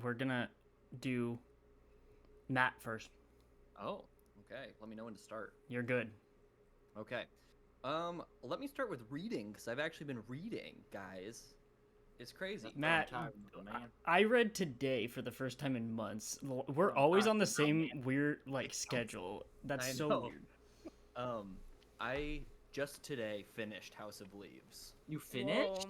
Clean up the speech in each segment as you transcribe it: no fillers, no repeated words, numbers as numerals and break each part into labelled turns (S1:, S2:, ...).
S1: we're gonna do Matt first.
S2: Oh, okay. Let me know when to start.
S1: You're good.
S2: Okay. Let me start with reading because I've actually been reading, guys. It's crazy.
S1: Matt,
S3: man.
S1: I read today for the first time in months. We're always on the same weird schedule. That's
S2: I
S1: so
S2: know.
S1: weird.
S2: I just today finished House of Leaves.
S3: You finished?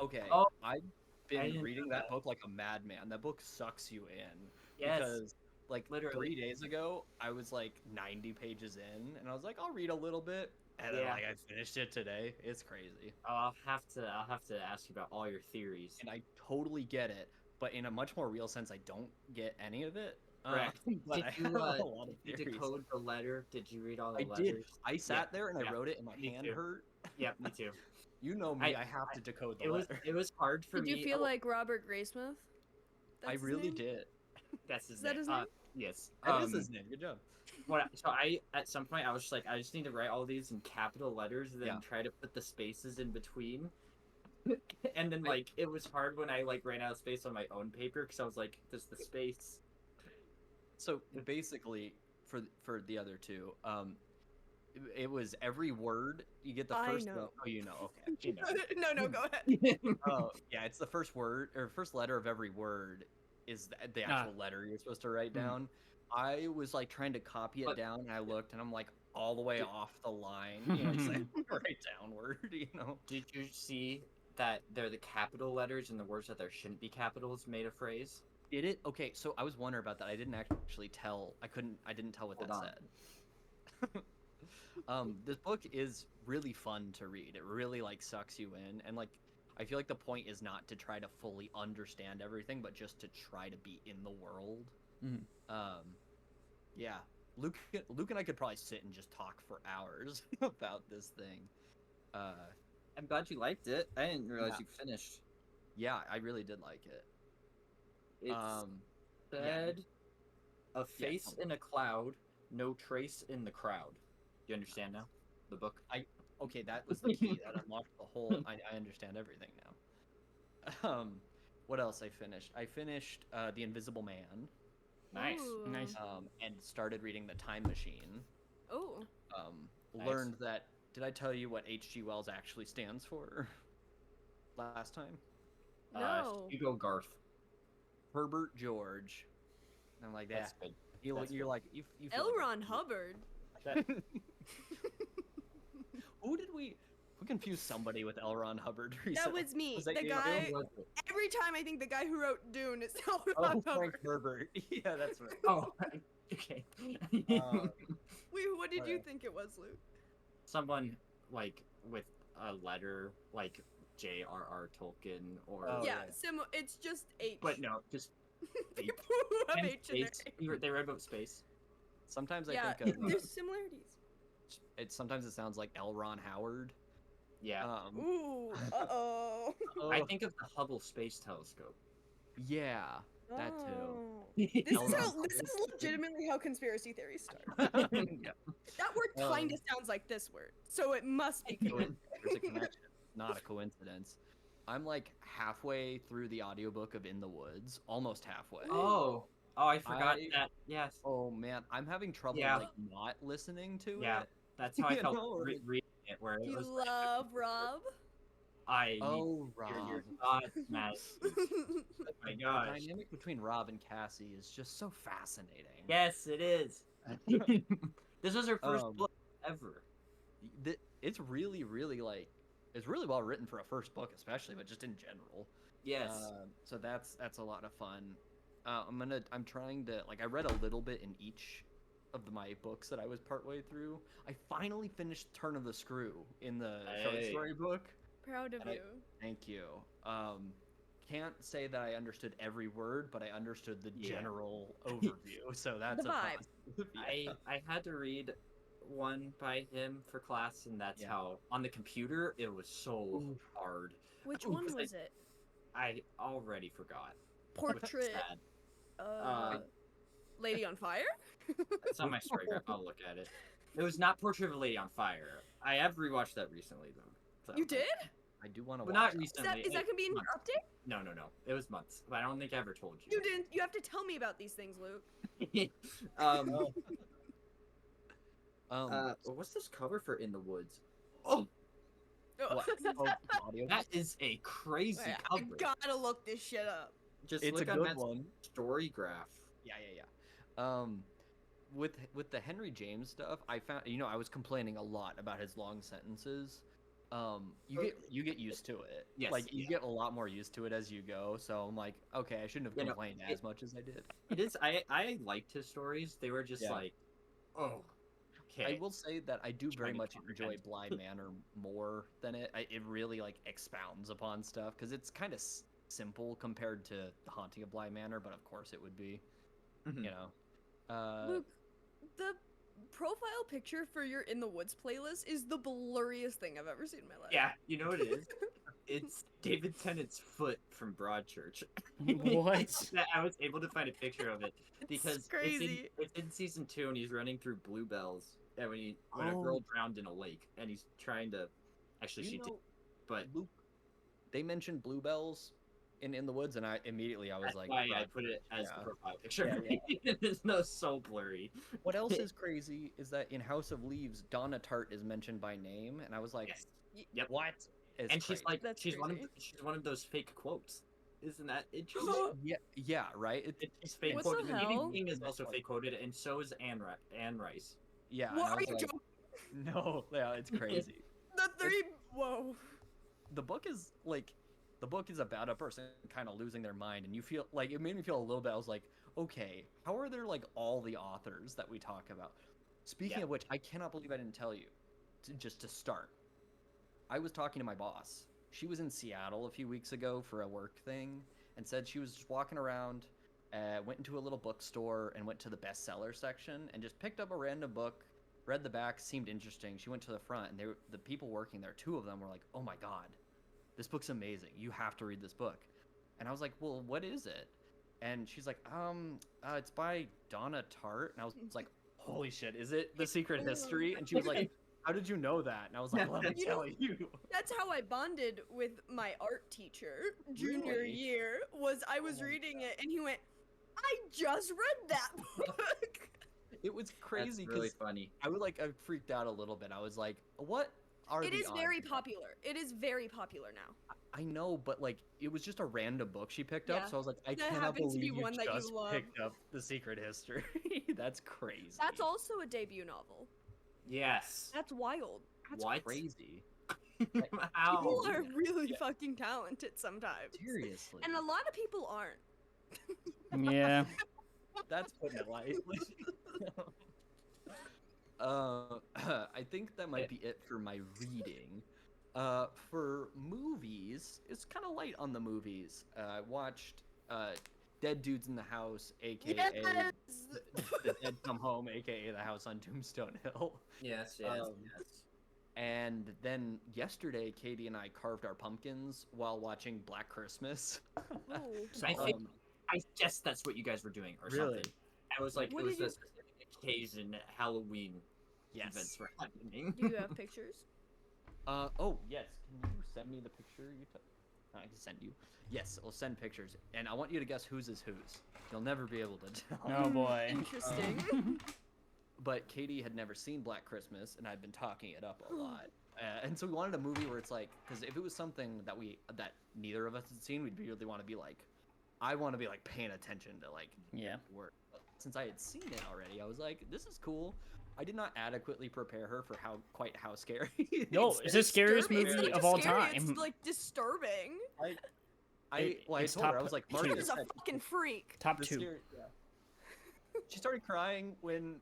S2: Okay.
S3: Oh,
S2: I've
S3: I
S2: been
S3: didn't
S2: reading
S3: know
S2: that
S3: that.
S2: book like a madman. That book sucks you in.
S3: Yes.
S2: Because like
S3: Literally.
S2: 3 days ago, I was like 90 pages in, and I was like, I'll read a little bit, and then
S3: Yeah.
S2: like I finished it today. It's crazy,
S3: I'll have to ask you about all your theories.
S2: and I totally get it, but in a much more real sense, I don't get any of it.
S3: Correct.
S2: But
S3: Did
S2: I
S3: you
S2: have a lot of
S3: did you
S2: theories.
S3: decode the letter? Did you read all the
S2: I
S3: letters?
S2: did. I sat there and I
S3: yeah.
S2: wrote it, and my
S3: Me
S2: hand
S3: too.
S2: hurt.
S3: Yep, me too.
S2: You know me. I have to decode the
S3: It was
S2: letter.
S3: hard for
S4: Did
S3: me.
S4: you feel like Robert Graysmith?
S2: I
S4: That's his
S2: really
S4: name?
S2: did.
S3: That's his
S4: Is that
S3: name?
S4: his name?
S3: Yes.
S2: That is his name. Good job.
S3: So I at some point I was just like, I just need to write all these in capital letters and then
S2: Yeah.
S3: try to put the spaces in between. And then like it was hard when I like ran out of space on my own paper because I was like, does the space?
S2: So basically, for the other two, it was every word you get the
S4: I
S2: first.
S4: know.
S2: Oh, you know. Okay. You know.
S4: no, go ahead.
S2: Oh, yeah. It's the first word or first letter of every word is the actual letter you're supposed to write down. I was like trying to copy it down, and I looked, and I'm like all the way off the line. You know, it's like right downward. You know.
S3: Did you see that they're the capital letters and the words that there shouldn't be capitals made a phrase?
S2: Did it? Okay, so I was wondering about that. I didn't actually tell. I didn't tell what
S3: Hold
S2: that
S3: on.
S2: said. This book is really fun to read. It really like sucks you in, and like I feel like the point is not to try to fully understand everything, but just to try to be in the world. Yeah, Luke and I could probably sit and just talk for hours about this thing.
S3: I'm glad you liked it. I didn't realize you finished.
S2: Yeah, I really did like it.
S3: It's said, a face in a cloud, no trace in the crowd. Do you understand now? The book.
S2: Okay, that was the key. That unlocked the whole. I understand everything now. What else I finished? I finished The Invisible Man.
S3: Nice.
S4: Ooh.
S1: Nice.
S2: And started reading The Time Machine.
S4: Oh.
S3: Nice.
S2: Learned that. Did I tell you what H.G. Wells actually stands for? Last time.
S4: No.
S3: Hugo Garth.
S2: Herbert George. And I'm like that.
S3: That's good.
S2: You're
S3: That's
S2: like you. Feel
S4: L.
S2: like
S4: Ron Hubbard.
S2: Who did we confused somebody with L. Ron Hubbard recently?
S4: That was me.
S2: that
S4: The
S2: you?
S4: guy. Every time I think the guy who wrote Dune is L.
S2: Oh,
S4: Ron
S2: Frank
S4: Hubbard.
S2: Herbert. Yeah, that's right.
S3: Oh, okay.
S4: Wait, what did you think it was, Luke?
S3: Someone like with a letter like J.R.R. Tolkien or
S4: Yeah, it's just H.
S3: but no, just
S4: People who have
S3: and
S4: H in their
S3: space.
S4: name.
S3: They read about space.
S2: Sometimes I
S4: Yeah,
S2: think of
S4: there's similarities.
S2: sometimes it sounds like L. Ron Howard.
S3: Yeah.
S4: Ooh, uh-oh.
S3: I think of the Hubble Space Telescope.
S2: Yeah, that too.
S4: Oh. This is legitimately how conspiracy theories start.
S2: Yeah.
S4: That word kind of sounds like this word, so it must be correct.
S2: There's a connection. Not a coincidence. I'm like halfway through the audiobook of In the Woods, almost halfway.
S3: Oh, I forgot that. Yes.
S2: Oh man, I'm having trouble like not listening to
S3: Yeah,
S2: it.
S3: that's how I felt
S2: know,
S3: reading it. Where
S4: You
S3: it was
S4: love Rob?
S2: Oh, Rob.
S3: Your thoughts, Matt. Oh my
S2: The
S3: gosh.
S2: dynamic between Rob and Cassie is just so fascinating.
S3: Yes, it is. This was her first book ever.
S2: It's really, really like it's really well written for a first book, especially, but just in general.
S3: Yes.
S2: So that's a lot of fun. I'm trying to I read a little bit in each of my books that I was partway through. I finally finished Turn of the Screw in the short story book.
S4: Proud of you.
S2: Thank you. Can't say that I understood every word, but I understood the general overview. So that's
S4: The vibe.
S2: Yeah.
S3: I had to read one by him for class, and that's how on the computer it was so hard.
S4: Which one was it?
S3: I already forgot.
S4: Portrait. Lady on Fire?
S3: It's on my story graph. I'll look at it. It was not Portrait of a Lady on Fire. I have rewatched that recently though. So.
S4: You did?
S2: I do want to
S3: Well,
S2: watch
S3: not
S2: that.
S3: recently.
S4: Is that gonna be in your
S3: months.
S4: update?
S3: No. It was months, but I don't think I ever told
S4: You
S3: you.
S4: didn't. You have to tell me about these things, Luke.
S3: What's this cover for In the Woods? Oh,
S2: What? Oh, audio.
S3: that is a crazy
S4: Wait, I
S3: cover.
S4: gotta look this shit up.
S3: Just
S2: It's a
S3: look on
S2: good
S3: that
S2: one.
S3: story graph.
S2: Yeah. With the Henry James stuff, I found I was complaining a lot about his long sentences. You get used to it.
S3: Yes,
S2: Like you
S3: yeah.
S2: get a lot more used to it as you go. So I'm like, okay, I shouldn't have complained as much as I did.
S3: It is. I liked his stories. They were just
S2: Yeah.
S3: like, oh, okay.
S2: I will say that I do very
S3: Trying to
S2: much enjoy
S3: comprehend.
S2: Bly Manor more than it. It really like expounds upon stuff because it's kind of simple compared to The Haunting of Bly Manor, but of course it would be.
S3: Mhm.
S2: You know.
S4: Luke, the profile picture for your In the Woods playlist is the blurriest thing I've ever seen in my life.
S3: Yeah, you know what it is? It's David Tennant's foot from Broadchurch.
S1: What?
S3: That I was able to find a picture of it because
S4: It's crazy.
S3: It's in season 2, and he's running through Bluebells. And when a
S2: Oh.
S3: girl drowned in a lake, and he's trying to. Actually,
S2: You
S3: she did,
S2: know,
S3: but
S2: Luke, they mentioned Bluebells in the woods, and I was
S3: that's
S2: like,
S3: why I
S2: "Broad."
S3: put it as
S2: Yeah.
S3: the profile picture.
S2: Yeah,
S3: It's no so blurry.
S2: What else is crazy is that in House of Leaves, Donna Tartt is mentioned by name, and I was like,
S3: Yes. Yep.
S2: "What?" It's
S3: And she's
S2: crazy.
S3: like,
S4: That's
S3: she's
S4: crazy.
S3: one of those fake quotes. Isn't that interesting?
S2: yeah, right.
S3: It's fake
S4: What
S3: quoted.
S4: the
S3: And
S4: hell?
S3: Stephen King is also fake quoted, and so is Anne Rice.
S2: Yeah, and
S4: What
S2: I
S4: are
S2: was
S4: you
S2: like,
S4: joking?
S2: no, yeah, it's crazy.
S4: The three. Whoa.
S2: The book is about a person kind of losing their mind, and you feel like it made me feel a little bit. I was like, okay, how are there like all the authors that we talk about? Speaking
S3: Yeah.
S2: of which, I cannot believe I didn't tell you. Just to start, I was talking to my boss. She was in Seattle a few weeks ago for a work thing, and said she was just walking around, went into a little bookstore and went to the bestseller section and just picked up a random book. Read the back, seemed interesting. She went to the front, and the people working there, 2 of them were like, "Oh my god, this book's amazing. You have to read this book." And I was like, "Well, what is it?" And she's like, it's by Donna Tartt." And I was like, "Holy shit, is it The Secret History?" And she was like, "How did you know that?" And I was like, "Let me
S4: You
S2: tell
S4: know-
S2: you."
S4: That's how I bonded with my art teacher junior
S2: Really?
S4: year. Was I was
S2: Oh my
S4: reading it, and he went, "I just read that book."
S2: It was crazy
S3: That's really
S2: because
S3: funny.
S2: I freaked out a little bit. I was like, "What are
S4: It
S2: the
S4: is
S2: odds
S4: very
S2: of that?"
S4: popular. It is very popular now.
S2: I know, but like it was just a random book she picked up,
S4: Yeah,
S2: so I was like, I
S4: that
S2: cannot
S4: happens to
S2: believe
S4: be
S2: you
S4: one that you
S2: just
S4: love.
S2: picked up The Secret History. That's crazy.
S4: That's also a debut novel.
S3: Yes.
S4: That's wild.
S2: That's
S3: What?
S2: crazy.
S3: How?
S4: People are
S2: yeah.
S4: really
S2: Yeah.
S4: fucking talented sometimes.
S2: Seriously.
S4: And a lot of people aren't.
S1: Yeah.
S2: That's putting it lightly. I think that might be it for my reading. For movies, it's kind of light on the movies. I watched Dead Dudes in the House, aka
S4: Yes!
S2: The Dead Come Home, aka The House on Tombstone Hill.
S3: Yes.
S2: yes. And then yesterday, Katie and I carved our pumpkins while watching Black Christmas.
S4: Ooh.
S3: I think
S2: Um,
S3: I guess that's what you guys were doing, or
S2: Really?
S3: something. I was like,
S4: What
S3: it was
S4: did
S3: a specific occasion, Halloween events
S2: yes.
S3: were happening.
S4: Do you have pictures?
S2: Oh yes. Can you send me the picture you took? I can send you. Yes, I'll send pictures, and I want you to guess whose is whose. You'll never be able to tell.
S1: Oh boy.
S4: Interesting.
S2: But Katie had never seen Black Christmas, and I'd been talking it up a lot. And so we wanted a movie where it's like, because if it was something that neither of us had seen, we'd really want to be like, I want to be like paying attention to like
S1: Yeah.
S2: work. But since I had seen it already, I was like, this is cool. I did not adequately prepare her for how scary.
S1: No, it's the scariest
S4: Disturbing. It's
S1: movie
S4: not
S1: of
S4: just
S1: all
S4: scary,
S1: time.
S4: It's like disturbing.
S2: I
S1: It's
S2: told her, I
S1: top
S2: was like,
S1: two.
S2: Mark
S4: She was a fucking freak.
S1: Top
S2: the
S1: 2.
S2: scary, yeah. She started crying when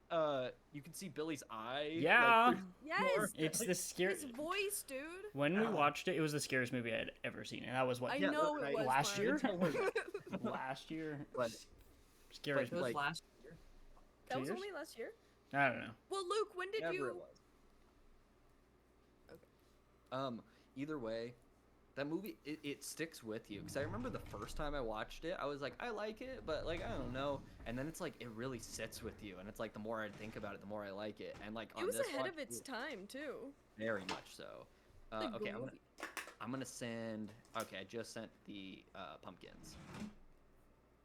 S2: you could see Billy's eye.
S1: Yeah.
S2: Like,
S4: Yes.
S1: It's the
S4: His
S1: scariest.
S4: voice, dude.
S1: When we
S2: Ow.
S1: watched it, it was the scariest movie I'd ever seen, and that was what
S4: I
S2: Yeah,
S4: know
S2: right.
S4: it was.
S1: last
S4: Mark.
S1: year. Last year.
S2: but
S1: Scariest
S3: It was
S1: movie.
S2: like-
S3: last year.
S4: That
S1: 2
S4: was
S1: years?
S4: only last year.
S1: I don't know.
S4: Well, Luke, when did
S2: whatever
S4: you?
S2: it was. Either way, that movie it sticks with you because I remember the first time I watched it, I was like, I like it, but like I don't know. And then it's like it really sits with you, and it's like the more I think about it, the more I like it. And like
S4: It
S2: on
S4: was
S2: this
S4: ahead
S2: watch,
S4: of its time too.
S2: very much so.
S4: Like,
S2: Okay,
S4: the
S2: I'm
S4: movie.
S2: I'm gonna send. Okay, I just sent the pumpkins.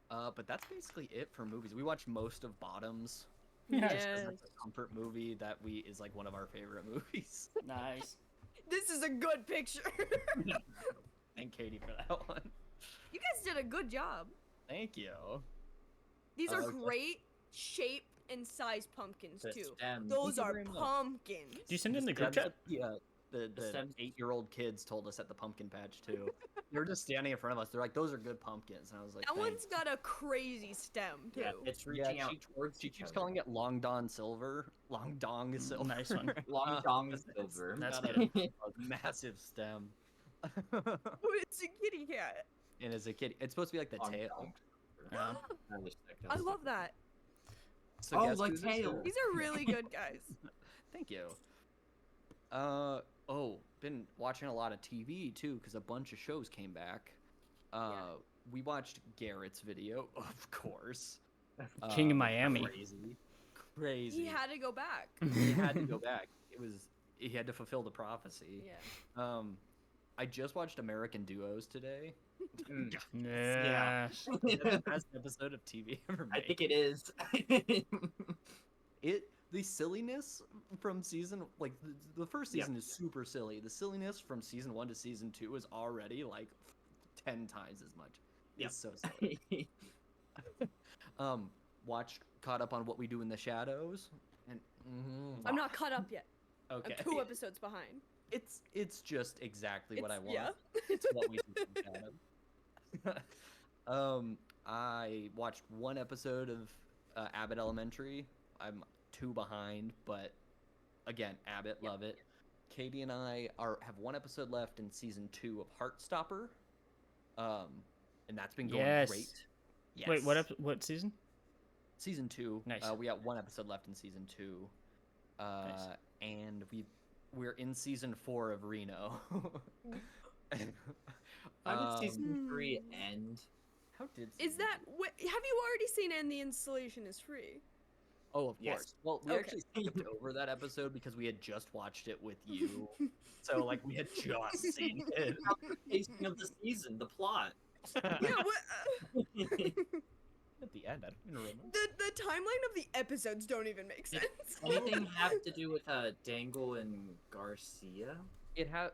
S2: But that's basically it for movies. We watched most of Bottoms.
S1: Yeah.
S2: Just 'cause
S4: Yes.
S2: it's a comfort movie that is like one of our favorite movies.
S1: Nice.
S4: This is a good picture.
S2: Thank Katie for that one.
S4: You guys did a good job.
S2: Thank you.
S4: These are
S2: Okay.
S4: great shape and size pumpkins
S3: The
S4: too.
S3: stems.
S4: Those
S2: Thank you
S4: are
S2: very much.
S4: pumpkins.
S1: Do you send it in the group
S2: That's
S1: chat?
S2: what the
S3: stems-
S2: 8-year-old kids told us at the pumpkin patch too. They were just standing in front of us. They're like, "Those are good pumpkins," and I was like,
S4: That
S2: "Thanks."
S4: one's got a crazy stem too.
S3: Yeah, it's reaching
S2: Yeah,
S3: out
S2: she-
S3: towards
S2: She
S3: each
S2: keeps
S3: other.
S2: calling it Long Don Silver. Long Dong Silver.
S1: Nice one.
S3: Long
S2: Uh,
S3: Dong
S2: it's
S3: Silver.
S1: That's
S2: got
S1: good.
S2: a massive stem.
S4: Oh, it's a kitty cat.
S2: And as a kid, it's supposed to be like the
S3: Long
S2: tail.
S3: Dong Silver.
S1: Yeah.
S4: I love that.
S2: So
S3: Oh,
S2: guess
S3: like
S2: who's this
S3: tail.
S2: year?
S4: These are really good, guys.
S2: Thank you. Been watching a lot of TV too because a bunch of shows came back. We watched Garrett's video, of course.
S1: King of Miami.
S2: Crazy.
S4: He had to go back.
S2: He had to go back. He had to fulfill the prophecy.
S4: Yeah.
S2: I just watched American Duos today.
S3: Mm.
S1: Yes.
S2: It's the best episode of TV ever made.
S3: I think it is.
S2: The silliness from season the first
S3: Yeah.
S2: season is super silly. The silliness from season 1 to season 2 is already like 10 times as much.
S3: Yeah.
S2: It's so silly. Caught up on What We Do in the Shadows, and
S4: I'm not caught up yet.
S2: okay.
S4: I'm 2 episodes behind.
S2: It's just exactly what I want.
S4: Yeah.
S2: It's What We Do in the Shadows. I watched 1 episode of Abbott Elementary. I'm 2 behind, but again, Abbott, love it. Katie and I have 1 episode left in season 2 of Heartstopper, and that's been going
S1: Yes.
S2: great. Yes.
S1: Wait, what season?
S2: Season 2.
S1: Nice.
S2: We got 1 episode left in season 2,
S1: Nice.
S2: and we're in season 4 of Reno.
S3: How did season
S4: Um,
S3: 3 end?
S2: How did
S4: Is
S2: season
S4: that
S2: two-
S4: have you already seen And the Installation is Free?
S2: Oh, of
S3: Yes.
S2: course. Well, we
S4: Okay.
S2: actually skipped over that episode because we had just watched it with you. So, like, we had just seen it.
S3: Pacing of the season, the plot.
S4: Yeah, what,
S2: At the end, I don't even remember.
S4: the timeline of the episodes don't even make sense.
S3: Anything have to do with Dangle and Garcia?
S2: Yes.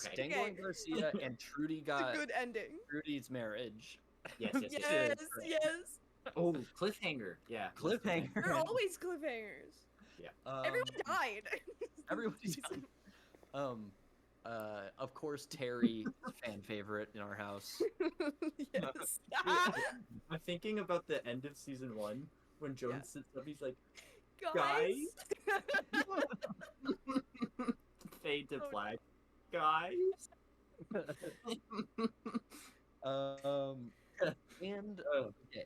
S3: Okay.
S2: Dangle and
S4: Okay.
S2: Garcia and Trudy
S4: It's
S2: got
S4: a good ending.
S2: Trudy's marriage.
S3: Yes, yes, yes.
S4: Yes,
S2: is correct.
S4: yes.
S3: Oh, cliffhanger. Yeah.
S2: Cliffhanger.
S4: They're always cliffhangers. Everyone died.
S2: Everyone died. Of course, Terry, fan favorite in our house.
S4: Yes.
S3: I'm thinking about the end of season 1 when Jones
S4: Yeah.
S3: sits up. He's like,
S4: Guys.
S3: fade to
S4: Oh,
S3: black. Guys.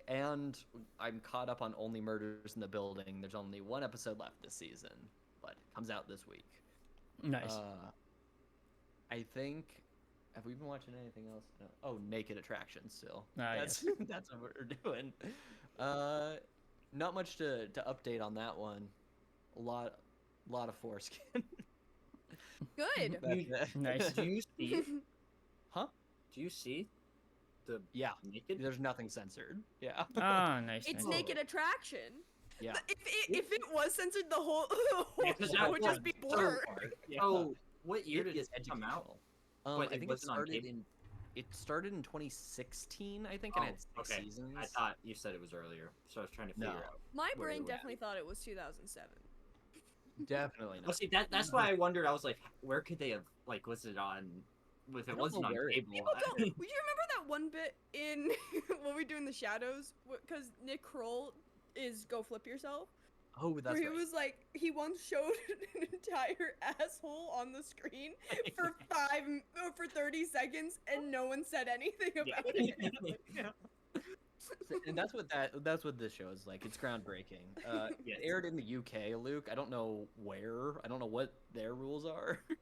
S2: And I'm caught up on Only Murders in the Building. There's only 1 episode left this season, but it comes out this week.
S1: Nice.
S2: I think. Have we been watching anything else? No. Oh, Naked Attraction still.
S1: Ah,
S2: that's that's what we're doing. Not much to update on that one. A lot of foreskin.
S4: Good.
S2: That's it.
S1: Nice.
S3: Do you see?
S2: Huh?
S3: Do you see the
S2: Yeah.
S3: naked?
S2: There's nothing censored. Yeah.
S1: Ah, nice.
S4: It's
S1: nice.
S4: Naked Attraction.
S2: Yeah.
S4: If it was censored, the whole
S3: Yeah, 'cause
S4: show
S3: that
S4: would just
S3: one-
S4: be blurred.
S3: Oh, what year
S2: It
S3: did
S2: is
S3: it come out?
S2: educational.
S3: But
S2: I
S3: it
S2: think
S3: wasn't on cable?
S2: it started in 2016, I think, and
S3: Oh,
S2: it's 6
S3: okay.
S2: seasons.
S3: I thought you said it was earlier, so I was trying to figure
S2: No.
S3: out.
S4: My
S3: Where
S4: brain
S3: we're at.
S4: definitely thought it was 2007.
S2: Definitely
S3: Well,
S2: not.
S3: see, that's why I wondered. I was like, where could they have? Like, was it on? If
S2: I
S3: it
S2: don't
S3: wasn't
S2: know
S3: on
S2: where it-
S3: cable,
S4: People don't. You remember that one bit in What We Do in the Shadows? Because Nick Kroll is Go Flip Yourself.
S2: Oh, that's
S4: where he
S2: right.
S4: was like, he once showed an entire asshole on the screen for 30 seconds, and no one said anything about it.
S2: And that's what this show is like. It's groundbreaking.
S3: Yes.
S2: It aired in the UK, Luke. I don't know where. I don't know what their rules are.
S4: Ugh.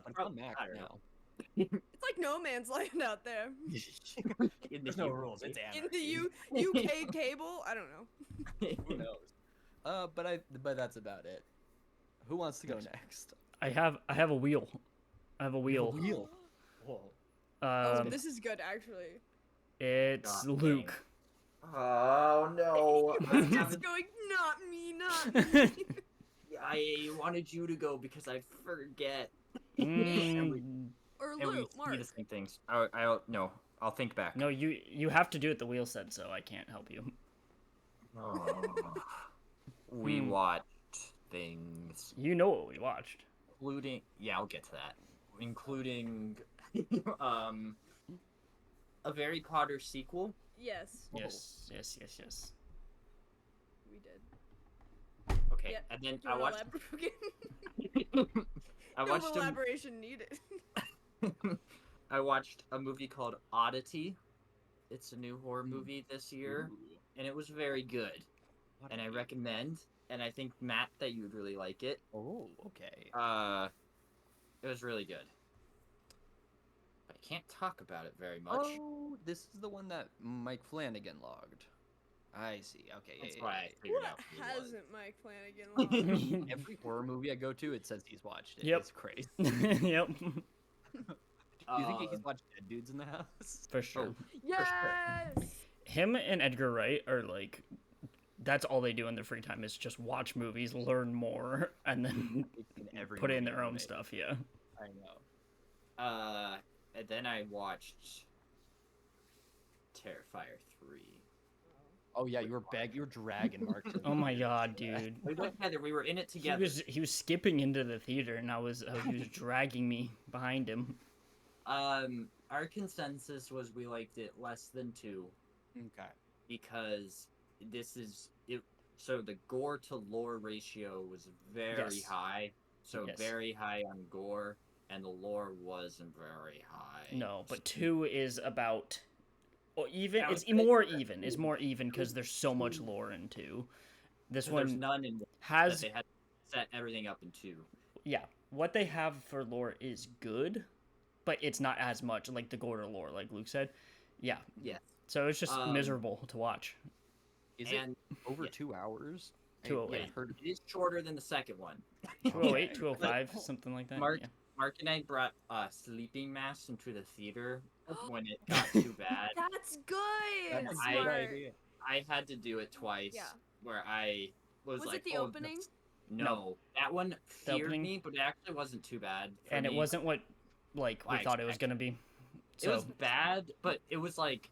S2: But it's on Max
S3: I don't
S2: now.
S4: It's like No Man's Land out there.
S2: There's no rules. It's
S4: In
S2: anarchy.
S4: the UK cable, I don't know.
S2: Who knows? But that's about it. Who wants to go next?
S1: I have a wheel. I have a wheel.
S2: Wheel. Whoa.
S4: Oh, this is good actually.
S1: It's
S3: God
S1: Luke.
S3: Oh no!
S4: It's going, not me, not me.
S3: I wanted you to go because I forget.
S1: Mm,
S4: Or
S3: And we
S4: Luke,
S3: see
S4: Mark.
S3: the same things. No, I'll think back.
S1: no, you have to do it. The wheel said so. I can't help you.
S3: Oh. We
S1: Hmm.
S3: watched things,
S1: You know what we watched.
S3: including I'll get to that. Including a Harry Potter sequel.
S4: Yes,
S1: Yes, yes, yes, yes.
S4: we did.
S3: Okay,
S4: Yeah,
S3: and then
S4: Do you
S3: I
S4: wanna
S3: watched.
S4: elaborate?
S3: I
S4: No
S3: watched
S4: elaboration needed.
S3: I watched a movie called Oddity. It's a new horror movie this year, and it was very good. And I recommend, and I think Matt that you would really like it.
S2: Oh, okay.
S3: It was really good. But I can't talk about it very much.
S2: Oh, this is the one that Mike Flanagan logged. I see. Okay.
S3: That's
S2: yeah,
S3: why I
S2: yeah,
S3: figured
S4: What
S3: out who it was.
S4: hasn't Mike Flanagan lost?
S2: yeah. Every horror movie I go to, it says he's watched it.
S1: Yep.
S2: It's crazy.
S1: Yep,
S2: Do you think he's watched Dead Dudes in the House?
S1: for sure.
S4: Yes.
S1: Him and Edgar Wright are like, that's all they do in their free time is just watch movies, learn more, and then
S2: In every
S1: put in
S2: movie
S1: their
S2: ever
S1: own
S2: made.
S1: stuff. Yeah.
S2: I know.
S3: And then I watched Terrifier 3.
S2: Oh yeah, you were dragging Mark. to
S1: Oh my
S2: the
S1: god,
S2: theater for that.
S1: dude.
S3: We went together. We were in it
S1: He
S3: together.
S1: was skipping into the theater, and he was dragging me behind him.
S3: Our consensus was we liked it less than 2
S2: Okay.
S3: because this is it. So the gore to lore ratio was very
S1: Yes.
S3: high. So
S1: Yes.
S3: very high on gore, and the lore wasn't very high.
S1: No, but 2 is about, or even
S3: I would
S1: it's
S3: say
S1: more
S3: that
S1: even. It's more even because there's so much lore in 2. This
S3: There's
S1: one
S3: none in that
S1: has
S3: they had set everything up in 2.
S1: yeah. What they have for lore is good, but it's not as much like the gore to lore, like Luke said. Yeah.
S3: Yes.
S1: So it's just
S3: Um,
S1: miserable to watch.
S2: Is
S3: And
S2: it over
S3: yeah.
S2: 2 hours?
S1: 208.
S3: yeah,
S2: I've heard.
S3: it is shorter than the second one.
S1: 208, 205, something like that.
S3: Mark-
S1: Yeah.
S3: Mark and I brought sleeping masks into the theater when it got too bad.
S4: That's good.
S2: That's a
S3: I-
S2: good
S4: Smart.
S2: idea.
S3: I had to do it twice.
S4: Yeah.
S3: Where I was,
S4: Was
S3: like,
S4: it the
S3: "Oh,
S4: opening?
S3: that's-" No, that one feared
S1: opening-
S3: me, but it actually wasn't too bad. For
S1: And it
S3: me.
S1: wasn't what like we
S3: I
S1: thought it was
S3: expected.
S1: gonna be.
S3: It
S1: So
S3: was bad, but it was like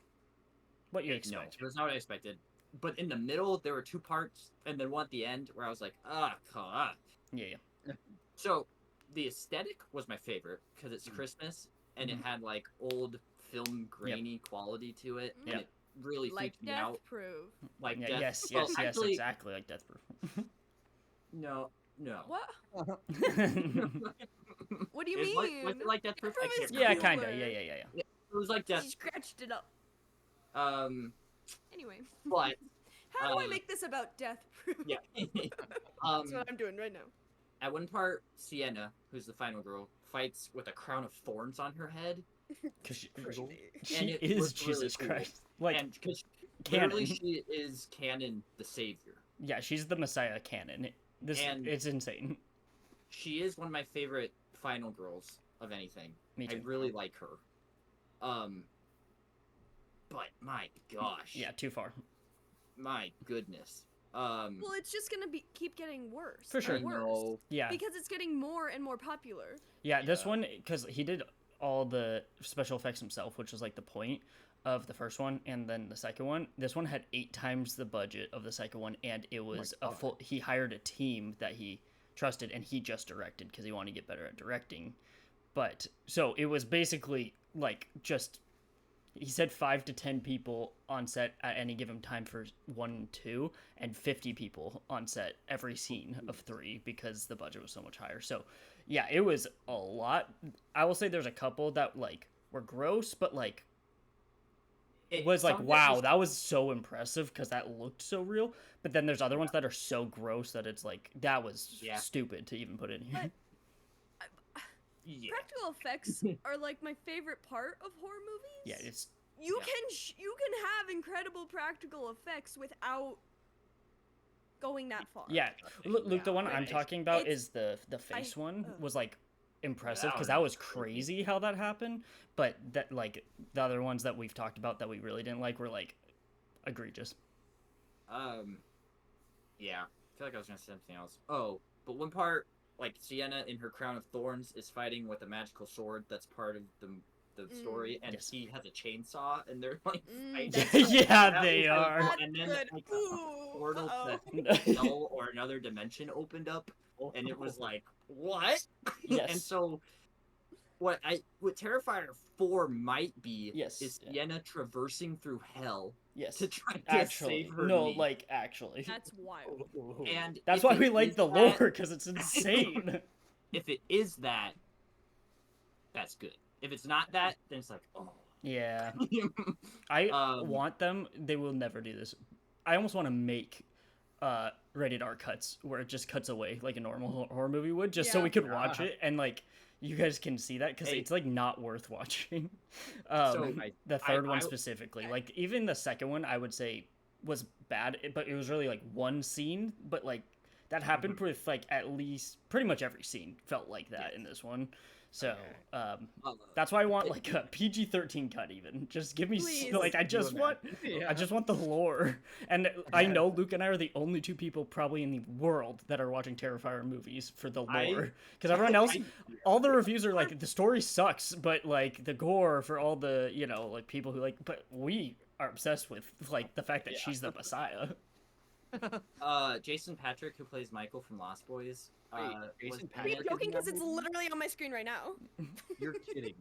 S1: what you
S3: no,
S1: expect.
S3: it was not what I expected. But in the middle, there were 2 parts, and then one at the end where I was like, ah, God.
S1: Yeah, yeah.
S3: So the aesthetic was my favorite because it's
S2: Mhm.
S3: Christmas and it
S1: Mhm.
S3: had like old film grainy quality to it, and
S1: Yep.
S3: it really
S4: Like
S3: freaked me
S4: Death
S3: out.
S4: Proof.
S3: Like
S1: Yeah,
S3: Death.
S1: yes,
S3: well,
S1: yes, yes,
S3: actually,
S1: exactly like Death Proof.
S3: No.
S4: What? What do you
S3: Was
S4: mean?
S3: it like Death Proof? I
S4: Proof
S3: can't
S4: is
S1: yeah,
S3: remember.
S1: kinda.
S4: cooler.
S1: Yeah.
S3: It was like
S4: You
S3: Death.
S4: scratched it up. Anyway,
S3: But
S4: how do I
S3: Um,
S4: make this about Death Proof?
S3: yeah.
S4: That's what I'm doing right now.
S3: At one part, Sienna, who's the final girl, fights with a crown of thorns on her head,
S1: Because she
S3: And it
S1: is
S3: was really
S1: Jesus
S3: cool.
S1: Christ. Like
S3: and because
S1: canon.
S3: literally she is canon the savior.
S1: Yeah, she's the Messiah canon.
S3: And-
S1: It's insane.
S3: She is one of my favorite final girls of anything.
S1: Me
S3: I
S1: too.
S3: really like her. But my gosh.
S1: Yeah, too far.
S3: My goodness.
S4: Well, it's just gonna keep getting worse.
S1: For sure.
S3: I
S4: and worse.
S3: know.
S1: Yeah.
S4: Because it's getting more and more popular.
S1: Yeah, this
S2: Yeah.
S1: one, because he did all the special effects himself, which was like the point of the first one, and then the second one. This one had 8 times the budget of the second one, and it was a
S2: God.
S1: full. He hired a team that he trusted, and he just directed because he wanted to get better at directing. But so it was basically like just. He said 5 to 10 people on set at any given time for 1, 2, and 50 people on set every scene of 3 because the budget was so much higher. So, yeah, it was a lot. I will say there's a couple that like were gross, but like
S3: It
S1: was like,
S3: some
S1: wow,
S3: was-
S1: that was so impressive because that looked so real. But then there's other ones that are so gross that it's like that was
S3: Yeah.
S1: stupid to even put in here.
S3: Yeah.
S4: Practical effects are like my favorite part of horror movies.
S1: Yeah, it's
S4: You
S3: Yeah.
S4: can you can have incredible practical effects without going that far.
S1: yeah. Luke, the one
S3: Yeah,
S1: I'm
S3: right.
S1: talking about
S4: It's-
S1: is the face one
S4: ugh.
S1: was like impressive
S3: That
S1: because
S3: was
S1: that was
S3: crazy.
S1: crazy how that happened. But that like the other ones that we've talked about that we really didn't like were like egregious.
S3: Yeah. I feel like I was gonna say something else. Oh, but one part, like Sienna in her crown of thorns is fighting with a magical sword that's part of the story, and
S1: Yes.
S3: he has a chainsaw, and they're like fighting.
S4: That's good.
S1: Yeah,
S3: That
S1: they
S3: was, like,
S1: are.
S4: That's
S3: and then
S4: good.
S3: like
S4: Ooh,
S3: a portal
S4: uh-oh.
S3: to hell or another dimension opened up, and it was like what?
S1: Yes.
S3: And so what Terrifier 4 might be
S1: Yes,
S3: is
S1: yeah.
S3: Sienna traversing through hell
S1: Yes.
S3: to try to
S1: Actually,
S3: save her
S1: no,
S3: niece.
S1: like actually.
S4: That's wild.
S3: And
S1: That's
S3: if
S1: why
S3: it
S1: we like
S3: is
S1: the
S3: that-
S1: lore because it's insane.
S3: If it is that, that's good. If it's not that, then it's like, oh.
S1: Yeah. I
S3: Um,
S1: want them. They will never do this. I almost want to make rated R cuts where it just cuts away like a normal horror movie would, just so
S4: Yeah.
S1: we could watch it and like you guys can see that because
S3: Hey.
S1: it's like not worth watching.
S3: So,
S1: The third one
S3: I-
S1: specifically, like even the second one, I would say was bad, but it was really like one scene, but like that happened with like at least pretty much every scene felt like that in this one. So
S3: uh,
S1: that's why I want like a PG-13 cut. Even just give me
S4: Please.
S1: like I just want I just want the lore. And I know Luke and I are the only two people probably in the world that are watching Terrifier movies for the lore. Because everyone else, all the reviews are like the story sucks, but like the gore for all the like people who like. But we are obsessed with like the fact that she's the Messiah.
S3: Jason Patrick, who plays Michael from Lost Boys,
S2: Wait,
S3: was
S2: Jason
S3: in
S4: Are you
S2: Patrick
S3: it.
S4: joking?
S2: in that
S4: Because it's
S2: movie?
S4: literally on my screen right now.
S2: You're kidding.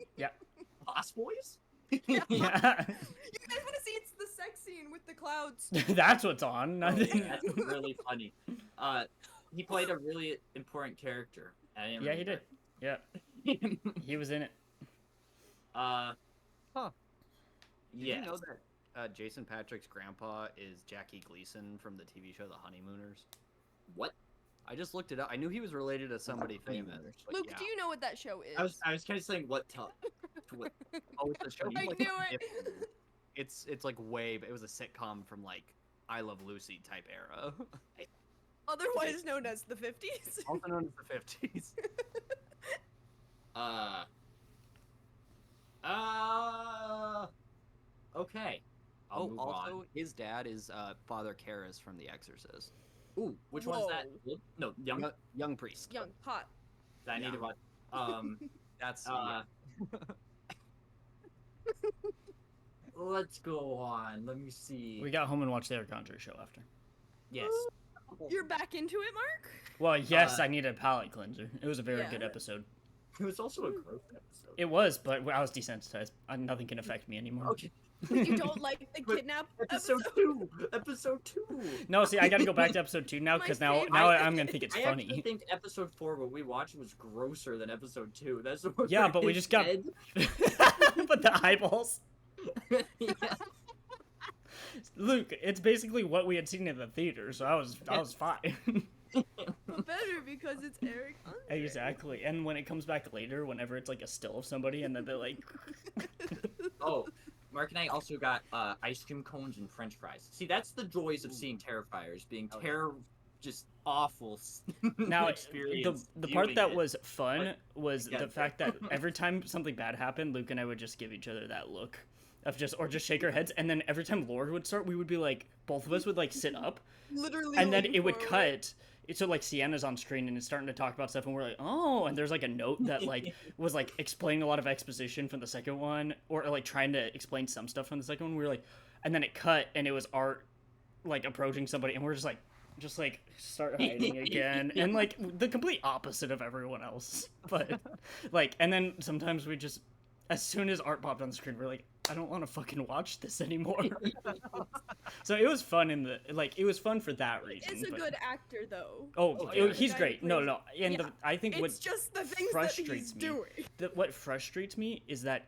S3: Lost Boys?
S1: Yeah,
S4: You guys want to see it's the sex scene with the clouds.
S1: that's what's on. Nothing.
S3: That's really funny. He played a really important character. I didn't
S1: Yeah, he did. Yeah,
S3: did.
S1: he was in it.
S2: Huh. Did
S3: Yeah.
S2: you know that Jason Patrick's grandpa is Jackie Gleason from the TV show The Honeymooners?
S3: What?
S2: I just looked it up. I knew he was related to somebody famous.
S3: Honeymooners.
S2: But
S4: Luke,
S2: yeah.
S4: do you know what that show is?
S3: I was kind of saying what?
S2: Oh, it's a show.
S4: I
S2: like,
S4: knew it.
S2: It's like way. It was a sitcom from like I Love Lucy type era,
S4: Otherwise known as the 50s.
S2: also known as the 50s.
S3: Okay. I'll move
S2: also
S3: on.
S2: his dad is Father Karras from The Exorcist.
S3: Ooh, which one's that? No, young.
S2: Young priest.
S4: Young, hot.
S3: I need to watch.
S2: That's
S3: Let's go on. Let me see.
S1: We got home and watched the Eric Andre show after.
S3: Yes.
S4: You're back into it, Mark?
S1: Well, yes,
S3: Uh,
S1: I need a palate cleanser. It was a very
S4: Yeah.
S1: good episode.
S3: It was also a growth episode.
S1: It was, but I was desensitized. Nothing can affect me anymore.
S3: Okay.
S4: You don't like the
S3: But
S4: kidnap
S3: Episode 2. Episode 2.
S1: No, see, I got to go back to episode 2 now
S4: My
S1: because now
S4: favorite.
S1: I'm gonna think it's
S3: I actually
S1: funny.
S3: think episode 4, when we watched, was grosser than episode 2. That's the one
S1: Yeah,
S3: where
S1: but we
S3: his
S1: just got-
S3: head-
S1: But the eyeballs,
S3: Yeah.
S1: Luke. It's basically what we had seen in the theater, so I was fine.
S4: But better because it's Eric Andre.
S1: Exactly. And when it comes back later, whenever it's like a still of somebody, and then they're like,
S3: Oh, Mark and I also got ice cream cones and French fries. See, that's the joys of seeing Terrifiers, being
S2: Oh, yeah.
S3: terror, just awful
S1: now
S3: experience.
S1: the part
S3: viewing
S1: that
S3: it.
S1: was fun
S3: But-
S1: was
S3: Yeah.
S1: the fact that every time something bad happened, Luke and I would just give each other that look of just shake our heads, and then every time Lord would start, we would be like, both of us would like sit up,
S4: Literally.
S1: and then
S4: lean
S1: it would
S4: forward.
S1: cut. So like Sienna's on screen and it's starting to talk about stuff, and we're like, oh, and there's like a note that like was like explaining a lot of exposition from the second one, or like trying to explain some stuff from the second one. We were like, and then it cut, and it was Art like approaching somebody, and we're just like start hiding again, and like the complete opposite of everyone else. But like, and then sometimes we just, as soon as Art popped on the screen, we're like, I don't want to fucking watch this anymore. So it was fun it was fun for that reason.
S4: It's a
S1: but-
S4: good actor, though.
S1: Oh,
S3: yeah.
S1: he's
S4: The guy
S1: great.
S4: who
S1: No,
S4: plays-
S1: no, and
S4: Yeah.
S1: I think
S4: It's
S1: what
S4: just the things that he's
S1: frustrates me-
S4: doing.
S1: what frustrates me is that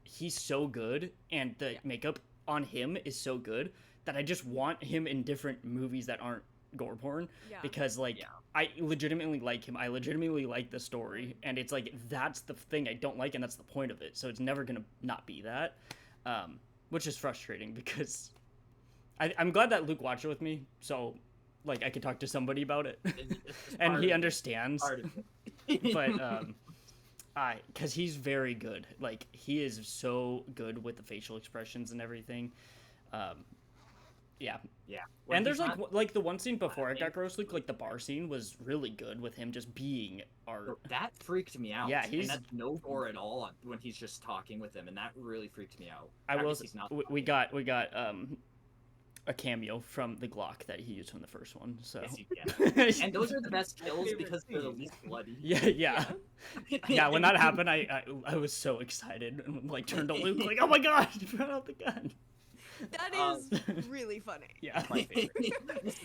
S1: he's so good, and the makeup on him is so good that I just want him in different movies that aren't gore porn,
S4: Yeah.
S1: because like
S2: Yeah.
S1: I legitimately like him. I legitimately like the story, and it's like that's the thing I don't like, and that's the point of it. So it's never gonna not be that, which is frustrating because I'm glad that Luke watched it with me, so like I could talk to somebody about it,
S3: It's just
S1: and
S3: part
S1: he
S3: of it.
S1: understands.
S3: Part of it.
S1: But Because he's very good. Like, he is so good with the facial expressions and everything. Yeah.
S3: Yeah.
S1: And there's like the one scene before it got gross, like the bar scene was really good with him just being art.
S3: That freaked me out.
S1: Yeah, he's
S3: and that's no gore at all when he's just talking with him, and that really freaked me out.
S1: I will.
S3: He's not
S1: We got a cameo from the Glock that he used from the first one. So
S3: Yes, you can. And those are the best kills because they're the least bloody.
S1: yeah. When that happened, I was so excited and like turned to Luke like, oh my god, you brought out the gun.
S4: That is really funny.
S1: Yeah.
S2: My favorite.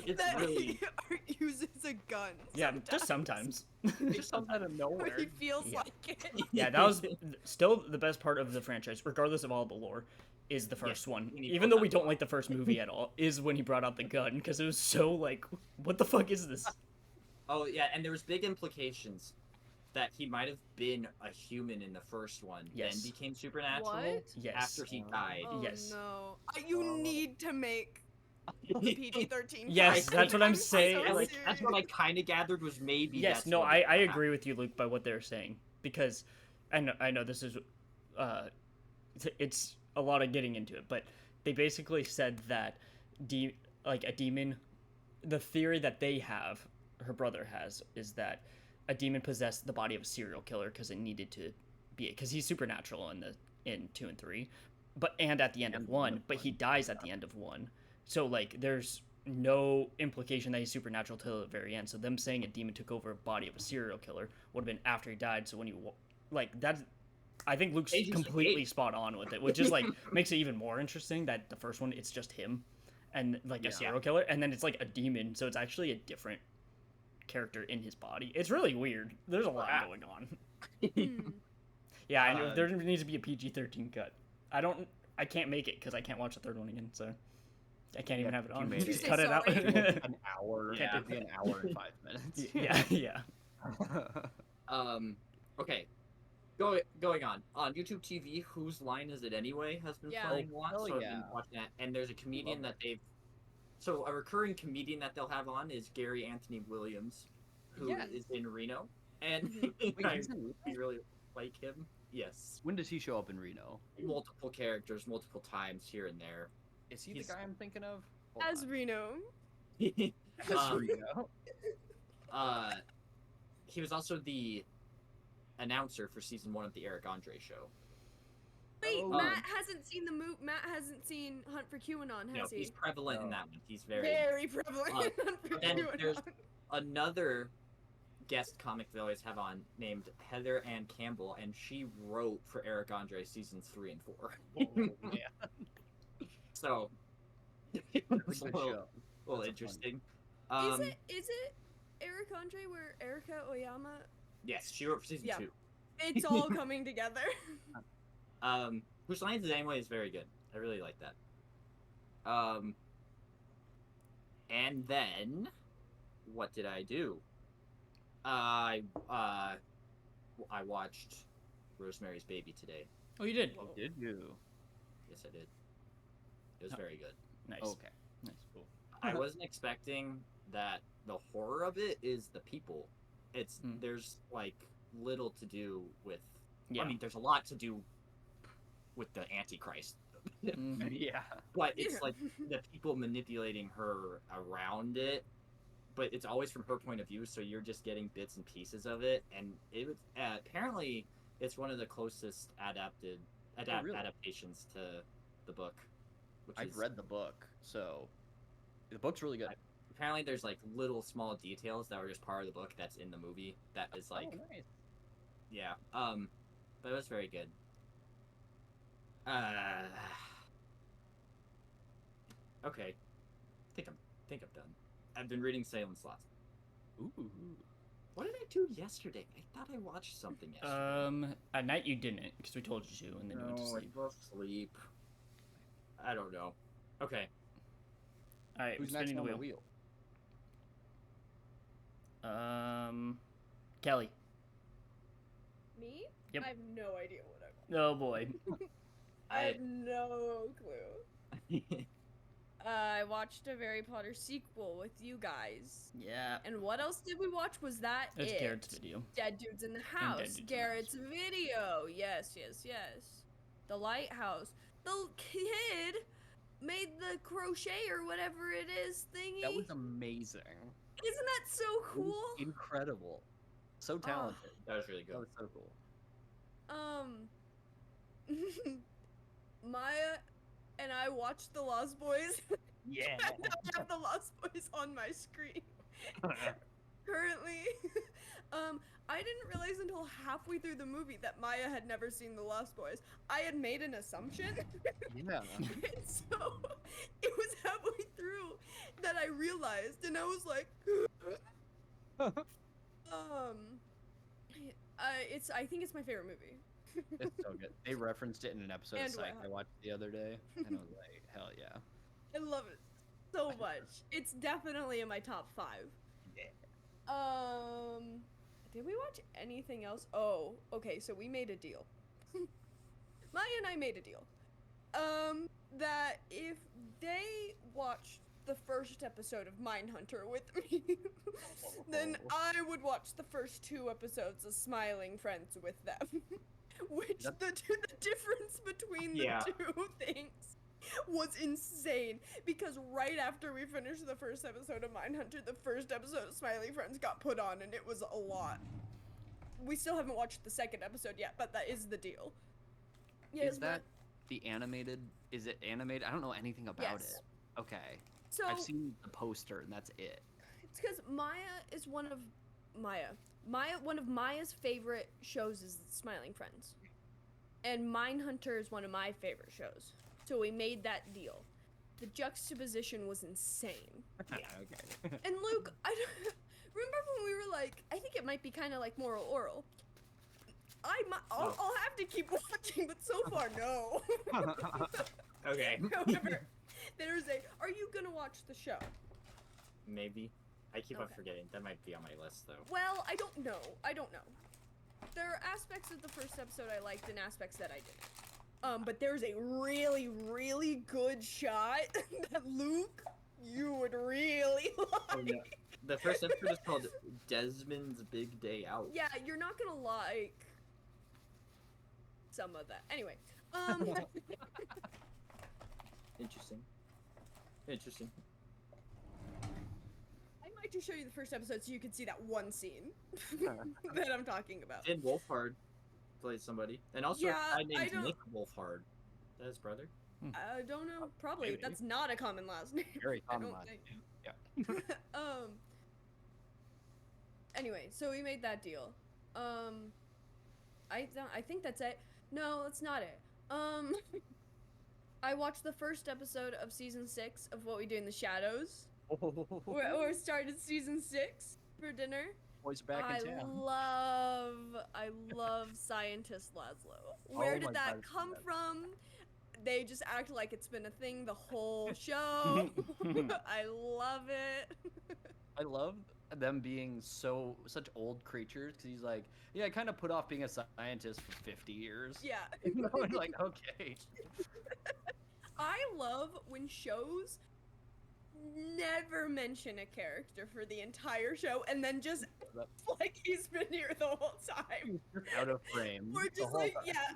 S3: It's
S4: That
S3: really
S4: Art uses a gun.
S1: Yeah, just sometimes.
S2: Just something out of
S4: When
S2: nowhere.
S4: he feels
S1: Yeah.
S4: like it.
S1: Yeah, that was still the best part of the franchise, regardless of all the lore, is the first one.
S3: when he
S1: Even
S3: brought
S1: though we
S3: out
S1: don't
S3: the
S1: like the first movie at all, is when he brought out the gun, because it was so like, what the fuck is this?
S3: Oh yeah, and there was big implications that he might have been a human in the first one,
S1: Yes.
S3: then became supernatural
S4: What?
S1: Yes.
S3: after he died.
S4: Oh
S1: Yes.
S4: no. You need to make the PG-13.
S1: Yes,
S4: cut.
S1: that's what I'm
S4: so
S1: saying,
S3: And,
S1: like-
S3: that's what I kind of gathered was maybe.
S1: Yes,
S3: that's
S1: no,
S3: what
S1: I
S3: happened.
S1: agree with you, Luke, by what they're saying, because I know this is, it's a lot of getting into it, but they basically said that, a demon, the theory that they have, her brother has, is that a demon possessed the body of a serial killer because it needed to be it, because he's supernatural in 2 and 3, and at the end of 1, but he dies at the end of 1, so like there's no implication that he's supernatural till the very end. So them saying a demon took over a body of a serial killer would have been after he died. So when you like that's, I think Luke's
S3: Agents of
S1: completely
S3: Shield.
S1: spot on with it, which is like makes it even more interesting that the first one it's just him and like a serial killer, and then it's like a demon, so it's actually a different character in his body. It's really weird. There's a lot going on.
S4: Hmm.
S1: Yeah, I know there needs to be a PG-13 cut. I can't make it because I can't watch the third one again, so I can't even have it
S2: you
S1: on.
S2: made
S1: Just
S4: it.
S1: cut it out.
S4: Sorry.
S2: An hour.
S3: Yeah.
S2: It'd be an hour and 5 minutes.
S1: yeah.
S3: Okay. Going on YouTube TV, Whose Line Is It Anyway has been
S4: Yeah.
S3: playing a lot,
S2: hell
S3: so I've
S2: yeah.
S3: been watching that. And there's a comedian that so a recurring comedian that they'll have on is Gary Anthony Williams, who is
S2: Yes.
S3: in Reno, and
S2: Wait,
S3: I
S2: he's in
S3: really like him. Yes,
S2: When does he show up in Reno?
S3: multiple characters, multiple times here and there.
S2: Is he
S3: He's-
S2: the guy I'm thinking of? Hold
S4: As
S2: on.
S4: Reno.
S2: As
S3: Um,
S2: Reno.
S3: He was also the announcer for season 1 of the Eric Andre show.
S4: Wait,
S2: Oh.
S4: Matt hasn't seen the Matt hasn't seen Hunt for QAnon,
S3: No,
S4: has
S3: he's
S4: he?
S3: prevalent in that one. He's very
S4: Very prevalent.
S3: Uh,
S4: in Hunt for
S3: then there's
S4: QAnon.
S3: another guest comic they always have on named Heather Ann Campbell, and she wrote for Eric Andre seasons 3 and 4.
S2: Oh, yeah.
S3: So
S2: That's
S3: it's
S2: a
S3: a
S2: good
S3: little,
S2: show.
S3: little
S2: That's a fun-
S3: interesting.
S4: Is it Eric Andre where Erika Oyama?
S3: Yes, she wrote for season
S4: Yeah.
S3: 2.
S4: It's all coming together.
S3: Whose Lines Is Anyway is very good. I really like that. And then what did I do? I watched Rosemary's Baby today.
S1: Oh, you did.
S2: Oh, did you?
S3: Yes, I did. It was very good.
S1: Nice.
S2: Okay.
S1: Nice. Cool.
S3: I wasn't expecting that the horror of it is the people. It's
S1: Mm.
S3: there's like little to do with.
S1: Yeah.
S3: I mean, there's a lot to do with the Antichrist,
S1: Mhm.
S2: Yeah.
S3: but it's
S4: Yeah.
S3: like the people manipulating her around it. But it's always from her point of view, so you're just getting bits and pieces of it. And it was apparently it's one of the closest really? adaptations to the book. Which
S2: I've
S3: is,
S2: read the book, so the book's really good.
S3: Apparently, there's like little small details that were just part of the book that's in the movie that is like,
S2: Oh, nice.
S3: yeah, but it was very good. Okay, think I'm done. I've been reading Salem Slots.
S2: Ooh.
S3: What did I do yesterday? I thought I watched something yesterday.
S1: At night you didn't, because we told you to, and then you went to
S3: No, I
S1: sleep.
S3: fell asleep. I don't know. Okay.
S1: All right,
S2: Who's next
S1: spinning
S2: on
S1: the
S2: the
S1: wheel.
S2: wheel?
S1: Kelly.
S4: Me?
S1: Yep.
S4: I have no idea what I want.
S1: Oh boy.
S4: I have no clue. I watched a Harry Potter sequel with you guys.
S1: Yeah.
S4: And what else did we watch? Was that
S1: It's
S4: it?
S1: Garrett's video.
S4: Dead Dudes in the
S1: Dead
S4: House.
S1: Dudes in the
S4: Garrett's video. Yes. The Lighthouse. The kid made the crochet or whatever it is thingy.
S2: That was amazing.
S4: Isn't that so
S2: It was
S4: cool?
S2: incredible. So talented.
S3: That was really
S2: That
S3: good.
S2: was so cool.
S4: Maya and I watched The Lost Boys.
S2: Yeah.
S4: I have The Lost Boys on my screen currently. I didn't realize until halfway through the movie that Maya had never seen The Lost Boys. I had made an assumption.
S2: Yeah.
S4: And so it was halfway through that I realized, and I was like, I think it's my favorite movie.
S2: It's so good. They referenced it in an episode
S4: And
S2: of Psych
S4: what?
S2: I watched the other day, and I was like, hell yeah.
S4: I love it so much. It's definitely in my top 5.
S2: Yeah.
S4: Did we watch anything else? Oh, okay, so we made a deal. Maya and I made a deal. That if they watched the first episode of Mindhunter with me, then I would watch the first 2 episodes of Smiling Friends with them. Which
S2: Yep.
S4: the difference between the
S3: Yeah.
S4: 2 things was insane, because right after we finished the first episode of Mindhunter, the first episode of Smiling Friends got put on, and it was a lot. We still haven't watched the second episode yet, but that is the deal. Yes,
S2: Is that the animated? Is it animated? I don't know anything about
S4: Yes.
S2: it. Okay.
S4: so?
S2: I've seen the poster, and that's it.
S4: It's because Maya is one of Maya's favorite shows is Smiling Friends, and Mindhunter is one of my favorite shows. So we made that deal. The juxtaposition was insane.
S2: Okay.
S4: And Luke, I don't remember when we were like, I think it might be kind of like moral oral. I'll have to keep watching, but so far no.
S3: Okay.
S4: However, are you gonna watch the show?
S3: Maybe. I keep on
S4: Okay.
S3: forgetting. That might be on my list though.
S4: Well, I don't know. There are aspects of the first episode I liked and aspects that I didn't. But there's a really, really good shot that Luke, you would really like.
S3: Oh, yeah. The first episode is called Desmond's Big Day Out.
S4: Yeah, you're not gonna like some of that. Anyway,
S3: Interesting.
S4: I might just show you the first episode so you can see that one scene that I'm talking about.
S3: Finn Wolfhard plays somebody, and also
S4: Yeah,
S3: a guy
S4: I
S3: named
S4: don't-
S3: Nick Wolfhard. Is that his brother?
S4: I don't know. Probably
S2: Maybe.
S4: that's not a common last name.
S2: Very
S4: I
S2: common
S4: don't
S2: last
S4: think.
S2: name. Yeah.
S4: Anyway, so we made that deal. I think that's it. No, that's not it. I watched the first episode of season 6 of What We Do in the Shadows. Or started season 6 for dinner.
S2: Boys are back in town.
S4: I love Scientist Laszlo. Where
S2: Oh
S4: did
S2: my
S4: that
S2: God,
S4: come
S2: yes.
S4: from? They just act like it's been a thing the whole show. I love it.
S2: I love them being such old creatures, because he's like, yeah, I kind of put off being a scientist for 50 years.
S4: Yeah.
S2: You know, and like, okay.
S4: I love when shows never mention a character for the entire show and then just
S2: Yep.
S4: like he's been here the whole time.
S2: Out of frame.
S4: Or
S2: the
S4: just
S2: whole
S4: like,
S2: time.
S4: yeah.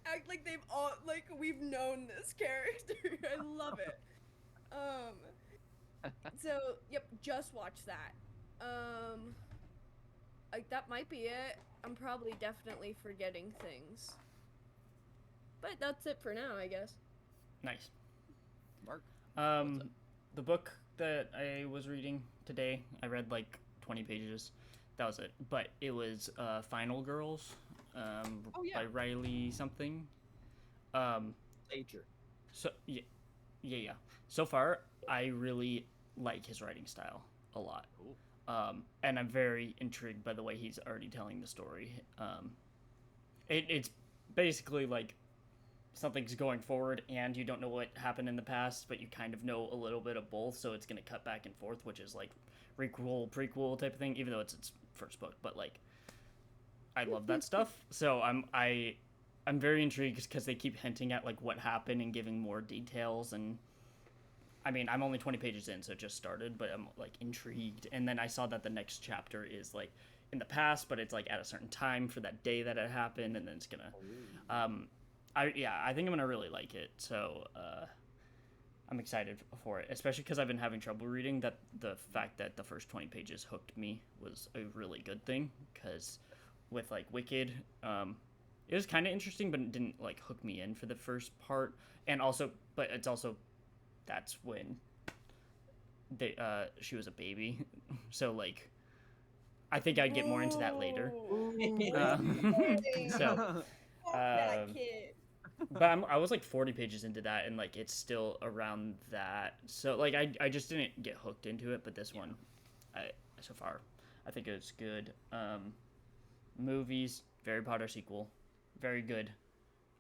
S4: Act like they've all, like, we've known this character. I love it. So, yep, just watch that. Like, that might be it. I'm probably definitely forgetting things. But that's it for now, I guess.
S1: Nice.
S2: Mark.
S1: Um, the book that I was reading today, I read like 20 pages. That was it. But it was Final Girls,
S2: Oh, yeah.
S1: by Riley something.
S3: Nature.
S1: So yeah. So far, I really like his writing style a lot.
S2: Cool.
S1: And I'm very intrigued by the way he's already telling the story. It's basically like something's going forward and you don't know what happened in the past, but you kind of know a little bit of both, so it's going to cut back and forth, which is like prequel type of thing, even though it's its first book. But like, I love that stuff. So I'm very intrigued because they keep hinting at like what happened and giving more details, and I mean, I'm only 20 pages in, so it just started, but I'm like intrigued. And then I saw that the next chapter is like in the past, but it's like at a certain time for that day that it happened, and then it's gonna. I think I'm gonna really like it. So I'm excited for it, especially because I've been having trouble reading. That the fact that the first 20 pages hooked me was a really good thing. Because with like Wicked, it was kind of interesting, but it didn't like hook me in for the first part. And also, but it's also that's when she was a baby, so like I think I'd get more into that later. So
S4: That kid.
S1: but I was like 40 pages into that, and like it's still around that, so like I just didn't get hooked into it. But this one, so far I think it's good. Movies, Harry Potter sequel, very good.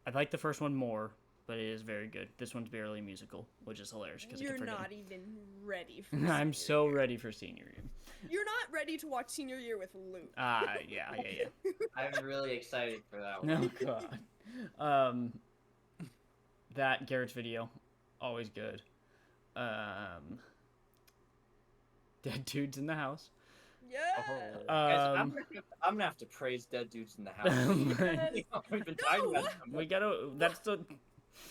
S1: I like the first one more, but it is very good. This one's barely a musical, which is hilarious because
S4: You're not even ready for
S1: I'm
S4: senior
S1: so
S4: year.
S1: ready for senior year.
S4: You're not ready to watch Senior Year with Luke.
S1: Yeah.
S3: I'm really excited for that one.
S1: Oh god. That Garrett's video, always good. Dead dudes in the house.
S4: Yeah.
S3: Guys, I'm gonna have to praise Dead Dudes in the House.
S4: Yes.
S3: We've been talking about it so
S1: We
S3: much.
S1: gotta. That's the.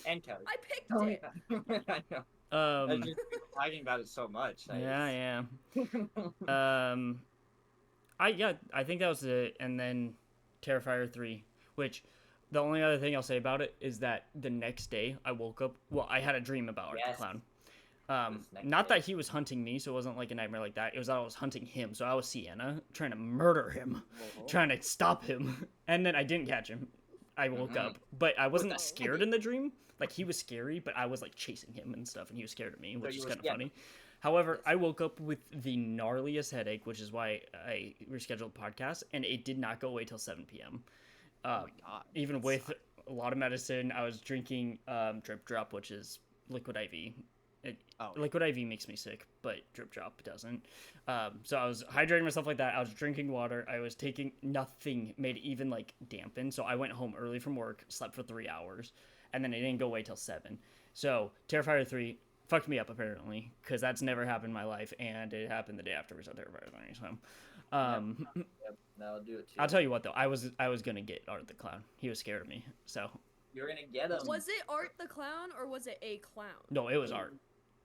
S3: And Kelly.
S4: I picked
S3: Oh,
S4: it.
S3: yeah. I know. I
S1: Um.
S3: just been talking about it so much.
S1: Yeah. I think that was it. And then Terrifier 3, which the only other thing I'll say about it is that the next day I woke up. Well, I had a dream about Art the
S3: Yes.
S1: Clown.
S3: This next
S1: Not
S3: day.
S1: that he was hunting me, so it wasn't like a nightmare like that. It was that I was hunting him, so I was Sienna trying to murder him, trying to stop him, and then I didn't catch him. I woke up, but I wasn't
S4: Oh.
S1: scared in the dream. Like he was scary, but I was like chasing him and stuff, and he was scared of me, which
S3: you
S1: is
S3: were
S1: kind of
S3: scared.
S1: funny. However, I woke up with the gnarliest headache, which is why I rescheduled the podcast, and it did not go away till 7 p.m.
S2: Oh my god.
S1: Even
S2: that
S1: with
S2: sucks.
S1: a lot of medicine, I was drinking Drip Drop, which is liquid IV. Liquid IV makes me sick, but Drip Drop doesn't. So I was hydrating myself like that. I was drinking water. I was taking nothing made it even like dampen. So I went home early from work, slept for 3 hours, and then it didn't go away till 7. So Terrifier 3 fucked me up apparently, because that's never happened in my life, and it happened the day after we saw Terrifier 3. So
S3: Yep, that'll do it too.
S1: I'll tell you what though, I was gonna get Art the Clown. He was scared of me. So
S3: You're gonna get him.
S4: Was it Art the Clown or was it a clown?
S1: no, it was Art.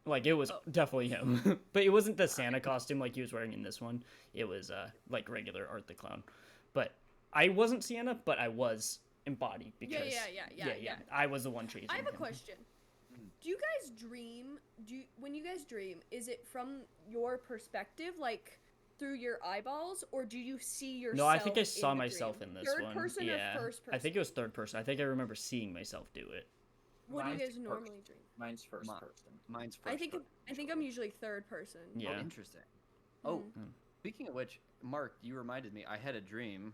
S1: Like it was
S4: Oh.
S1: definitely him, but it wasn't the Santa costume like he was wearing in this one. It was like regular Art the Clown. But I wasn't Sienna, but I was embodied because
S4: Yeah.
S1: I was the one chasing.
S4: I have a
S1: him.
S4: question. Do you guys dream? When you guys dream, is it from your perspective, like through your eyeballs, or do you see yourself?
S1: No, I think I
S4: in
S1: saw
S4: the
S1: myself
S4: dream?
S1: in this
S4: Third
S1: one.
S4: person
S1: Yeah,
S4: or first person?
S1: I think it was third person. I think I remember seeing myself do it.
S4: What do you
S3: Mine's
S4: guys
S3: first.
S4: normally dream?
S3: Mine's first
S2: Mine.
S3: person.
S2: Mine's first.
S4: I think I'm usually third person.
S1: Yeah.
S2: Oh, interesting. Oh,
S4: Hmm.
S2: speaking of which, Mark, you reminded me. I had a dream.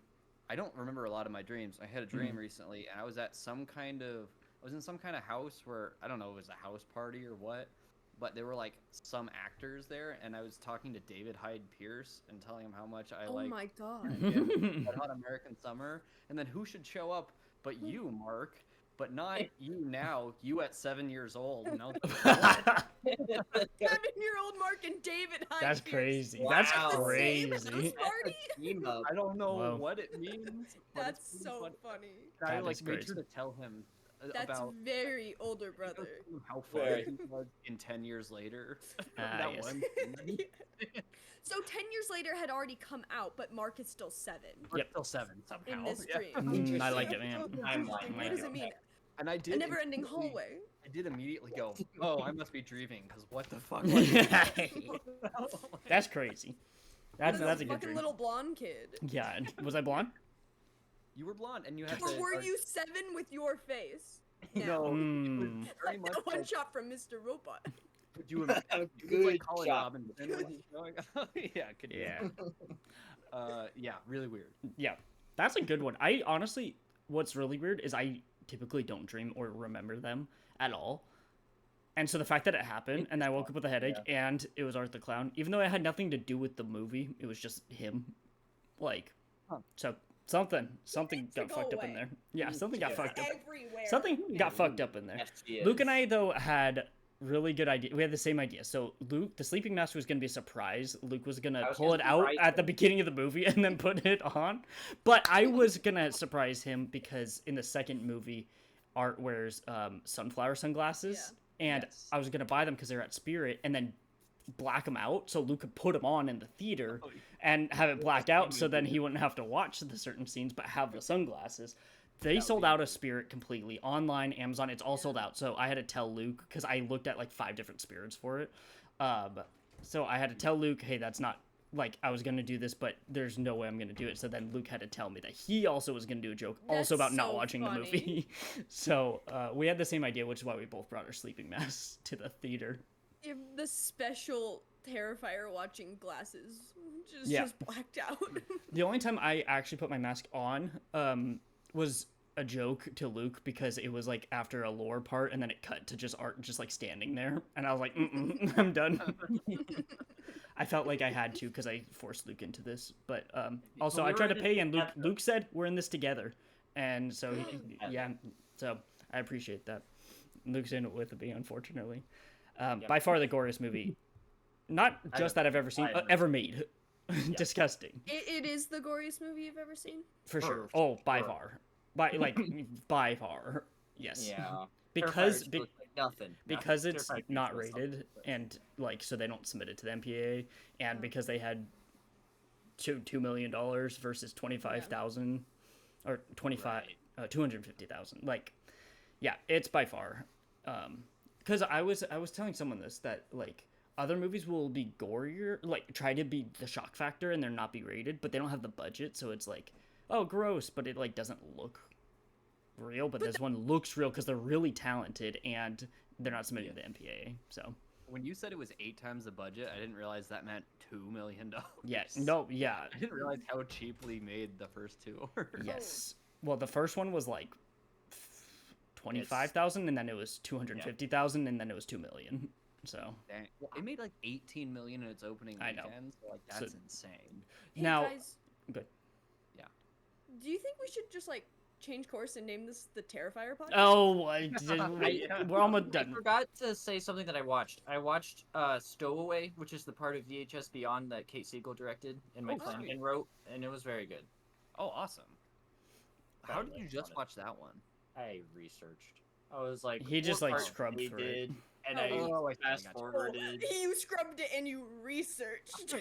S2: I don't remember a lot of my dreams. I had a dream recently, and I was at some kind of. I was in some kind of house where I don't know if it was a house party or what, but there were like some actors there, and I was talking to David Hyde Pierce and telling him how much I
S4: Oh
S2: like
S4: my god.
S2: Red Hot American Summer, and then who should show up but you, Mark? But not you now. You at 7 years old. No,
S4: 7-year-old Mark and David Hyde.
S1: That's
S4: Pierce.
S1: crazy.
S3: Wow.
S1: That's
S3: At the
S4: same
S1: crazy.
S4: house party?
S3: Team up.
S2: I don't know
S1: Wow.
S2: what it means. But
S4: That's
S2: it's pretty
S4: so
S2: funny.
S4: funny.
S2: I
S1: That
S2: like
S1: is
S2: made
S1: crazy.
S2: sure to tell him
S4: That's
S2: about
S4: very older brother.
S2: how far
S3: Very.
S2: he was in 10 years later.
S1: Ah,
S2: that
S1: yes.
S2: one.
S4: So 10 years later had already come out, but Mark is still 7
S2: We're
S1: Yep.
S2: still 7 somehow.
S4: in this
S2: yeah.
S4: dream.
S1: I like it, man.
S3: I'm
S4: Interesting.
S3: like,
S4: What does it mean?
S2: And I
S4: A
S2: did
S4: never-ending
S2: immediately-
S4: hallway.
S2: I did immediately go, oh, I must be dreaming, because what the fuck?
S1: That's crazy. That's
S4: What is
S1: that's a
S4: this
S1: good
S4: fucking
S1: dream.
S4: little blonde kid.
S1: Yeah, and was I blonde?
S2: You were blonde, and you had
S4: Or
S2: to.
S4: were you 7 with your face?
S2: No, it was
S1: Mm.
S2: very
S4: Like
S2: much
S4: that one
S2: like,
S4: shot from Mr. Robot.
S2: would you imagine,
S3: A
S2: it was
S3: good
S2: like Colin
S3: shot.
S2: Robinson when he's showing up. Yeah, could
S1: Yeah.
S2: yeah, really weird.
S1: Yeah, that's a good one. I honestly, what's really weird is I typically don't dream or remember them at all. And so the fact that it happened, and I woke up with a headache, and it was Art the Clown, even though it had nothing to do with the movie, it was just him. Like,
S2: Huh.
S1: so something
S4: needs to
S1: got
S4: go
S1: fucked up in
S4: away.
S1: there. Yeah, something got
S3: Yeah.
S1: fucked up.
S4: Everywhere.
S1: Something got fucked up in there.
S3: Yes, he is.
S1: Luke and I though had really good idea. We had the same idea. So Luke, the sleeping mask was gonna be a surprise. Luke was gonna
S3: I was
S1: pull
S3: gonna
S1: it out
S3: surprise
S1: at the
S3: him.
S1: beginning of the movie and then put it on. But I was gonna surprise him because in the second movie, Art wears sunflower sunglasses, and
S2: Yes.
S1: I was gonna buy them because they're at Spirit, and then black them out so Luke could put them on in the theater
S2: Oh,
S1: and have it blacked out so then he wouldn't have to watch the certain scenes but have the sunglasses. They
S2: would
S1: sold
S2: be
S1: out of Spirit completely. Online, Amazon, it's all sold out. So I had to tell Luke, because I looked at like 5 different Spirits for it. So I had to tell Luke, hey, that's not, like, I was going to do this, but there's no way I'm going to do it. So then Luke had to tell me that he also was going to do a joke also
S4: That's
S1: about not
S4: so
S1: watching the
S4: funny.
S1: movie. So we had the same idea, which is why we both brought our sleeping masks to the theater.
S4: If the special Terrifier watching glasses
S1: Yeah.
S4: just blacked out.
S1: The only time I actually put my mask on was a joke to Luke because it was like after a lore part and then it cut to just Art just like standing there and I was like, I'm done. I felt like I had to because I forced Luke into this, but also
S3: we
S1: I tried
S3: were
S1: to
S3: in
S1: pay
S3: it
S1: and Luke
S3: together.
S1: Luke said we're in this together, and so yeah, so I appreciate that. Luke's in it with me, unfortunately. By far the goriest movie, not just that I've ever seen, ever made. Disgusting.
S4: It is the goriest movie you've ever seen.
S1: For sure.
S3: For
S1: Oh, by
S3: sure.
S1: far. By far. Yes.
S3: Yeah.
S1: Because
S3: Terrifier looks like nothing.
S1: because it's
S3: Terrifier
S1: not
S3: looks like
S1: rated
S3: something.
S1: and like so they don't submit it to the MPAA and because they had $2 million versus 25,000 or 250,000. Like yeah, it's by far cuz I was telling someone this that like other movies will be gorier, like try to be the shock factor and they're not be rated, but they don't have the budget, so it's like, oh, gross, but it like doesn't look real. But this one looks real because they're really talented and they're not submitted to the MPAA. So
S2: When you said it was 8 times the budget, I didn't realize that meant $2 million.
S1: yeah, no, yeah,
S2: I didn't realize how cheaply made the first 2 were.
S1: yes. Well, the first one was like 25,000, and then it was 250,000, and then it was 2 million. So
S2: Dang. It made like 18 million in its opening
S1: I know.
S2: weekend. So, like
S1: So-
S2: that's insane.
S4: Hey
S1: Now-
S4: guys,
S1: good.
S4: do you think we should just like change course and name this the Terrifier podcast?
S1: Oh, we're almost
S3: I
S1: done.
S3: forgot to say something that I watched. I watched Stowaway, which is the part of VHS Beyond that Kate Siegel directed and Mike
S2: Oh,
S3: Flanagan
S2: sweet.
S3: wrote, and it was very good.
S2: Oh, awesome. How
S3: Very
S2: did you
S3: much
S2: just
S3: fun.
S2: watch that one?
S3: I researched. I was like,
S1: He just,
S3: what
S1: like,
S3: part
S1: scrubbed
S3: they
S1: through it.
S3: did, and
S4: Oh,
S3: I
S2: I
S3: fast
S2: gotcha.
S3: forwarded.
S4: You scrubbed it and you researched.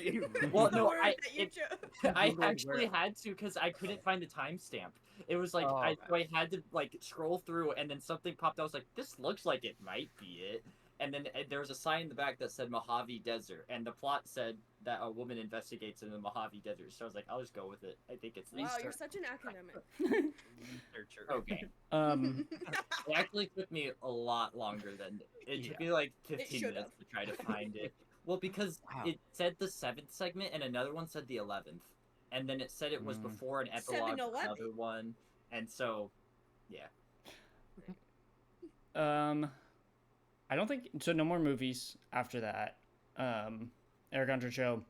S3: Well,
S4: the
S3: no,
S4: word
S3: I-
S4: that you
S3: it-
S4: chose.
S3: I
S2: Googled
S3: actually
S2: where-
S3: had to because I couldn't find the timestamp. It was like
S2: Oh,
S3: so I had to like scroll through, and then something popped. I was like, "This looks like it might be it." And then there was a sign in the back that said Mojave Desert, and the plot said that a woman investigates in the Mojave Desert. So I was like, "I'll just go with it. I think it's
S4: Wow,
S3: this."
S4: you're such an academic.
S2: Researcher.
S3: Okay. It actually took me a lot longer than it took me like 15
S4: should've.
S3: minutes to try to find it. Well, because
S2: Wow.
S3: it said the 7th segment and another one said the 11th. And then it said it was
S1: Mm.
S3: before an epilogue for
S4: 7-11.
S3: another one. And so, yeah.
S1: I don't think so. No more movies after that. Eric Andre show.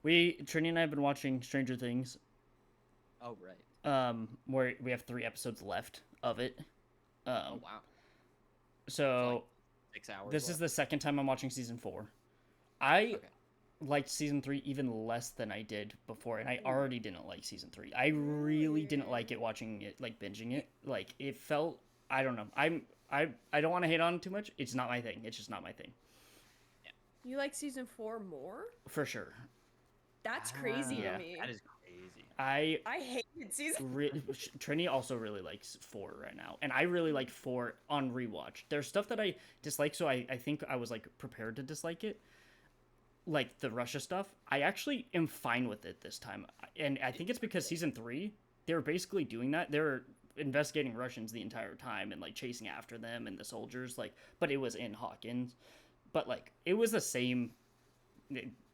S1: Trini and I have been watching Stranger Things.
S2: Oh, right.
S1: Where we have 3 episodes left of it.
S2: Oh, wow.
S1: So
S2: 6 hours.
S1: this is
S2: left.
S1: the second time I'm watching season 4. I
S2: Okay.
S1: liked season 3 even less than I did before, and I already didn't like season 3. I really didn't like it watching it, like binging it. Like it felt, I don't know. I don't want to hate on it too much. It's not my thing. It's just not my thing.
S4: You like season 4 more?
S1: For sure.
S4: That's crazy
S1: Yeah.
S4: to me.
S2: That is crazy.
S4: I hated season.
S1: Trini also really likes 4 right now, and I really like 4 on rewatch. There's stuff that I dislike, so I think I was like prepared to dislike it, like the Russia stuff. I actually am fine with it this time, and I think it's because season 3 they were basically doing that. They were investigating Russians the entire time and like chasing after them and the soldiers, like, but it was in Hawkins, but like it was the same.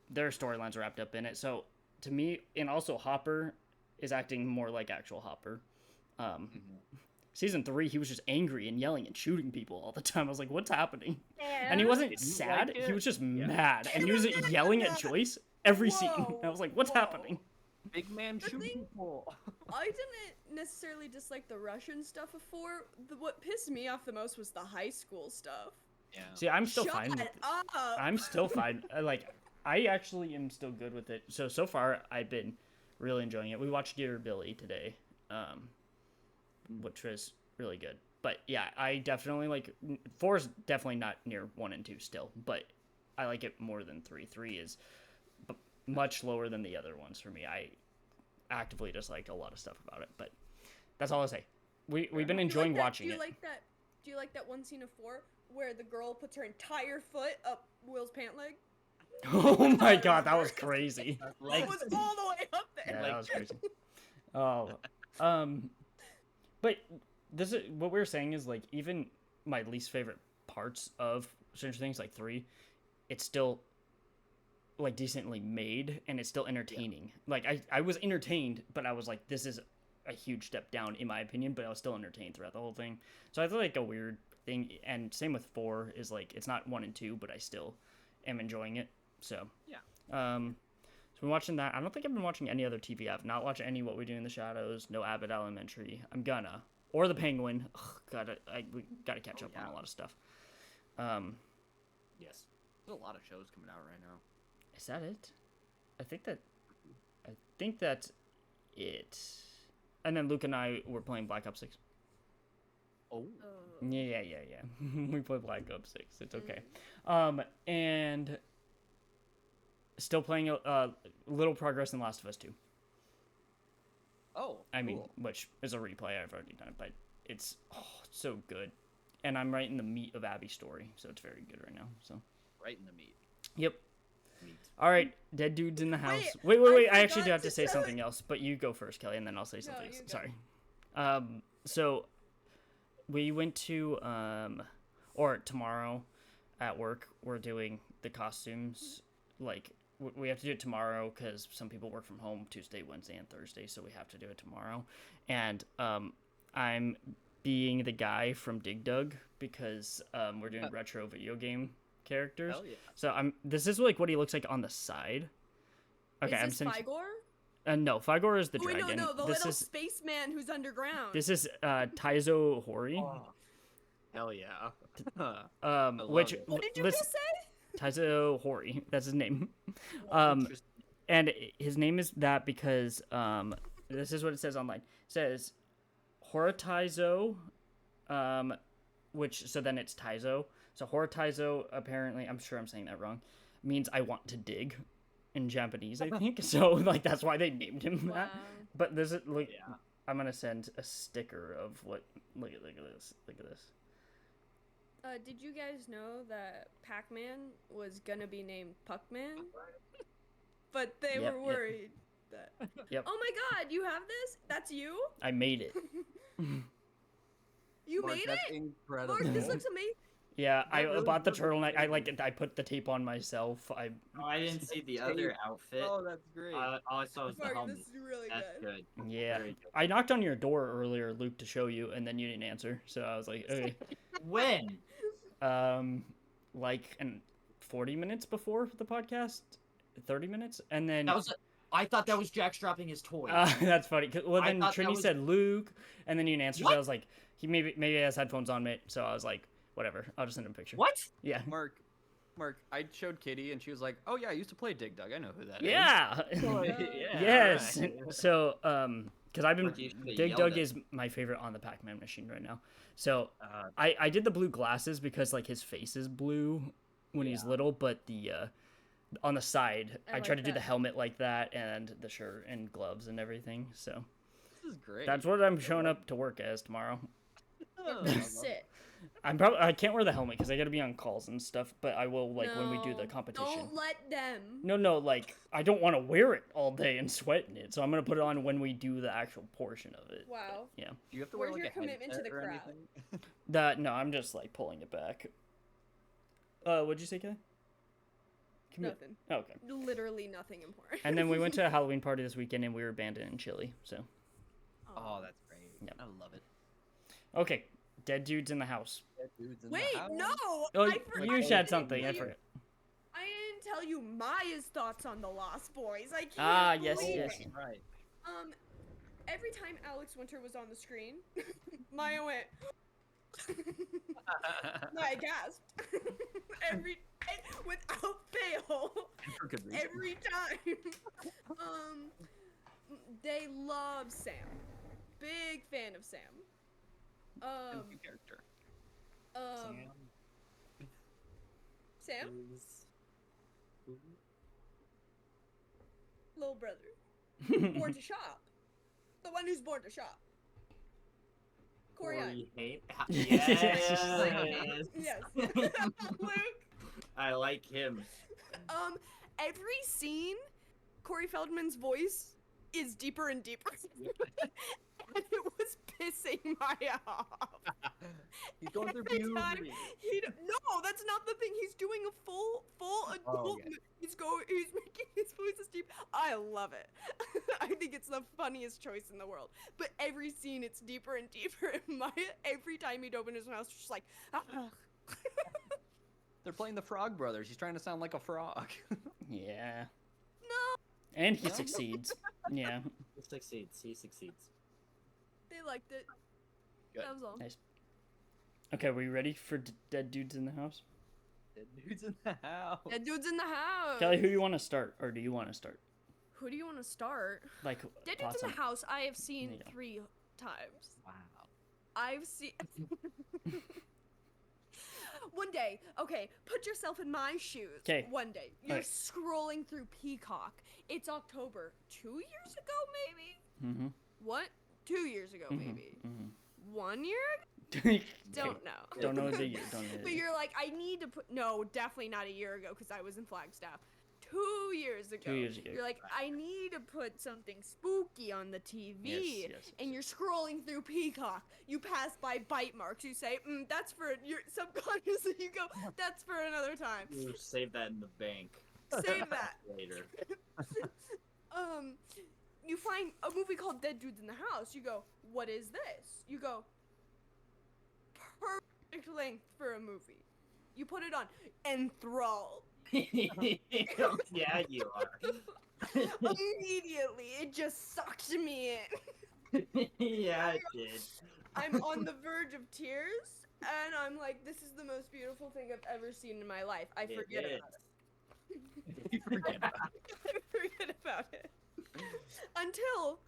S1: Their storylines wrapped up in it, so to me, and also Hopper is acting more like actual Hopper. Season 3, he was just angry and yelling and shooting people all the time. I was like, what's happening? And he wasn't
S2: Didn't you
S1: sad,
S2: like
S1: he
S2: it?
S1: was just
S2: Yeah.
S1: mad, and he was yelling at Joyce every scene.
S4: Whoa,
S1: I was like, what's
S4: whoa.
S1: happening?
S2: Big man
S4: The
S2: shooting
S4: thing-
S2: people.
S4: I didn't necessarily dislike the Russian stuff before. What pissed me off the most was the high school stuff.
S2: Yeah.
S1: See, I'm still
S4: Shut
S1: fine with
S4: up.
S1: I'm still fine. Like, I actually am still good with it. So far, I've been really enjoying it. We watched Dear Billy today, which was really good. But yeah, I definitely like 4 is definitely not near 1 and 2 still, but I like it more than 3. 3 is much lower than the other ones for me. I actively dislike a lot of stuff about it, but that's all I'll say. We've been enjoying watching it.
S4: Do you like that one scene of 4 where the girl puts her entire foot up Will's pant leg?
S1: Oh my god, that was crazy.
S4: It was all the way up there.
S1: Yeah, that was crazy. Oh, but this is what we were saying is like even my least favorite parts of Stranger Things, like 3, it's still like decently made and it's still entertaining. Like I was entertained, but I was like, this is a huge step down in my opinion, but I was still entertained throughout the whole thing. So I feel like a weird thing, and same with 4 is like it's not 1 and 2, but I still am enjoying it. So
S2: Yeah.
S1: So I'm watching that. I don't think I've been watching any other TV. I've not watched any What We Do in the Shadows, no Abbott Elementary. I'm gonna. Or The Penguin. Ugh, we gotta catch up on a lot of stuff.
S2: Yes. There's a lot of shows coming out right now.
S1: Is that it? I think that's it. And then Luke and I were playing Black Ops 6.
S2: Oh.
S1: Yeah. We played Black Ops 6. It's okay. And still playing a little progress in Last of Us 2.
S2: Oh.
S1: I mean,
S2: cool.
S1: which is a replay. I've already done it, but it's so good. And I'm right in the meat of Abby's story, so it's very good right now. So.
S2: Right in the meat.
S1: Yep.
S2: Meat.
S1: All right, dead dudes in the house. Wait. I actually do have to say something else, but you go first, Kelly, and then I'll say something.
S4: you go.
S1: Sorry. So we went to or tomorrow at work we're doing the costumes. Like we have to do it tomorrow because some people work from home Tuesday, Wednesday, and Thursday, so we have to do it tomorrow. And I'm being the guy from Dig Dug because we're doing retro video game characters.
S2: Hell yeah.
S1: So this is like what he looks like on the side. Okay,
S4: is this Figor?
S1: No, Figor is the
S4: Wait,
S1: dragon.
S4: no, the
S1: this
S4: little
S1: is
S4: spaceman who's underground.
S1: this is Taizo Hori.
S2: Oh. Hell yeah.
S1: Which
S2: it.
S4: What did you just say?
S1: Taizo Hori. That's his name. And his name is that because this is what it says online. It says Horitaizo, which so then it's Taizo. So Horitaizo, apparently, I'm sure I'm saying that wrong, means I want to dig in Japanese, I think. So like that's why they named him that.
S4: Wow.
S1: But this is like
S2: Yeah.
S1: I'm gonna send a sticker of what look at this. Look at this.
S4: Did you guys know that Pac-Man was gonna be named Puckman? But they
S1: Yep,
S4: were
S1: yep.
S4: worried that.
S1: Yep.
S4: Oh my God! You have this? That's you?
S1: I made it.
S4: You
S2: Mark,
S4: made
S2: that's
S4: it?
S2: incredible.
S4: Mark, this looks amazing.
S1: Yeah, I
S2: That really
S1: bought the
S2: looks
S1: turtleneck. I put the tape on myself.
S3: Oh, I didn't see the other outfit.
S2: Oh, that's great.
S3: All I saw was the
S4: Mark,
S3: helmet.
S4: this is really
S3: That's
S4: good.
S3: good.
S1: Yeah.
S3: Very good.
S1: I knocked on your door earlier, Luke, to show you, and then you didn't answer. So I was like, okay.
S3: When?
S1: Like 40 minutes before the podcast, 30 minutes, and then
S3: I thought that was Jax dropping his toy.
S1: that's funny. Well,
S3: I
S1: then
S3: thought that
S1: Trini
S3: was-
S1: said Luke, and then you didn't answer. So
S3: What?
S1: I was like, he maybe has headphones on, mate. So I was like, whatever. I'll just send him a picture.
S3: What?
S1: Yeah.
S2: Mark, I showed Kitty and she was like, "Oh yeah, I used to play Dig Dug. I know who that is."
S1: Yeah.
S3: Yeah,
S1: Yes.
S3: alright.
S1: So because I've been
S3: Mark, you should've
S1: Dig
S3: yelled
S1: Dug
S3: at
S1: is my favorite on the Pac-Man machine right now. So
S3: Uh,
S1: I did the blue glasses because like his face is blue when he's little, but the on the side
S4: I
S1: I tried
S4: like
S1: to do the
S4: that.
S1: helmet like that and the shirt and gloves and everything. So
S2: This is great.
S1: that's what I'm showing up to work as tomorrow.
S2: Oh,
S4: That's it.
S1: I can't wear the helmet because I got to be on calls and stuff. But I will like when we do the
S4: No,
S1: competition.
S4: Don't let them.
S1: No, like I don't want to wear it all day and sweat in it, so I'm gonna put it on when we do the actual portion of it.
S4: Wow.
S1: Yeah.
S2: Do you have to
S4: Where's
S2: wear like
S4: your
S2: a
S4: commitment to
S2: headset
S4: the
S2: or
S4: crowd?
S2: anything?
S1: No, I'm just like pulling it back. What'd you say, Kelly?
S4: Nothing.
S1: Oh, okay.
S4: Literally nothing important.
S1: And then we went to a Halloween party this weekend and we were abandoned in Chile. So
S2: Oh, that's great.
S1: Yep.
S2: I love it.
S1: okay, dead dudes in the house.
S2: Dead dudes in the
S4: Wait,
S2: house.
S4: no!
S1: Oh,
S4: I forgot.
S1: you
S4: I
S1: said
S4: didn't
S1: something. I
S4: tell you-
S1: forgot.
S4: I didn't tell you Maya's thoughts on the Lost Boys. I can't
S1: Ah, yes,
S4: believe
S1: yes.
S4: it.
S2: Right.
S4: Every time Alex Winter was on the screen, Maya went, I gasped. Without fail.
S2: For good reason.
S4: Every time. They love Sam. Big fan of Sam.
S2: Goofy character.
S4: Sam?
S3: is- Who?
S4: Little brother. Born to shop. The one who's born to shop. Corey Haim.
S3: Haim.
S1: Yes.
S3: Yes.
S4: Yes. Luke.
S3: I like him.
S4: Every scene, Corey Feldman's voice is deeper and deeper. And it was pissing Maya off.
S2: He's going through
S4: Every time
S2: puberty.
S4: No, that's not the thing. He's doing a full adult.
S2: yeah.
S4: He's making his voices deep. I love it. I think it's the funniest choice in the world. But every scene, it's deeper and deeper. And Maya, every time he'd open his mouth, she's just like, ah.
S2: They're playing the Frog Brothers. He's trying to sound like a frog.
S1: Yeah.
S4: No,
S1: And he
S2: No?
S1: succeeds. Yeah.
S3: He succeeds. He succeeds.
S4: they liked it.
S2: Good.
S4: That was all.
S1: Nice. Okay, we ready for Dead Dudes in the House?
S2: Dead dudes in the house.
S4: That dude's in the house.
S1: Kelly, who do you want to start? Or do you want to start?
S4: Who do you want to start?
S1: Like,
S4: Dead
S1: thoughts
S4: Dudes in
S1: on-
S4: the House, I have seen
S1: Yeah.
S4: 3 times.
S3: Wow.
S4: I've seen. One day, okay, put yourself in my shoes.
S1: 'Kay.
S4: One day, you're
S1: Alright.
S4: scrolling through Peacock. It's October 2 years ago, maybe?
S1: Mm-hmm.
S4: What? 2 years ago, maybe?
S1: Mm-hmm.
S4: 1 year ago?
S1: Okay.
S4: Don't know.
S1: Don't know the year. Don't know the
S4: But
S1: year.
S4: you're like, I need to put. No, definitely not a year ago because I was in Flagstaff. 2 years ago.
S1: 2 years ago.
S4: You're like, I need to put something spooky on the TV.
S1: Yes,
S4: And you're scrolling through Peacock. You pass by bite marks. You say, that's for. You're subconsciously, you go, that's for another time.
S3: You save that in the bank
S4: Save that.
S3: later.
S4: You find a movie called Dead Dudes in the House. You go, what is this? You go, perfect length for a movie. You put it on, enthralled.
S3: Yeah, you are.
S4: Immediately, it just sucked me in.
S3: Yeah, it did.
S4: I'm on the verge of tears, and I'm like, this is the most beautiful thing I've ever seen in my life. I
S3: It
S4: forget
S3: is.
S4: about it.
S2: You forget about it.
S4: I forget about it. Until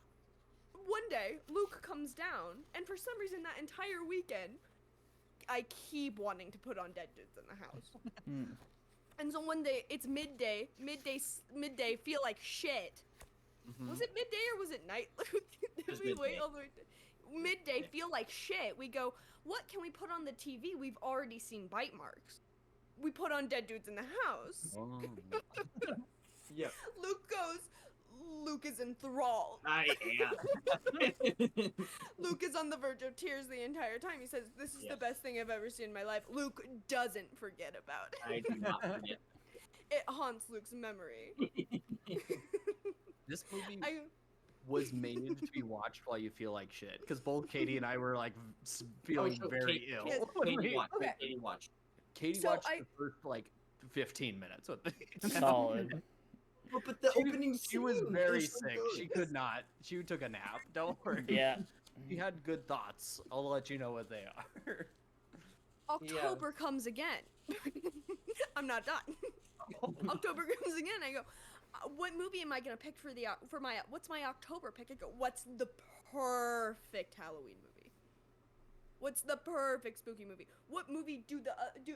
S4: one day, Luke comes down, and for some reason, that entire weekend, I keep wanting to put on Dead Dudes in the House.
S1: Mm.
S4: And so one day, it's midday, feel like shit.
S2: Mhm.
S4: Was it midday or was it night? Did
S3: was
S4: we wait
S3: midday.
S4: all the way to midday, feel like shit. We go, what can we put on the TV? We've already seen bite marks. We put on Dead Dudes in the House.
S2: Oh.
S3: Yep.
S4: Luke is enthralled.
S3: I am.
S4: Luke is on the verge of tears the entire time. He says, this is the
S3: Yes.
S4: best thing I've ever seen in my life. Luke doesn't forget about it.
S3: I do not forget.
S4: It haunts Luke's memory.
S2: This movie
S4: I
S2: was made to be watched while you feel like shit. Because both Katie and I were like feeling
S3: so
S2: very
S3: Katie-
S2: ill.
S4: yes,
S2: when
S3: Katie
S2: we-
S3: watched.
S4: Okay.
S3: Katie watched.
S2: Katie
S4: So
S2: watched
S4: I-
S2: the first like 15 minutes. With
S1: Solid.
S3: But the
S2: She-
S3: opening
S2: She was
S3: scene
S2: very
S3: is so
S2: sick.
S3: good.
S2: She could not. She took a nap. Don't worry.
S1: Yeah.
S2: She had good thoughts. I'll let you know what they are.
S4: October comes again. I'm not done. October comes again. I go, what movie am I gonna pick for my what's my October pick? I go, what's the perfect Halloween movie? What's the perfect spooky movie? What movie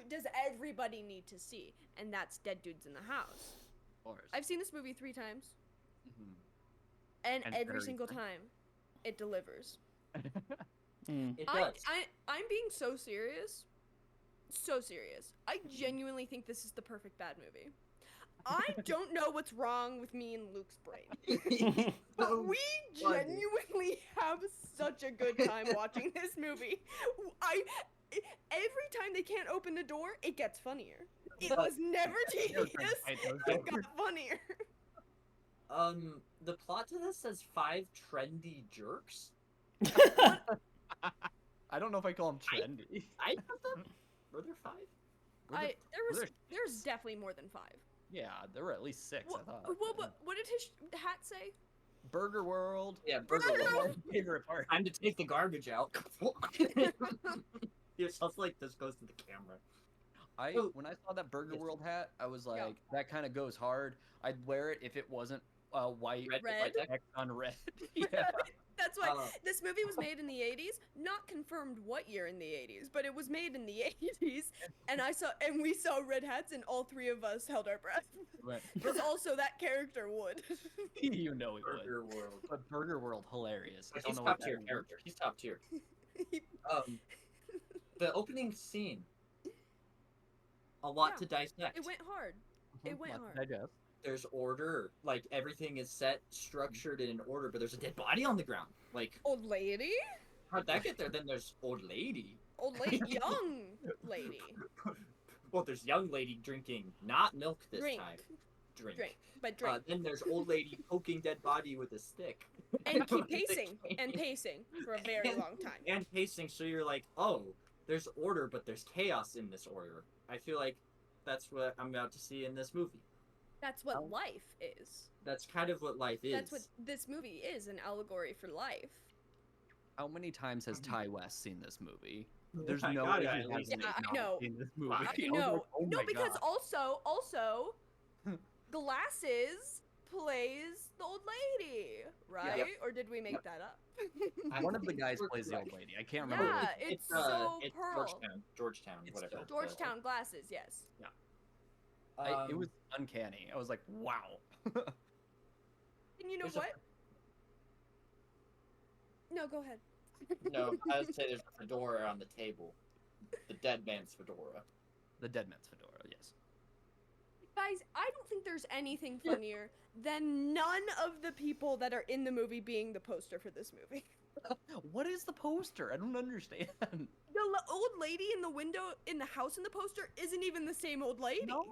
S4: does everybody need to see? And that's Dead Dudes in the House.
S2: Of course.
S4: I've seen this movie 3 times,
S2: Mhm.
S4: and
S2: And
S4: every
S2: very
S4: single
S2: good.
S4: time, it delivers.
S1: Mm.
S3: It does.
S4: I'm being so serious. So serious. I genuinely think this is the perfect bad movie. I don't know what's wrong with me and Luke's brain. But we
S3: funny.
S4: genuinely have such a good time watching this movie. Every time they can't open the door, it gets funnier. It was never tedious. It got funnier.
S3: The plot to this says 5 trendy jerks.
S2: I don't know if I call them trendy.
S3: I put them. Were there 5?
S4: There's definitely more than 5.
S2: Yeah, there were at least 6.
S4: What,
S2: I thought.
S4: what did his hat say?
S2: Burger World.
S3: Yeah,
S4: Burger
S3: Burger
S4: World.
S3: World.
S2: Favorite part.
S3: Time to take the garbage out. You're just like, this goes to the camera.
S2: When I saw that Burger
S3: Yes.
S2: World hat, I was like,
S4: Yeah.
S2: that kind of goes hard. I'd wear it if it wasn't white
S4: Red?
S2: X on red. Yeah.
S4: That's why
S3: Uh,
S4: this movie was made in the 80s. Not confirmed what year in the 80s, but it was made in the 80s. And we saw red hats, and all three of us held our breath. Because also that character would.
S2: You know it would.
S3: Burger World.
S2: But Burger World, hilarious. I don't
S3: He's
S2: know
S3: top
S2: what
S3: tier
S2: that
S3: character. He's top tier. The opening scene. A lot
S4: Yeah,
S3: to dissect.
S4: It went hard. It went
S2: Lots to
S4: hard.
S2: digest.
S3: There's order. Like everything is set, structured in an order, but there's a dead body on the ground. Like,
S4: Old lady?
S3: how'd that get there? Then there's old lady.
S4: Old lady? Young lady.
S3: Well, there's young lady drinking, not milk this
S4: Drink.
S3: time. Drink.
S4: Drink. But drink.
S3: Then there's old lady poking dead body with a stick.
S4: And keep pacing. And pacing for a very long time.
S3: And pacing, so you're like, oh, there's order, but there's chaos in this order. I feel like that's what I'm about to see in this movie.
S4: That's what life is.
S3: That's kind of what life is.
S4: That's what this movie is, an allegory for life.
S2: How many times has Ty West seen this movie?
S3: Oh
S2: There's
S3: my
S2: no
S3: God,
S2: way
S3: I
S2: he
S3: at least-
S2: hasn't
S4: Yeah, I know.
S2: seen this movie.
S3: I
S2: I was like,
S4: No,
S2: oh
S4: no,
S2: my
S4: because
S2: God.
S4: also, Glasses plays the old lady, right?
S3: Yep.
S4: Or did we make that up?
S2: One of the guys plays the old lady. I can't remember.
S4: Yeah,
S2: which.
S4: it's so
S3: it's
S4: Pearl.
S3: Georgetown,
S2: It's
S3: whatever.
S4: Georgetown Glasses, yes.
S2: It was uncanny. I was like, wow.
S4: And you know
S3: There's a-
S4: what? No, go ahead.
S3: No, I would say there's a fedora on the table. The dead man's fedora.
S2: The Dead Man's Fedora, yes.
S4: Guys, I don't think there's anything funnier than none of the people that are in the movie being the poster for this movie.
S2: What is the poster? I don't understand.
S4: Old lady in the window in the house in the poster isn't even the same old lady.
S2: No.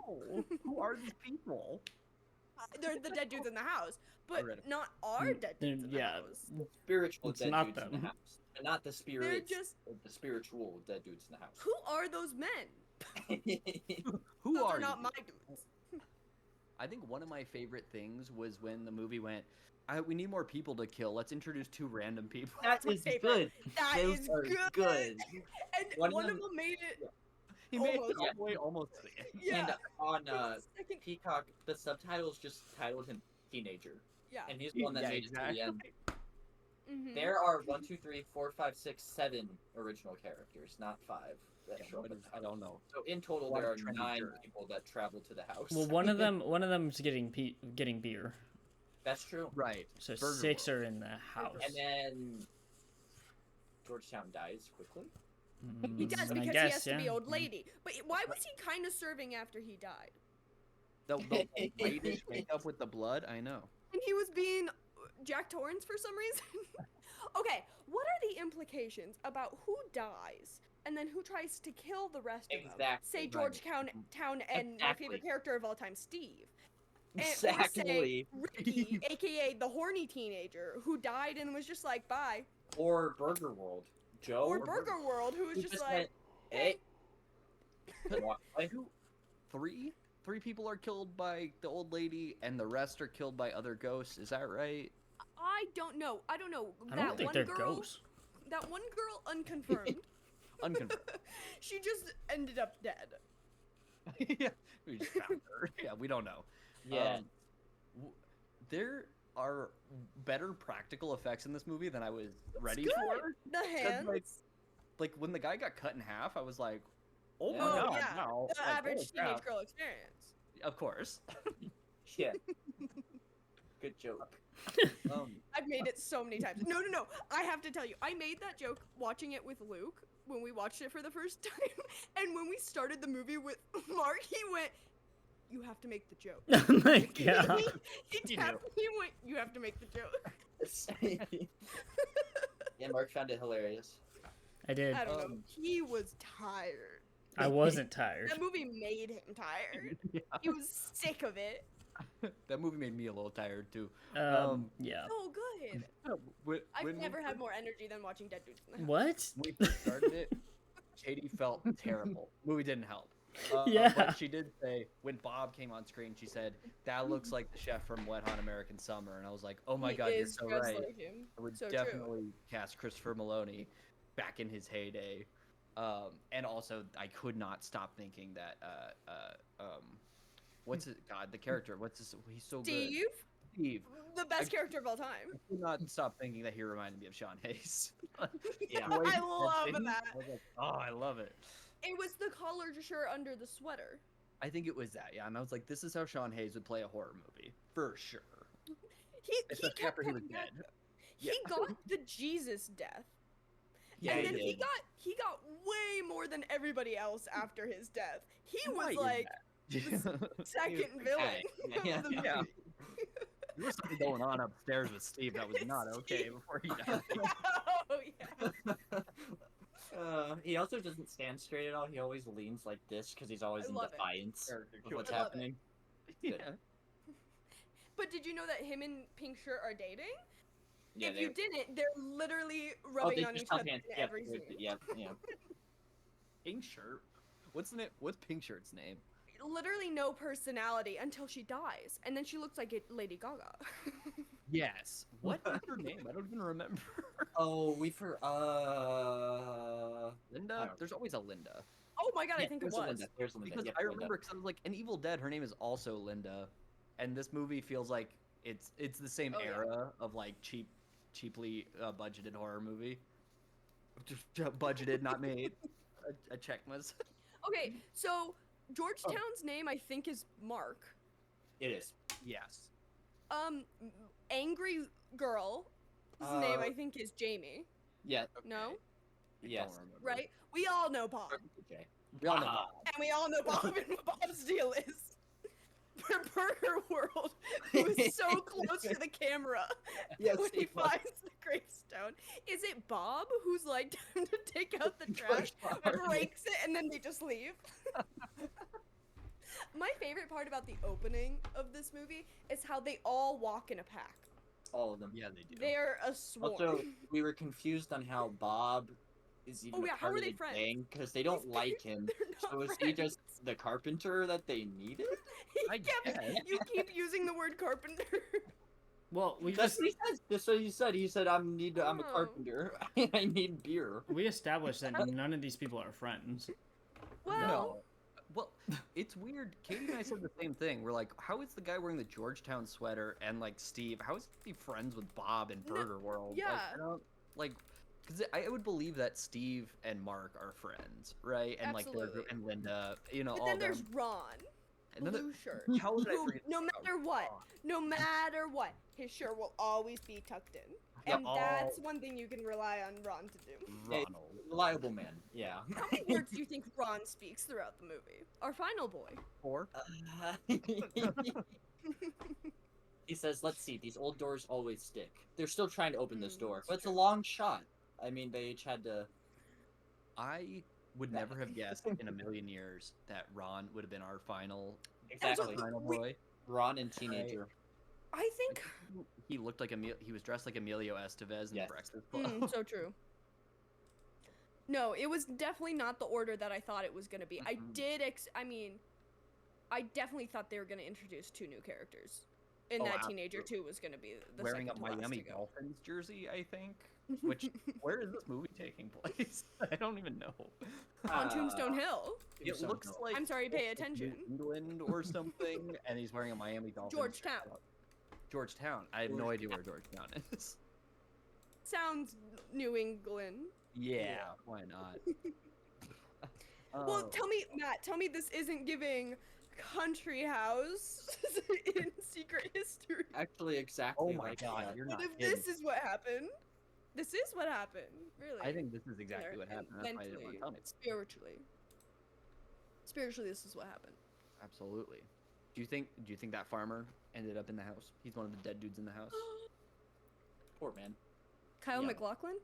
S2: Who are these people?
S4: They're the dead dudes in the house, but
S2: read it.
S4: not our dead dudes in the
S1: yeah.
S4: house.
S3: Spiritual
S1: It's
S3: dead
S1: not
S3: dudes in
S1: them.
S3: the house. And not the spirits.
S4: just-
S3: The spiritual dead dudes in the house.
S4: Who are those men?
S2: Who
S4: Those
S2: are
S4: are not
S2: you?
S4: my dudes.
S2: I think one of my favorite things was when the movie went, we need more people to kill. Let's introduce two random people.
S3: That
S4: my
S3: is
S4: favorite.
S3: good.
S4: That
S3: Those
S4: is
S3: are
S4: good. And
S3: One
S4: one,
S3: of
S4: of
S3: them-
S4: them made it.
S2: He made it
S4: Almost.
S2: all the way almost to the end.
S4: Yeah.
S3: And on
S4: second,
S3: Peacock, the subtitles just titled him Teenager.
S4: yeah.
S3: And he's the one that
S2: Yeah,
S3: made it to the end.
S4: Mhm.
S3: There are 1, 2, 3, 4, 5, 6, 7 original characters, not 5. That
S2: Yeah,
S3: show up
S2: what
S3: in
S2: is-
S3: the
S2: I
S3: house.
S2: don't know.
S3: So in total,
S2: A lot
S3: there
S2: of
S3: are
S2: trendy
S3: 9
S2: jerks.
S3: people that travel to the house.
S1: Well, one of them's getting beer,
S3: That's true.
S2: Right.
S1: so
S2: Burger
S1: 6
S2: World.
S1: are in the house.
S3: And then Georgetown dies quickly.
S4: He does
S1: I
S4: because he
S1: guess,
S4: has to be
S1: yeah.
S4: old lady. But why was he kind of serving after he died?
S2: The whitish makeup with the blood, I know.
S4: And he was being Jack Torrance for some reason. Okay, what are the implications about who dies and then who tries to kill the rest of them?
S3: Exactly,
S4: Say
S3: right.
S4: Georgetown Town and my
S3: Exactly.
S4: favorite character of all time, Steve. Or say
S3: Exactly.
S4: Ricky, aka the horny teenager, who died and was just like, bye.
S3: Or Burger World. Joe.
S4: Or Burger World, who was
S3: Who
S4: just
S3: just
S4: like,
S3: went, hey. Walk away.
S2: Three people are killed by the old lady, and the rest are killed by other ghosts. Is that right?
S4: I don't know.
S1: I don't think
S4: one
S1: they're
S4: girl,
S1: ghosts.
S4: That one girl, unconfirmed,
S2: Unconfirmed.
S4: she just ended up dead.
S2: Yeah, we just found her. Yeah, we don't know.
S3: Yeah.
S2: There are better practical effects in this movie than I was ready
S4: good.
S2: for.
S4: The hands.
S2: Like when the guy got cut in half, I was like, "Oh my
S3: Oh,
S2: god!"
S4: yeah.
S2: Now,
S4: The
S2: like,
S4: average
S2: holy
S4: teenage
S2: crap.
S4: girl experience.
S2: Of course.
S3: Yeah. Good joke.
S4: I've made it so many times. No. I have to tell you, I made that joke watching it with Luke when we watched it for the first time. And when we started the movie with Mark, he went, "You have to make the joke."
S1: Oh my god.
S4: he tapped me and went, "You have to make the joke."
S3: Yeah, Mark found it hilarious.
S1: I did.
S4: I don't know. He was tired.
S1: I wasn't tired.
S4: That movie made him tired.
S2: Yeah.
S4: He was sick of it.
S2: That movie made me a little tired too.
S1: Yeah.
S4: So good. I've
S2: When
S4: never had more energy than watching Dead Dudes in the House.
S1: What?
S2: we first started it, Katie felt terrible. Movie didn't help.
S1: Yeah.
S2: But she did say when Bob came on screen, she said that looks like the chef from Wet Hot American Summer, and I was like, oh my
S4: He
S2: god, you're
S4: is
S2: so
S4: just
S2: right.
S4: like him.
S2: I would
S4: So true.
S2: definitely cast Christopher Maloney back in his heyday. And also, I could not stop thinking that what's it? God, the character. What's his? He's so
S4: Steve,
S2: good. Steve.
S4: the best
S2: I-
S4: character of all time.
S2: I could not stop thinking that he reminded me of Sean Hayes.
S3: Yeah.
S2: The way he
S4: I
S2: said
S4: love
S2: things,
S4: that.
S2: I was like, oh, I love it.
S4: It was the collared shirt under the sweater.
S2: I think it was that, yeah. And I was like, this is how Sean Hayes would play a horror movie for sure.
S4: He
S2: Especially
S4: kept
S2: after he was
S4: coming back.
S2: dead.
S4: He got the Jesus death.
S3: Yeah,
S4: and
S3: he
S4: then he
S3: did.
S4: got way more than everybody else after his death. He was
S2: Might
S4: like
S2: use that.
S4: second villain
S3: Yeah,
S4: of the
S2: yeah.
S4: movie.
S2: There was something going on upstairs with Steve that was not okay before he died.
S4: Oh yeah.
S3: He also doesn't stand straight at all. He always leans like this because he's always
S4: I
S3: in
S4: love it.
S3: defiance
S2: Character
S3: of what's
S4: I love it.
S3: happening.
S2: Yeah.
S4: But did you know that him and Pink Shirt are dating?
S3: Yeah,
S4: If you didn't, they're literally
S3: oh,
S4: rubbing
S3: they
S4: on
S3: just
S4: each
S3: held
S4: other
S3: hands.
S4: in
S3: Yeah,
S4: every scene.
S3: yeah, yeah.
S2: Pink Shirt. What's the name? What's Pink Shirt's name?
S4: Literally no personality until she dies, and then she looks like Lady Gaga.
S2: Yes. What is her name? I don't even remember.
S3: Oh, we for
S2: Linda?
S3: don't-
S2: There's always a Linda.
S4: Oh my god, I
S3: yeah,
S4: think it
S3: there's a
S4: was.
S3: Linda, there's a Linda.
S2: Because
S3: Yep,
S2: I
S3: Linda.
S2: remember, because I was like, in Evil Dead, her name is also Linda, and this movie feels like it's the same
S4: Oh, yeah.
S2: era of like cheaply budgeted horror movie. Budgeted, not made. A checkmas.
S4: Okay, so Georgetown's name I think is Mark.
S3: It is.
S2: Yes.
S4: Angry Girl. His name I think is Jamie.
S3: Yeah.
S4: No?
S3: Yes.
S2: Don't remember.
S4: Right? We all know Bob.
S3: Okay.
S2: We all know
S3: Ah.
S2: Bob.
S4: And we all know Bob and what Bob's deal is. For Burger World, who is so close to the camera
S3: Yes,
S4: when he
S3: he was.
S4: finds the gravestone. Is it Bob who's like time to take out the trash
S3: George
S4: and
S3: Bob.
S4: rakes it and then they just leave? My favorite part about the opening of this movie is how they all walk in a pack.
S3: All of them.
S2: Yeah, they do.
S4: They're a swarm.
S3: Also, we were confused on how Bob is even
S4: Oh, yeah,
S3: a
S4: how
S3: part
S4: are
S3: of
S4: they
S3: the
S4: friends?
S3: gang because they don't
S4: These
S3: like
S4: things-
S3: him.
S4: They're not
S3: So is
S4: friends.
S3: he just the carpenter that they needed?
S2: I guess.
S4: You keep using the word carpenter.
S1: Well, we
S3: That's
S1: just
S3: what he says. That's what he said. He said, I'm a
S4: Oh.
S3: carpenter. I need beer."
S1: we established that none of these people are friends.
S4: Well,
S2: No. Well, it's weird. Katie and I said the same thing. We're like, how is the guy wearing the Georgetown sweater and like Steve? How is he friends with Bob in
S4: No,
S2: Burger World?
S4: yeah.
S2: Like, I don't like. Because I would believe that Steve and Mark are friends, right? And like
S4: Absolutely.
S2: and Linda, you know,
S4: but
S2: all
S4: then
S2: them.
S4: there's Ron,
S2: And then
S4: blue shirt.
S2: how did I
S4: who,
S2: forget?
S4: no
S2: about
S4: matter what,
S2: Ron?
S4: no matter what, his shirt will always be tucked in.
S2: Yeah,
S4: And that's one thing you can rely on Ron to do.
S2: Ronald.
S3: Reliable man. Yeah.
S4: How many words do you think Ron speaks throughout the movie? Our final boy.
S2: 4.
S3: He says, "Let's see. These old doors always stick. They're still trying to open this door,
S4: That's
S3: but it's a
S4: true.
S3: long shot. I mean, they each had to."
S2: I would never have guessed in a million years that Ron would have been our final,
S3: Exactly.
S2: final
S4: we-
S2: boy.
S3: Ron and teenager.
S4: I think.
S2: He looked like he was dressed like Emilio Estevez in
S3: Yes.
S2: the Breakfast Club.
S4: So true. No, it was definitely not the order that I thought it was gonna be. I
S2: Mhm.
S4: did. I definitely thought they were gonna introduce 2 new characters, and
S2: Oh,
S4: that teenager
S2: absolutely.
S4: too was gonna be the
S2: Wearing a
S4: second to last
S2: Miami
S4: to go.
S2: Dolphins jersey, I think. Which where is this movie taking place? I don't even know.
S4: On
S3: Uh,
S4: Tombstone Hill.
S2: It
S3: Tombstone
S2: looks
S3: Hill.
S2: like
S4: I'm sorry, pay
S2: New
S4: attention.
S2: England or something, and he's wearing a Miami Dolphins.
S4: Georgetown.
S2: Georgetown. I have no idea where Georgetown is.
S4: Sounds New England.
S2: Yeah, why not?
S4: Well,
S2: Oh,
S4: tell me, Matt. Tell me this isn't giving Country House in Secret History.
S3: Actually, exactly.
S2: oh my
S3: like
S2: god,
S3: that.
S2: you're
S4: What
S2: not
S4: if
S2: kidding.
S4: this is what happened? This is what happened, really.
S2: I think this is exactly what happened. That's why I didn't
S4: Mentally,
S2: want to tell me.
S4: spiritually. Spiritually, this is what happened.
S2: Absolutely. Do you think that farmer ended up in the house? He's one of the dead dudes in the house.
S3: Poor man.
S4: Kyle
S3: Yeah.
S4: McLaughlin?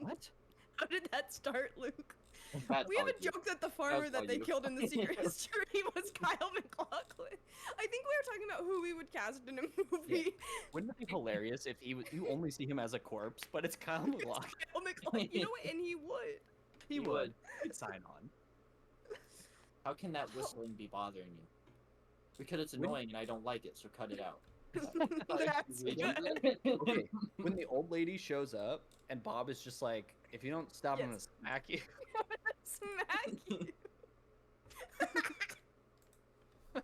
S2: What?
S4: How did that start, Luke?
S3: That's
S4: We have a
S3: all you.
S4: joke that the farmer
S3: all
S4: that they
S3: you.
S4: killed in the Secret History was Kyle McLaughlin. I think we were talking about who we would cast in a movie.
S2: Wouldn't it be hilarious if you only see him as a corpse, but it's Kyle McLaughlin?
S4: Kyle McLaughlin. You know what? And he would.
S2: He would. He'd sign on.
S3: How can that whistling be bothering you? Because it's annoying and I don't like it, so cut it out.
S4: That's
S2: Okay,
S4: good.
S2: when the old lady shows up and Bob is just like if you don't stop, I'm gonna
S4: Yes.
S2: smack you.
S4: Smack you.
S2: What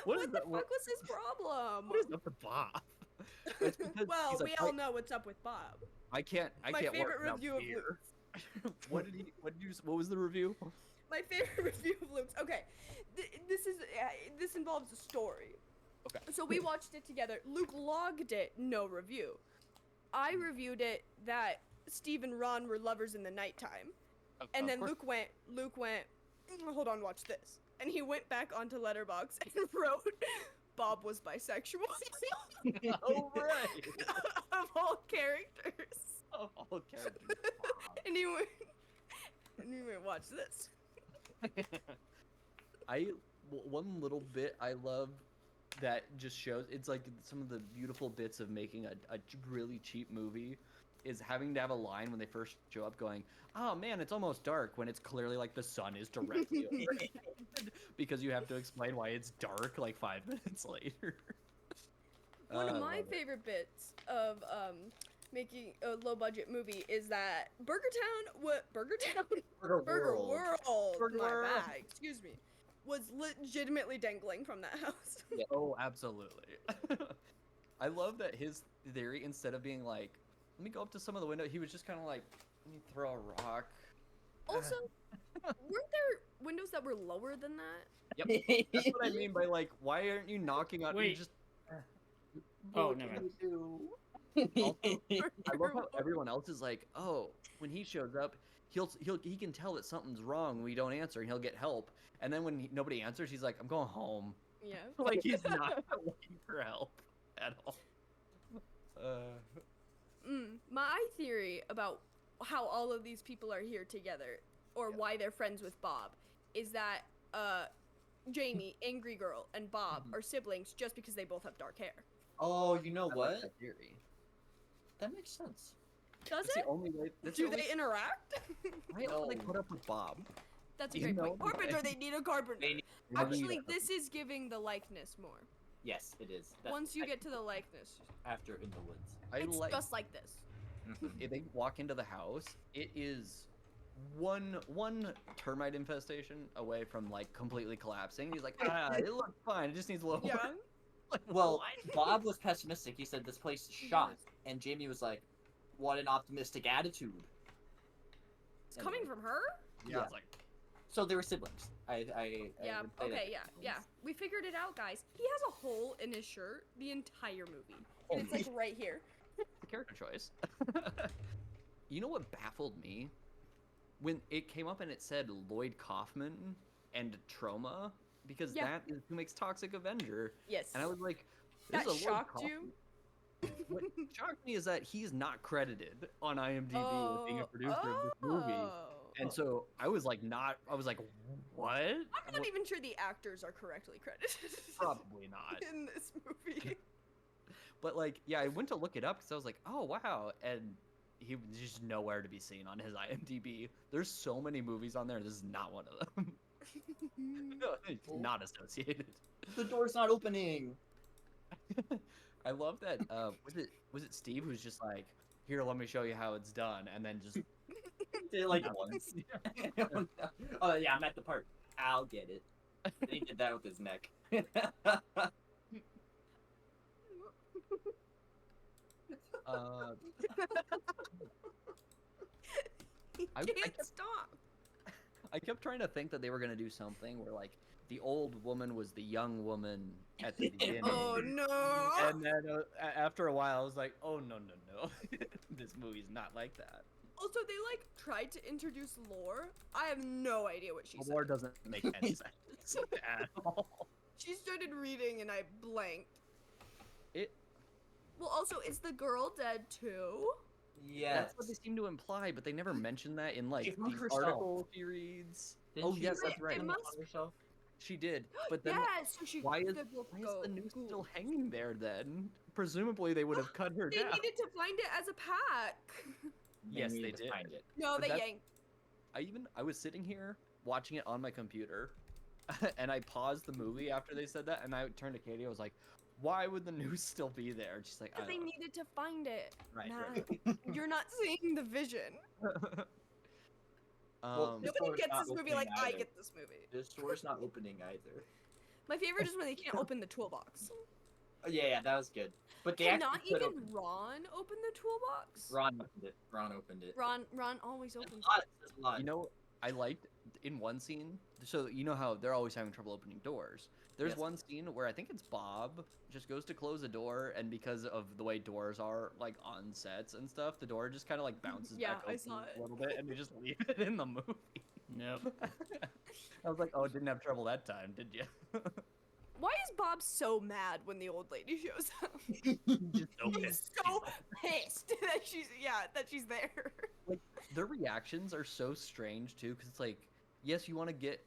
S4: What
S2: is
S4: the
S2: that?
S4: fuck was his problem?
S2: What is up with Bob? It's because
S4: Well,
S2: he's
S4: we
S2: like,
S4: all know what's up with Bob.
S2: I can't
S4: My
S2: work
S4: favorite
S2: without
S4: review of
S2: beer.
S4: Luke's.
S2: What was the review?
S4: My favorite review of Luke's. Okay, this involves a story.
S2: Okay.
S4: So we watched it together. Luke logged it, no review. I reviewed it that Steve and Ron were lovers in the nighttime, and then Luke went, hold on, watch this, and he went back onto Letterboxd and wrote, Bob was bisexual.
S2: Oh right.
S4: Of all characters.
S2: Of all characters.
S4: And he went, watch this.
S2: One little bit I love that just shows it's like some of the beautiful bits of making a really cheap movie is having to have a line when they first show up going, oh man, it's almost dark, when it's clearly like the sun is directly overhead, because you have to explain why it's dark like 5 minutes later.
S4: One of
S2: I
S4: my
S2: love it.
S4: favorite bits of making a low budget movie is that Burger World,
S2: Burger
S4: my
S2: World.
S4: bad, excuse me, was legitimately dangling from that house.
S2: Yeah, oh, absolutely. I love that his theory, instead of being like, let me go up to some of the window, he was just kind of like, let me throw a rock.
S4: Also, weren't there windows that were lower than that?
S2: Yep. That's what I mean by like, why aren't you knocking on? You
S1: Wait.
S2: just.
S1: Oh,
S2: What
S1: never
S2: can
S1: mind.
S2: you do? Also, I love how everyone else is like, oh, when he shows up, he can tell that something's wrong when we don't answer, and he'll get help. And then when nobody answers, he's like, I'm going home.
S4: Yeah.
S2: Like he's not looking for help at all.
S4: My theory about how all of these people are here together, or
S2: Yeah.
S4: why they're friends with Bob, is that Jamie, Angry Girl, and Bob are siblings just because they both have dark hair.
S3: Oh, you know
S2: I like
S3: what?
S2: that theory.
S3: That makes sense.
S4: Does
S2: That's
S4: it?
S2: the only way. That's
S4: Do
S2: the only
S4: they interact?
S2: way how they
S3: No.
S2: put up with Bob.
S4: That's a
S2: You
S4: great point.
S2: know,
S4: Carpenter, they need a carpenter.
S3: They need-
S4: Actually, this is giving the likeness more.
S3: Yes, it is.
S4: Once you get to the likeness,
S3: after In the Woods.
S4: it's
S2: like
S4: just like this.
S2: if they walk into the house, it is one termite infestation away from like completely collapsing. He's like, it looks fine. It just needs a little.
S4: Yeah.
S2: work." Like,
S3: Well,
S2: what?
S3: Bob was pessimistic. He said this place is shot, and Jamie was like, "What an optimistic attitude."
S4: It's coming from her?
S2: Yeah,
S3: Yeah.
S2: it's like
S3: So they were siblings. I
S4: Yeah,
S3: would say that
S4: okay,
S3: they
S4: yeah,
S3: were
S4: yeah.
S3: siblings.
S4: We figured it out, guys. He has a hole in his shirt the entire movie. And it's like right here.
S2: the character choice. You know what baffled me? When it came up and it said Lloyd Kaufman and Trauma, because
S4: Yeah.
S2: that is who makes Toxic Avenger,
S4: Yes.
S2: and I was like,
S4: That
S2: "This is a Lloyd
S4: shocked you?
S2: Kaufman?" What shocked me is that he's not credited on IMDb as being a producer of this movie. And so I was like, what?
S4: I'm not even sure the actors are correctly credited.
S2: Probably not.
S4: In this movie.
S2: But like, yeah, I went to look it up because I was like, oh wow, and he was just nowhere to be seen on his IMDb. There's so many movies on there. This is not one of them. No, it's not associated.
S3: The door's not opening.
S2: I love that. Was it Steve who's just like, here, let me show you how it's done, and then just
S3: Did it like once. Oh yeah, I'm at the part. I'll get it. He did that with his neck.
S4: He
S2: I
S4: can't
S2: kept-
S4: stop.
S2: I kept trying to think that they were gonna do something where like the old woman was the young woman at the beginning.
S4: Oh no.
S2: And then after a while, I was like, "Oh no, this movie's not like that."
S4: Also, they like tried to introduce lore. I have no idea what she
S2: The
S4: said.
S2: lore doesn't make any sense at all.
S4: She started reading and I blanked.
S2: It.
S4: Well, also, is the girl dead too?
S3: Yes.
S2: That's what they seem to imply, but they never mention that in like
S3: She hung
S2: the
S3: herself.
S2: article she reads.
S3: Didn't
S2: Oh
S3: she
S2: yes,
S3: write
S2: that's right.
S4: It
S3: on
S4: must-
S3: herself?
S2: She did, but then
S4: Yeah, so she
S2: why is
S4: they both
S2: why is
S4: go
S2: the noose
S4: Google.
S2: still hanging there then? Presumably they would have cut her
S4: They
S2: down.
S4: needed to find it as a pack.
S2: Yes,
S3: needed
S2: they
S3: to
S2: did.
S3: Find it.
S4: No,
S2: But
S4: they
S2: that's-
S4: yanked.
S2: I was sitting here watching it on my computer, and I paused the movie after they said that, and I turned to Katie. I was like, why would the noose still be there? She's like, I
S4: Because they
S2: don't know.
S4: needed to find it.
S2: Right,
S4: Matt.
S2: right.
S4: You're not seeing the vision.
S3: Well,
S4: Nobody
S3: door's
S4: gets
S3: not
S4: this movie
S3: opening
S4: like I
S3: either.
S4: get this movie.
S3: This door's not opening either.
S4: My favorite is when they can't open the toolbox.
S3: Oh, yeah, that was good. But they
S4: Cannot
S3: actually could
S4: even
S3: open.
S4: Ron open the toolbox?
S3: Ron opened it. Ron opened it.
S4: Ron always
S3: That's
S4: opens
S3: a lot. That's a lot.
S2: You know, I liked in one scene. So you know how they're always having trouble opening doors. There's
S3: Yes.
S2: one scene where I think it's Bob just goes to close a door, and because of the way doors are like on sets and stuff, the door just kind of like bounces
S4: Yeah,
S2: back
S4: I
S2: open
S4: saw it.
S2: a little bit, and they just leave it in the movie.
S1: Nope.
S2: I was like, oh, didn't have trouble that time, did you?
S4: Why is Bob so mad when the old lady shows up?
S2: Just so
S4: He's
S2: pissed.
S4: so pissed that she's there.
S2: Like their reactions are so strange too, because it's like, yes, you want to get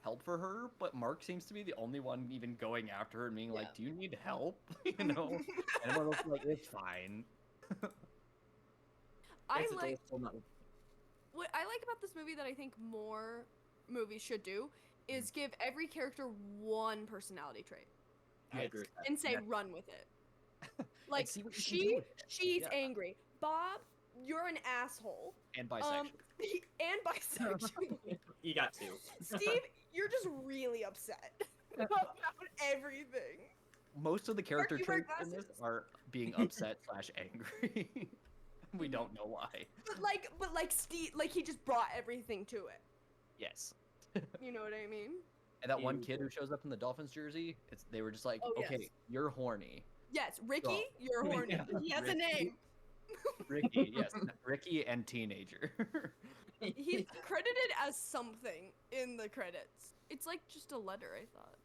S2: help for her, but Mark seems to be the only one even going after her and being like, "Do you need help?" You know, and everyone else is like, "It's fine."
S4: I
S3: Yes, the
S4: like
S3: door's still not open.
S4: what I like about this movie that I think more movies should do is give every character one personality trait
S3: I agree with that.
S4: and say
S2: Yeah.
S4: run with it. Like
S2: see what you can do with it.
S4: she's
S2: Yeah.
S4: angry. Bob, you're an asshole.
S2: And bisexual.
S4: And bisexual.
S3: You got two.
S4: Steve, you're just really upset about everything.
S2: Most of the character
S4: you wear
S2: traits in this
S4: glasses.
S2: are being upset / angry. We don't know why.
S4: But like Steve, like he just brought everything to it.
S2: Yes.
S4: You know what I mean?
S2: And that one
S3: You-
S2: kid who shows up in the Dolphins jersey, they were just like,
S4: Oh,
S2: okay,
S4: yes.
S2: you're horny.
S4: Yes, Ricky,
S2: Oh.
S4: you're horny.
S2: Yeah,
S4: He has a
S2: Ricky.
S4: name.
S2: Ricky, yes, Ricky and teenager.
S4: He's credited as something in the credits. It's like just a letter, I thought.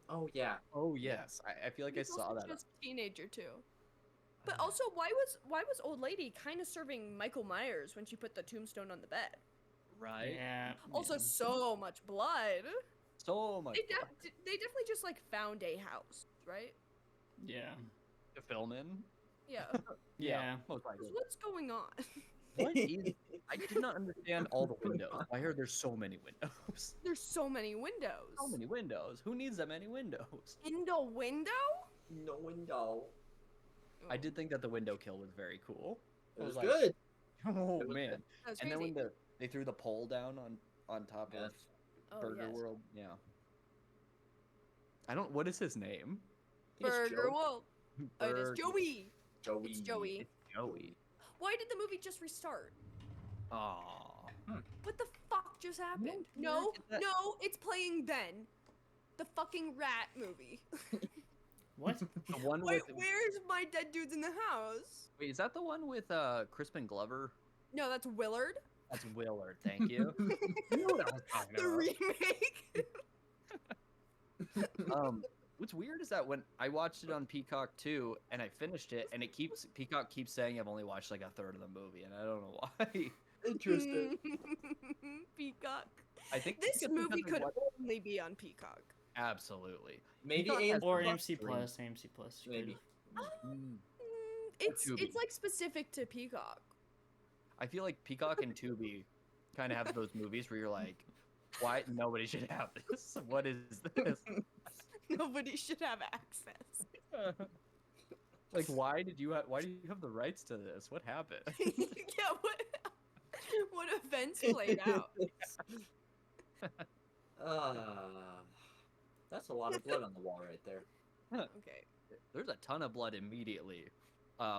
S3: Oh yeah.
S2: Oh yes, I feel like
S4: He's
S2: I saw
S4: also
S2: that.
S4: just teenager too. But also, why was old lady kind of serving Michael Myers when she put the tombstone on the bed?
S2: Right?
S1: Yeah.
S4: Also,
S1: yeah.
S4: so much blood.
S2: So much
S4: They definitely just like found a house, right?
S1: Yeah.
S2: to film in.
S4: Yeah.
S1: Yeah.
S2: Most likely.
S4: What's going on?
S2: What is? I did not understand all the windows. I heard there's so many windows.
S4: There's so many windows.
S2: So many windows. Who needs that many windows?
S4: In the window?
S3: No window.
S2: I did think that the window kill was very cool.
S3: It was
S2: like,
S3: good.
S2: Oh
S3: It was
S2: man!
S3: good.
S4: That was
S2: And then
S4: crazy.
S2: when they threw the pole down on top
S3: Yes.
S2: of
S4: Oh,
S2: Burger
S4: yes.
S2: World, yeah. I don't. What is his name?
S3: I think it's
S4: Burger
S3: Joe.
S4: Wolf. Oh, it is
S2: Burger-
S4: Joey.
S3: Joey.
S4: It's Joey.
S2: It's Joey.
S4: Why did the movie just restart?
S2: Aww.
S4: What the fuck just happened?
S2: No,
S4: No,
S2: that-
S4: no, it's playing then. The fucking rat movie.
S1: What?
S2: The one
S4: Wait,
S2: with.
S4: where's my dead dudes in the house?
S2: Wait, is that the one with Crispin Glover?
S4: No, that's Willard.
S2: That's Willard. Thank you. You know what I was talking
S4: The remake.
S2: What's weird is that when I watched it on Peacock too, and I finished it, and Peacock keeps saying I've only watched like a third of the movie, and I don't know why.
S3: Interesting.
S4: Peacock.
S2: I think
S4: This
S2: because
S4: movie
S2: I
S4: could
S2: watched-
S4: only be on Peacock.
S2: absolutely.
S3: Maybe
S2: Peacock
S3: AMC
S2: has
S1: Or
S2: about
S1: AMC
S2: three.
S1: Plus. AMC Plus. you
S3: Maybe.
S1: could-
S4: It's
S2: Tubi.
S4: like specific to Peacock.
S2: I feel like Peacock and Tubi kind of have those movies where you're like, why nobody should have this? What is this?
S4: Nobody should have access.
S2: Like, why do you have the rights to this? What happened?
S4: Yeah, what events played out?
S3: That's a lot of blood on the wall right there.
S4: Okay.
S2: There's a ton of blood immediately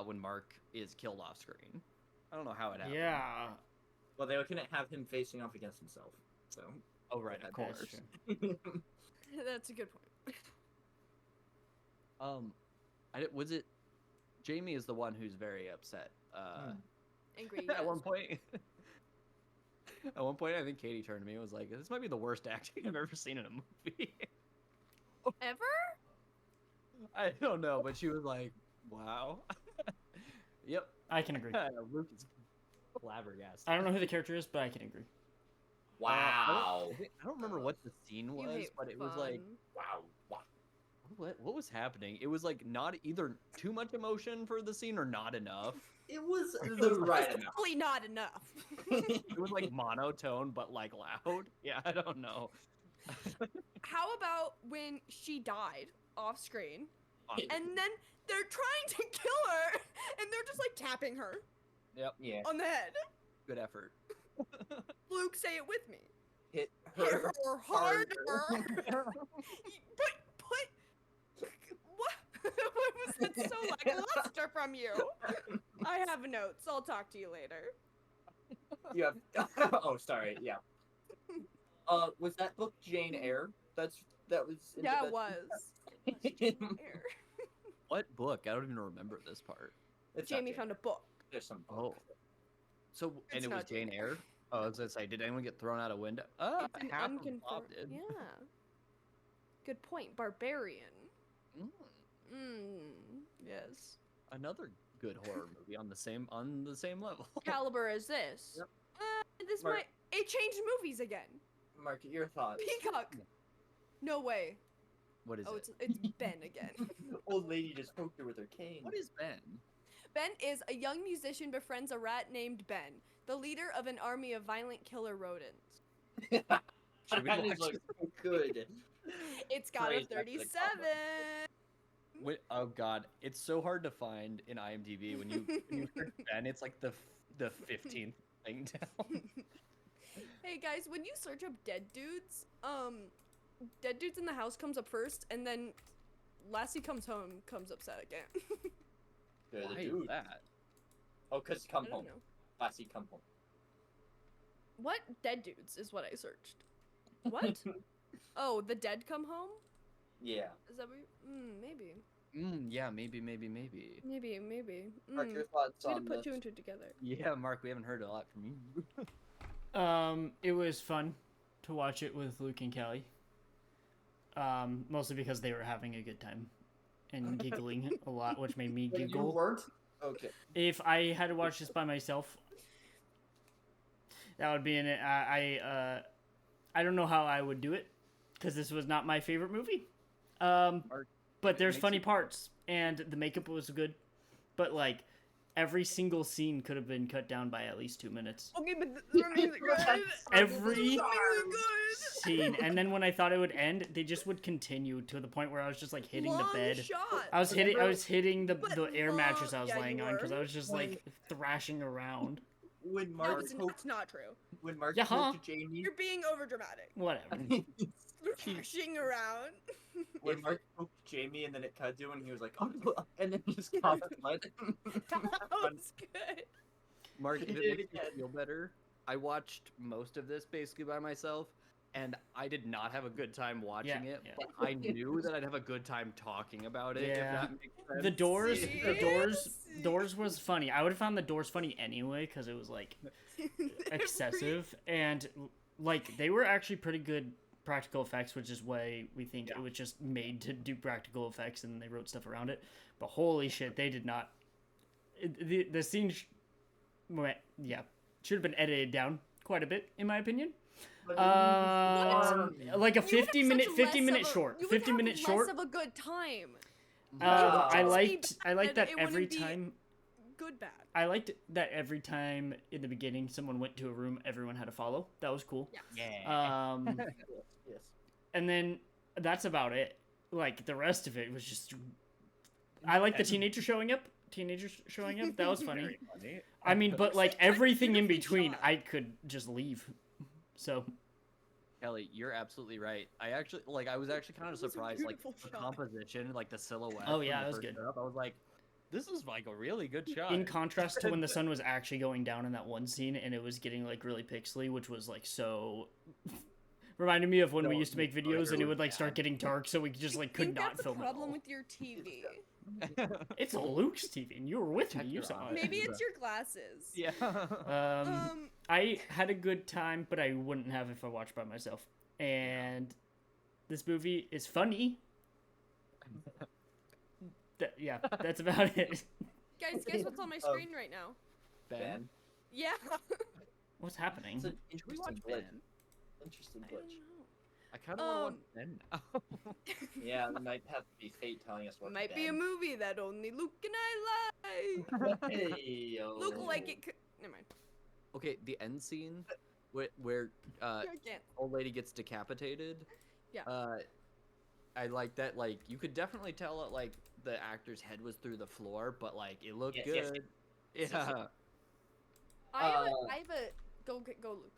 S2: when Mark is killed off screen. I don't know how it happened.
S1: Yeah.
S3: Well, they couldn't have him facing off against himself. So.
S2: Oh right, of
S1: That's
S2: course.
S1: true.
S4: That's a good point.
S2: Was it? Jamie is the one who's very upset.
S4: Angry.
S2: At one
S4: yes.
S2: point. At one point, I think Katie turned to me and was like, "This might be the worst acting I've ever seen in a movie."
S4: Ever?
S2: I don't know, but she was like, "Wow." Yep.
S1: I can agree.
S2: Luke is flabbergasted.
S1: I don't know who the character is, but I can agree.
S3: Wow.
S2: I don't remember what the scene
S4: You
S2: was,
S4: hate
S2: but it was like,
S4: fun.
S3: Wow. Wow.
S2: what was happening? It was like not either too much emotion for the scene or not enough.
S3: It was the right amount.
S4: Probably not enough.
S2: It was like monotone, but like loud. Yeah, I don't know.
S4: How about when she died off screen and then they're trying to kill her, and they're just like tapping her
S2: Yep.
S3: Yeah.
S4: on the head.
S2: Good effort.
S4: Luke, say it with me.
S3: Hit
S4: Hit
S3: her
S4: her harder.
S3: harder.
S4: Put what? Why was that so lackluster from you? I have notes. I'll talk to you later.
S3: You have. Oh, sorry. Yeah. Was that book Jane Eyre? That was.
S4: Yeah, it was.
S3: It's
S2: What book? I don't even remember this part.
S3: not
S4: Jamie
S3: Jane
S4: found a
S3: Eyre.
S4: book.
S3: There's some.
S2: Oh.
S3: Book.
S2: So, and
S4: It's
S2: it was
S4: not Jane
S2: Jane Eyre? Oh, I was gonna say, did anyone get thrown out a window?
S4: It's an
S2: Half of
S4: unconfirmed.
S2: Bob did.
S4: Yeah. Good point. Barbarian.
S2: Mm,
S4: Yes.
S2: another good horror movie on the same level.
S4: Caliber is this?
S3: Yep.
S4: This
S3: Mark-
S4: might. It changed movies again.
S3: Mark, your thoughts.
S4: Peacock. No way.
S2: What is
S4: Oh,
S2: it?
S4: it's Ben again.
S3: The old lady just poked her with her cane.
S2: What is Ben?
S4: Ben is a young musician befriends a rat named Ben, the leader of an army of violent killer rodents.
S2: Should we
S3: That
S2: watch
S3: is like
S2: it?
S3: so good.
S4: It's got
S3: Praise
S4: a
S3: that for the
S4: 37.
S2: Wait, oh god, it's so hard to find in IMDb when you search Ben. It's like the 15th thing down.
S4: Hey guys, when you search up dead dudes, dead dudes in the house comes up first, and then Lassie Comes Home comes up set again.
S3: They're the
S2: Why is
S3: dude.
S2: that?
S3: Oh, cause
S4: I
S3: come
S4: don't
S3: home.
S4: know.
S3: Lassie, come home.
S4: What dead dudes is what I searched. What? Oh, the dead come home?
S3: Yeah.
S4: Is that what? Maybe.
S2: Yeah, maybe.
S4: Maybe.
S3: Mark, your thoughts
S4: Way to
S3: on
S4: put
S3: this?
S4: two and two together.
S2: Yeah, Mark, we haven't heard a lot from you.
S1: It was fun to watch it with Luke and Kelly. Mostly because they were having a good time and giggling a lot, which made me
S3: But you
S1: giggle.
S3: weren't? Okay.
S1: If I had to watch this by myself, that would be in it. I don't know how I would do it because this was not my favorite movie. But there's
S2: makes
S1: funny
S2: you-
S1: parts and the makeup was good, but like every single scene could have been cut down by at least 2 minutes.
S4: Okay, but the music good.
S1: Every
S4: good.
S1: scene, and then when I thought it would end, they just would continue to the point where I was just like hitting the
S4: Long
S1: bed.
S4: shot.
S1: I was hitting the
S4: But
S1: air mattress I was
S4: yeah, you
S1: laying on because I
S4: were.
S1: was just like thrashing around.
S3: When
S4: No,
S3: Mark
S4: it's
S3: poked,
S4: not true.
S3: when Mark
S1: Yeah,
S3: poked Jamie,
S4: You're being overdramatic.
S1: Whatever.
S4: Thrashing around.
S3: when Mark poked Jamie and then it cut to and he was like, oh, and then he just caught the blood.
S4: That was good.
S2: Mark, if
S3: He
S2: it
S3: did it
S2: makes you
S3: again.
S2: feel better, I watched most of this basically by myself, and I did not have a good time watching
S1: Yeah,
S2: it.
S1: yeah.
S2: But I knew that I'd have a good time talking about it.
S1: Yeah.
S2: If that makes sense.
S1: The doors was funny. I would have found the doors funny anyway because it was like excessive and like they were actually pretty good practical effects, which is why we think it was just made to do practical effects and they wrote stuff around it. But holy shit, they did not. The scene, should have been edited down quite a bit in my opinion. Like a 50-minute short.
S4: You would
S1: 50-minute
S4: have
S1: short.
S4: less of a good time.
S1: I
S4: Just
S1: liked
S4: be bad,
S1: that
S4: it
S1: every
S4: wouldn't be
S1: time.
S4: Good bad.
S1: I liked that every time in the beginning someone went to a room, everyone had to follow. That was cool.
S2: Yeah.
S3: Yes.
S1: And then that's about it. Like the rest of it was just. I like the teenagers showing up. That was funny.
S2: Very funny.
S1: I mean, but like everything in
S4: beautifully
S1: between,
S4: shot.
S1: I could just leave. So
S2: Kelly, you're absolutely right. I was actually kind of
S4: It was a
S2: surprised, like
S4: beautiful
S2: the
S4: shot.
S2: composition, like the silhouette.
S1: Oh,
S2: when
S1: yeah,
S2: you
S1: it was
S2: first
S1: good.
S2: showed up, I was like, this is like a really good shot.
S1: in contrast to when the sun was actually going down in that one scene and it was getting like really pixely, which was like so. Reminded me of when we
S2: No,
S1: used to make
S2: the
S1: videos and it
S2: color
S1: would like
S2: was
S1: start
S2: bad.
S1: getting dark, so we just like could
S4: think
S1: not
S4: that's
S1: film
S4: a
S1: at
S4: problem
S1: all.
S4: with your TV.
S1: It's Luke's TV, and you were with me.
S2: Check
S1: You
S2: your
S1: saw
S2: eyes.
S1: it.
S4: Maybe it's your glasses.
S2: Yeah.
S1: I had a good time, but I wouldn't have if I watched by myself. And this movie is funny. Yeah, that's about it.
S4: Guys, guess what's on my screen right now?
S2: Ben.
S4: Yeah.
S1: What's happening?
S3: It's an
S2: Should we
S3: interesting
S2: watch
S3: glitch.
S2: Ben?
S3: Interesting
S4: I don't
S3: glitch.
S4: know.
S2: I kind of want to watch Ben now.
S3: Yeah, it might have to be fate telling us what.
S4: Might be a movie that only Luke and I like.
S3: Hey,
S4: Luke will like it. Never mind.
S2: Okay, the end scene where
S4: I can't.
S2: old lady gets decapitated.
S4: Yeah.
S2: I like that. Like you could definitely tell that like the actor's head was through the floor, but like it looked
S3: Yes,
S2: good.
S3: yes.
S2: Yeah.
S4: I have a go Luke.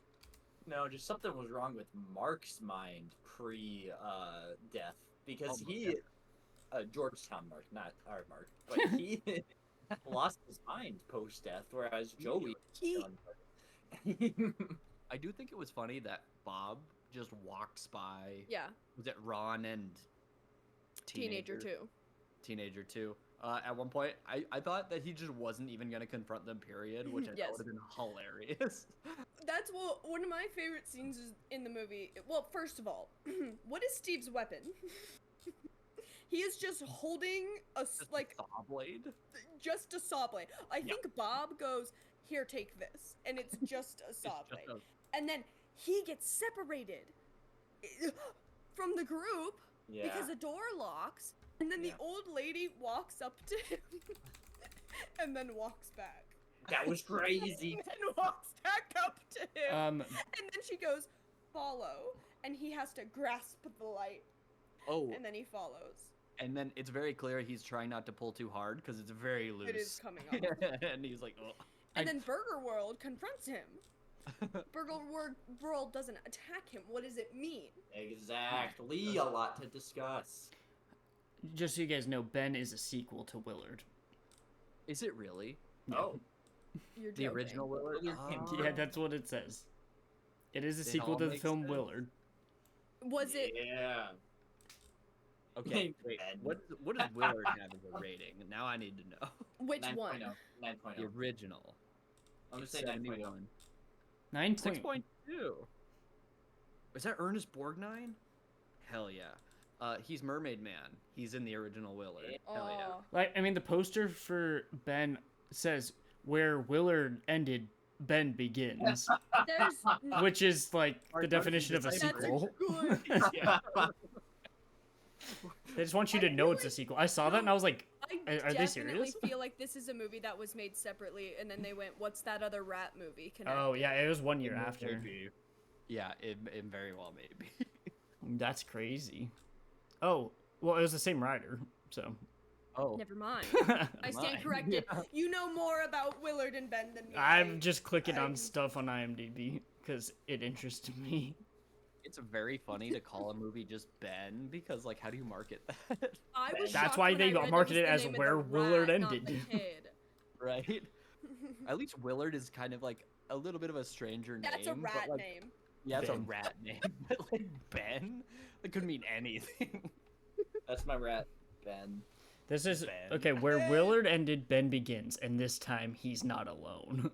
S3: No, just something was wrong with Mark's mind pre death because
S2: Oh,
S3: he Georgetown Mark, not our Mark, but he lost his mind post death, whereas Joey.
S4: He
S2: I do think it was funny that Bob just walks by.
S4: yeah,
S2: Was it Ron and
S4: teenager too.
S2: Teenager too. At one point, I thought that he just wasn't even gonna confront them. Period, which I
S4: Yes.
S2: thought would have been hilarious.
S4: That's one of my favorite scenes is in the movie. Well, first of all, what is Steve's weapon? He is just holding like
S2: saw blade.
S4: just a saw blade. I think Bob goes, "Here, take this," and it's just a saw
S2: It's just
S4: blade. And then he gets separated from the group because the door locks, and then the old lady walks up to him and then walks back.
S3: That was crazy.
S4: And walks back up to him.
S1: Um,
S4: And then she goes, "Follow," and he has to grasp the light,
S2: Oh,
S4: and then he follows.
S2: and then it's very clear he's trying not to pull too hard because it's very loose.
S4: It is coming off.
S2: And he's like, oh.
S4: And then Burger World confronts him. Burger World doesn't attack him. What does it mean?
S3: Exactly. A lot to discuss.
S1: just so you guys know, Ben is a sequel to Willard.
S2: Is it really?
S3: Oh,
S4: You're
S2: The
S4: joking.
S2: original Willard?
S3: Oh.
S1: Yeah, that's what it says. It is a
S2: It
S1: sequel
S2: all
S1: to the
S2: makes
S1: film
S2: sense.
S1: Willard.
S4: Was it?
S3: Yeah.
S2: Okay, wait.
S3: Ben.
S2: What does Willard have as a rating? Now I need to know.
S4: Which
S3: 9.0.
S4: one?
S3: 9.0.
S2: The original.
S3: I'm gonna say 9.0.
S1: 9
S2: 6.2. Is that Ernest Borgnine? Hell yeah. He's Mermaid Man. He's in the original Willard. Hell yeah.
S4: Oh,
S1: Like, I mean, the poster for Ben says, "Where Willard ended, Ben begins,"
S4: there's.
S1: which is like
S2: Our
S1: the definition of a
S2: Dungeons
S4: That's
S2: and
S1: sequel.
S4: good.
S3: Yeah.
S1: They just want you to know it's a sequel. I saw that and I was like,
S4: I
S1: Are they
S4: definitely
S1: serious?
S4: feel like this is a movie that was made separately, and then they went, "What's that other rat movie?" Connected.
S1: "Oh yeah, it was 1 year after."
S2: Maybe. Yeah, it very well may be.
S1: That's crazy. Oh, well, it was the same writer, so.
S2: Oh.
S4: Never mind.
S1: I'm
S4: I stand
S2: Mine.
S4: corrected. You know more about Willard and Ben than me.
S1: just clicking
S4: I'm-
S1: on stuff on IMDb because it interested me.
S2: It's very funny to call a movie just Ben because, like, how do you market that?
S4: I was
S1: That's
S4: shocked
S1: why
S4: when
S1: they
S4: I read that
S1: marketed
S4: was
S1: it
S4: the
S1: as
S4: name of
S1: Where
S4: the
S1: Willard
S4: rat, not the
S1: Ended.
S4: kid.
S2: Right? At least Willard is kind of like a little bit of a stranger
S4: That's a
S2: name.
S4: rat
S2: but, like,
S4: name.
S2: Yeah, it's a
S1: Ben.
S2: rat name. But, like, Ben? That could mean anything.
S3: That's my rat, Ben.
S1: This is
S2: Ben.
S1: okay. Where Willard ended, Ben begins, and this time he's not alone.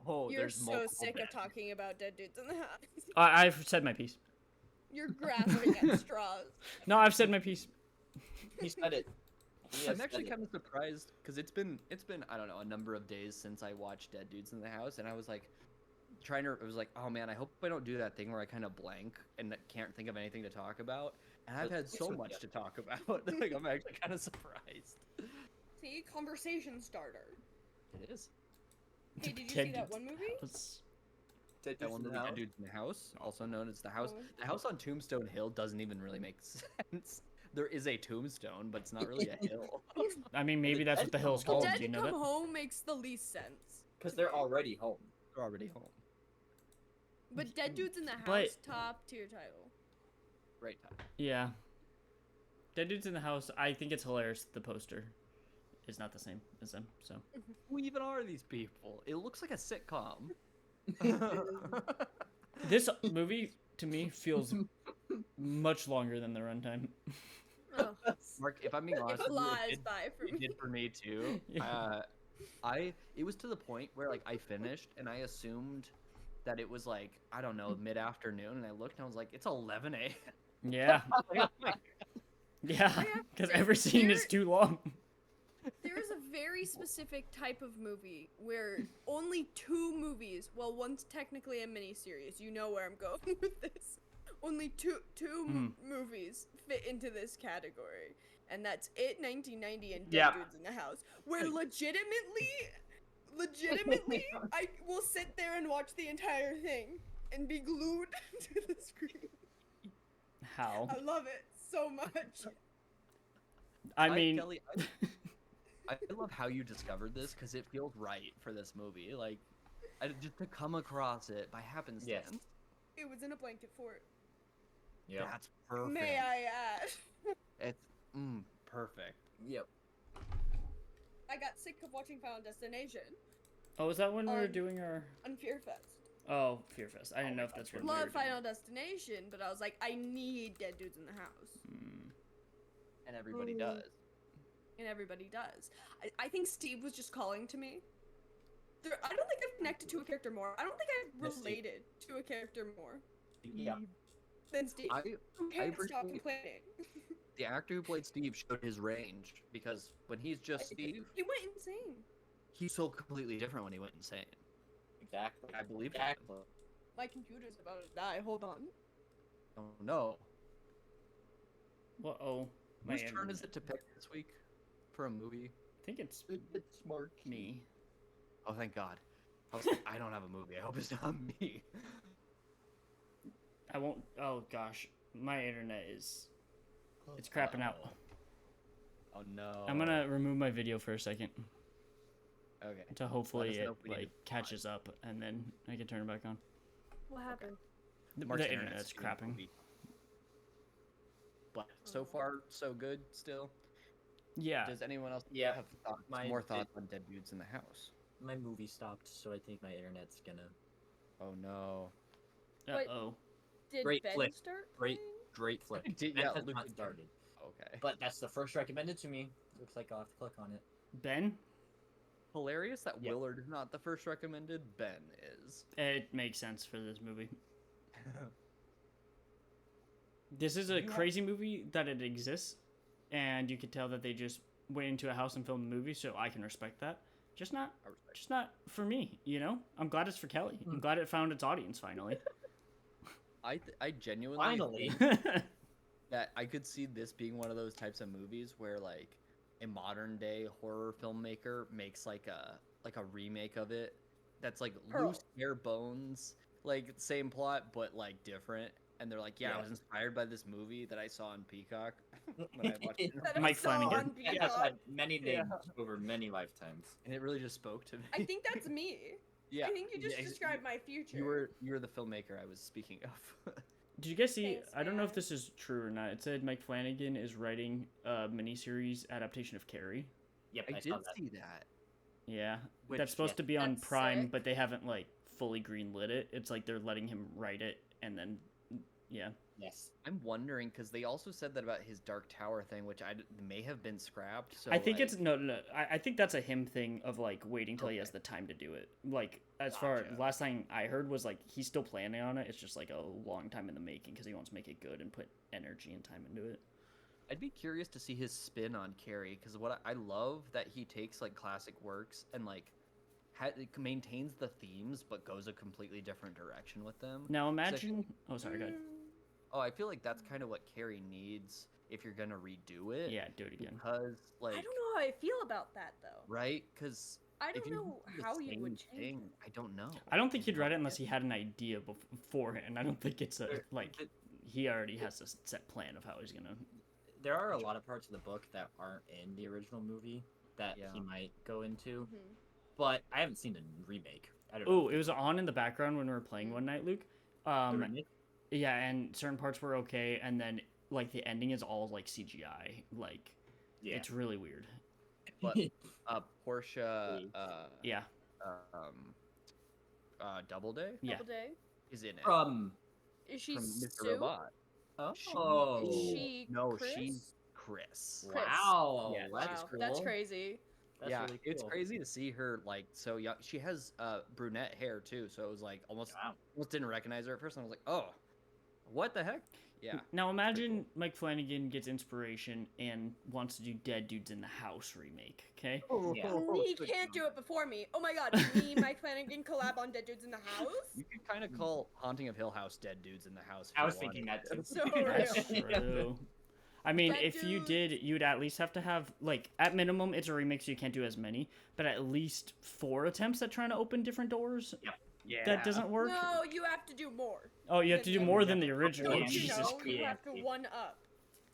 S2: Oh,
S4: You're
S2: there's
S4: so
S2: multiple
S4: sick
S2: Ben.
S4: of talking about dead dudes in the house.
S1: I've said my piece.
S4: You're grasping at straws.
S1: No, I've said my piece.
S3: He said it. He has
S2: I'm actually
S3: said it.
S2: kind of surprised because it's been I don't know, a number of days since I watched Dead Dudes in the House, and I was like I was like, oh man, I hope I don't do that thing where I kind of blank and can't think of anything to talk about. And I've had so much to talk about. Like, I'm actually kind of surprised.
S4: See, conversation starter.
S2: It is.
S4: Hey, did you see
S1: Dead
S4: that
S1: Dudes
S4: one movie?
S1: House.
S3: Dead
S2: That
S3: Dudes
S2: one
S3: in the
S2: movie,
S3: House.
S2: Dead Dudes in the House, also known as the house.
S4: Oh.
S2: The house on Tombstone Hill doesn't even really make sense. There is a tombstone, but it's not really a hill.
S1: I mean, maybe that's what the hill's called.
S4: Dead
S1: Do you know
S4: Come
S1: that?
S4: Home makes the least sense.
S3: Because they're already home.
S2: They're already home.
S4: But Dead Dudes in the House,
S1: But-
S4: top tier title.
S2: Right time.
S1: Yeah. Dead Dudes in the House. I think it's hilarious. The poster is not the same as them. So.
S2: Who even are these people? It looks like a sitcom.
S1: This movie to me feels much longer than the runtime.
S4: Ugh,
S2: Mark, if I'm being
S4: it
S2: honest with you,
S4: flies by for
S2: it
S4: me.
S2: did for me too.
S1: Yeah.
S2: It was to the point where like I finished and I assumed that it was like, I don't know, mid-afternoon, and I looked and I was like, it's 11 a.m.
S1: Yeah. Yeah.
S4: have to
S1: Because
S4: say,
S1: every scene is
S4: there-
S1: too long.
S4: There is a very specific type of movie where only 2 movies, well, one's technically a miniseries. You know where I'm going with this. Only two movies fit into this category, and that's It 1990 and Dead
S3: Yeah.
S4: Dudes in the House, where legitimately, I will sit there and watch the entire thing and be glued to the screen.
S1: How?
S4: I love it so much.
S1: I mean,
S2: Kelly, I love how you discovered this because it feels right for this movie. Like, just to come across it by happenstance.
S3: Yes.
S4: It was in a blanket fort.
S3: Yep.
S2: That's perfect.
S4: May I add?
S2: It's perfect.
S3: Yep.
S4: I got sick of watching Final Destination
S1: oh, is that when we were
S4: on-
S1: doing our?
S4: on Fear Fest.
S1: Oh, Fear Fest. I didn't know if that's what we were
S4: Love
S1: doing.
S4: Final Destination, but I was like, I need dead dudes in the house.
S2: And everybody
S4: Ooh.
S2: does.
S4: And everybody does. I think Steve was just calling to me. I don't think I've connected to a character more. I don't think I've
S3: Yes, Steve.
S4: related to a character more
S3: Yeah.
S4: than Steve. Who can't stop
S2: appreciate-
S4: complaining.
S2: The actor who played Steve showed his range because when he's just Steve,
S4: He went insane.
S2: he's so completely different when he went insane.
S3: Exactly.
S2: I believe
S3: Exactly.
S4: My computer's about to die. Hold on.
S2: Oh no.
S1: Oh, my
S2: Whose turn is
S1: internet.
S2: it to pick this week for a movie?
S1: I think it's
S2: It's Mark.
S1: me.
S2: Oh, thank God. I was like, I don't have a movie. I hope it's not me.
S1: I won't. Oh gosh, my internet is. It's crapping out.
S2: Oh no.
S1: I'm gonna remove my video for a second
S2: Okay.
S1: to hopefully
S2: Let us
S1: it
S2: know if we need
S1: like
S2: to
S1: catches up, and then I can turn it back on.
S4: What happened?
S2: Mark's
S1: The internet's
S2: doing a
S1: crapping.
S2: movie. But so far, so good. Still.
S1: Yeah.
S2: Does anyone else
S3: Yeah,
S2: have thoughts,
S3: my-
S2: more thoughts on dead dudes in the house?
S3: My movie stopped, so I think my internet's gonna.
S2: Oh no.
S1: Uh
S4: Wait.
S1: oh.
S4: Did
S3: Great
S4: Ben
S3: flick.
S4: start?
S3: Great,
S4: playing?
S3: great flick.
S2: Did-
S3: Ben
S2: yeah,
S3: has
S2: Luke
S3: not
S2: did.
S3: started,
S2: Okay.
S3: but that's the first recommended to me. Looks like I'll have to click on it.
S1: Ben.
S2: Hilarious that
S3: Yep.
S2: Willard is not the first recommended. Ben is.
S1: It makes sense for this movie. This is a
S2: You have-
S1: crazy movie that it exists, and you could tell that they just went into a house and filmed the movie, so I can respect that. Just not,
S2: I respect
S1: just not for me. You know, I'm glad it's for Kelly. I'm glad it found its audience finally.
S2: I genuinely
S3: Finally.
S2: think that I could see this being one of those types of movies where like a modern day horror filmmaker makes like a remake of it that's like
S4: Pearl.
S2: loose bare bones, like same plot but like different. And they're like, yeah, I
S3: Yeah.
S2: was inspired by this movie that I saw on Peacock when I watched it.
S4: That I
S1: Mike
S4: saw
S1: Flanagan.
S4: on
S3: It has
S4: Peacock.
S3: had many names over many lifetimes.
S2: And it really just spoke to me.
S4: I think that's me.
S2: yeah.
S4: I think you just
S2: yeah,
S4: described my future.
S2: You were the filmmaker I was speaking of.
S1: Did you guys see?
S4: Thanks,
S1: I don't know if
S4: man.
S1: this is true or not. It said Mike Flanagan is writing a miniseries adaptation of Carrie.
S3: Yep,
S2: I
S3: I,
S2: did
S3: saw that.
S2: see that.
S1: Yeah,
S2: Which-
S1: that's supposed
S3: yeah,
S1: to be on
S4: that's
S1: Prime,
S4: sick.
S1: but they haven't like fully greenlit it. It's like they're letting him write it, and then yeah.
S3: Yes.
S2: I'm wondering because they also said that about his Dark Tower thing, which may have been scrapped. So
S1: I think
S2: like,
S1: it's no. I think that's a him thing of like waiting till he has
S2: Okay.
S1: the time to do it. Like as far
S2: Gotcha.
S1: last thing I heard was like he's still planning on it. It's just like a long time in the making because he wants to make it good and put energy and time into it.
S2: I'd be curious to see his spin on Carrie because what I love that he takes like classic works and like it maintains the themes but goes a completely different direction with them.
S1: Now
S2: So I feel
S1: imagine.
S2: like-
S1: Oh, sorry. Go ahead.
S2: Oh, I feel like that's kind of what Carrie needs if you're gonna redo it.
S1: Yeah, do it again.
S2: Because like
S4: I don't know how I feel about that though.
S2: right because
S4: I
S2: if
S4: don't
S2: you
S4: know
S2: do the
S4: how you
S2: same
S4: would change
S2: thing,
S4: it.
S2: I don't know.
S1: I don't think he'd write it unless he had an idea beforehand. I don't think it's a like he already has a set plan of how he's gonna.
S3: There are a lot of parts of the book that aren't in the original movie that
S2: Yeah.
S3: he might go into,
S4: Mhm.
S3: but I haven't seen the remake. I don't
S1: Oh,
S3: know.
S1: it was on in the background when we were playing one night, Luke.
S3: The remake?
S1: Yeah, and certain parts were okay, and then like the ending is all like CGI. Like
S3: Yeah.
S1: it's really weird.
S2: But Portia
S1: Yeah,
S2: Doubleday
S1: yeah.
S4: Double day.
S2: is in it
S3: From
S4: Is she
S2: from Mr.
S4: Sue?
S2: Robot.
S3: oh
S4: Is she
S2: No,
S4: Chris?
S2: she's Chris.
S4: Chris.
S3: wow,
S2: Yeah,
S3: that's
S4: Wow,
S3: cool.
S4: that's crazy.
S3: That's
S2: yeah,
S3: really
S2: it's
S3: cool.
S2: crazy to see her like so young. She has brunette hair too, so it was like almost
S3: Wow.
S2: didn't recognize her at first. And I was like, oh, what the heck? Yeah,
S1: Now imagine Mike Flanagan gets inspiration and wants to do Dead Dudes in the House remake. Okay.
S3: Yeah.
S4: He can't do it before me. Oh my god, me, Mike Flanagan collab on Dead Dudes in the House?
S2: You could kind of call Haunting of Hill House Dead Dudes in the House. if
S3: I
S2: you
S3: was
S2: wanted
S3: thinking that
S2: to.
S3: too.
S4: So
S1: That's
S4: real.
S1: true. I mean,
S4: Dead
S1: if you
S4: Dudes.
S1: did, you'd at least have to have like at minimum it's a remake, so you can't do as many, but at least 4 attempts at trying to open different doors.
S2: Yeah,
S1: That doesn't work.
S4: No, you have to do more.
S1: Oh, you have to do more than the original.
S3: Yeah.
S1: Jesus
S4: You know,
S1: Christ.
S4: you have to one up.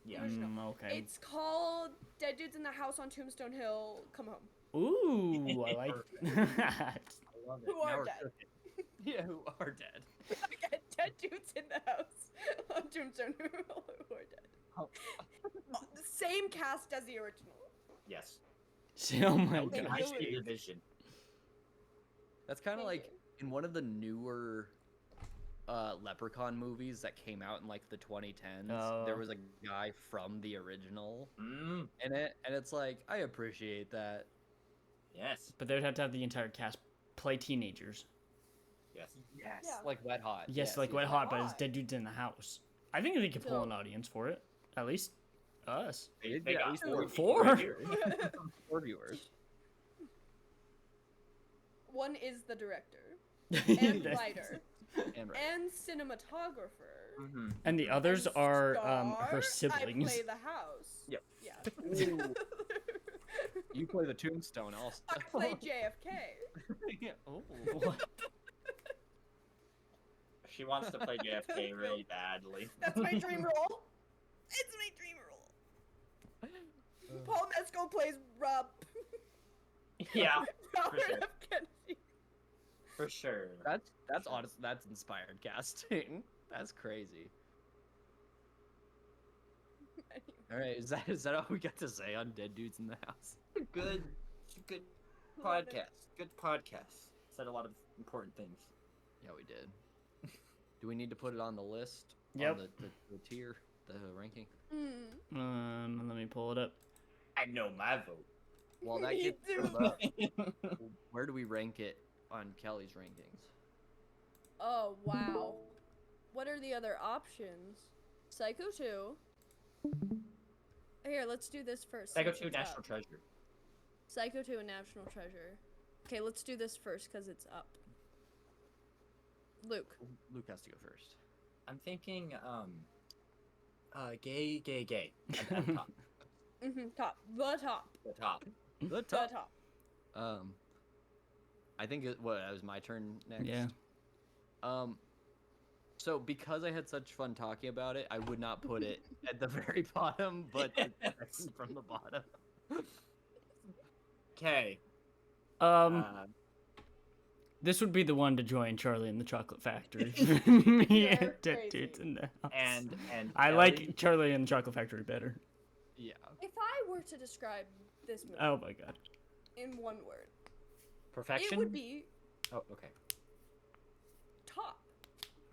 S3: Yeah.
S1: Okay.
S4: It's called Dead Dudes in the House on Tombstone Hill. Come home.
S1: Ooh, I like that.
S3: I love it.
S4: Who
S2: Now
S4: are
S2: we're
S4: dead?
S2: cooking. Yeah, who are dead.
S4: Again, Dead Dudes in the House on Tombstone Hill who are dead.
S2: Oh.
S4: The same cast as the original.
S3: Yes.
S1: Oh my
S2: Okay.
S1: god.
S3: I
S4: Really?
S3: see your vision.
S2: That's kind of
S4: Thank
S2: like in one of the newer Leprechaun movies that came out in like the 2010s.
S1: Oh.
S2: There was a guy from the original
S3: Mm.
S2: in it, and it's like I appreciate that.
S3: Yes.
S1: But they'd have to have the entire cast play teenagers.
S3: Yes.
S2: Yes,
S4: Yeah.
S2: like Wet Hot.
S1: Yes, like Wet
S4: Wet
S1: Hot, but it's
S4: Hot.
S1: Dead Dudes in the House. I think they could pull an
S4: So-
S1: audience for it. At least us.
S2: They
S3: They
S2: get at
S3: got
S2: least
S4: four.
S1: Four?
S3: right here.
S2: 4 viewers.
S4: One is the director and
S1: That's-
S4: writer
S2: And right.
S4: and cinematographer.
S3: Mm-hmm.
S1: And the others
S4: and
S1: are
S4: star.
S1: her siblings.
S4: I play the house.
S3: Yep.
S4: Yeah.
S2: Ooh. You play the Tombstone also.
S4: I play JFK.
S2: Yeah. Oh.
S1: What?
S3: She wants to play JFK really badly.
S4: That's my dream role. It's my dream role. Paul Mescal plays Rob.
S3: Yeah,
S4: Robert
S3: sure.
S4: F. Kennedy.
S3: for sure.
S2: That's honest. That's inspired casting. That's crazy. All right, is that all we got to say on Dead Dudes in the House?
S3: Good podcast. Good podcast. Said a lot of important things.
S2: Yeah, we did. Do we need to put it on the list?
S1: Yep.
S2: On the tier, the ranking.
S4: Hmm.
S1: Let me pull it up.
S3: I know my vote.
S2: Well, that
S4: Me
S2: gets
S4: too.
S2: filled up. Where do we rank it on Kelly's rankings?
S4: Oh wow. What are the other options? Psycho 2. Here, let's do this first.
S3: Psycho
S4: since
S3: 2
S4: it's
S3: National
S4: up.
S3: Treasure.
S4: Psycho 2 and National Treasure. Okay, let's do this first because it's up. Luke.
S2: Luke has to go first.
S3: I'm thinking, gay. At the top.
S4: Top. The top.
S3: The top.
S2: The
S4: The
S2: top.
S4: top.
S2: I think it was my turn next.
S1: Yeah.
S2: So because I had such fun talking about it, I would not put it at the very bottom, but it's second from the bottom.
S3: Okay.
S1: This would be the one to join Charlie and the Chocolate Factory. Me
S4: You're
S1: and Dead
S4: crazy.
S1: Dudes in the House.
S3: and
S1: I
S3: Ellie,
S1: like Charlie and the Chocolate Factory better.
S2: Yeah.
S4: If I were to describe this movie
S1: Oh my god.
S4: in one word,
S3: perfection.
S4: it would be
S3: Oh, okay.
S4: top.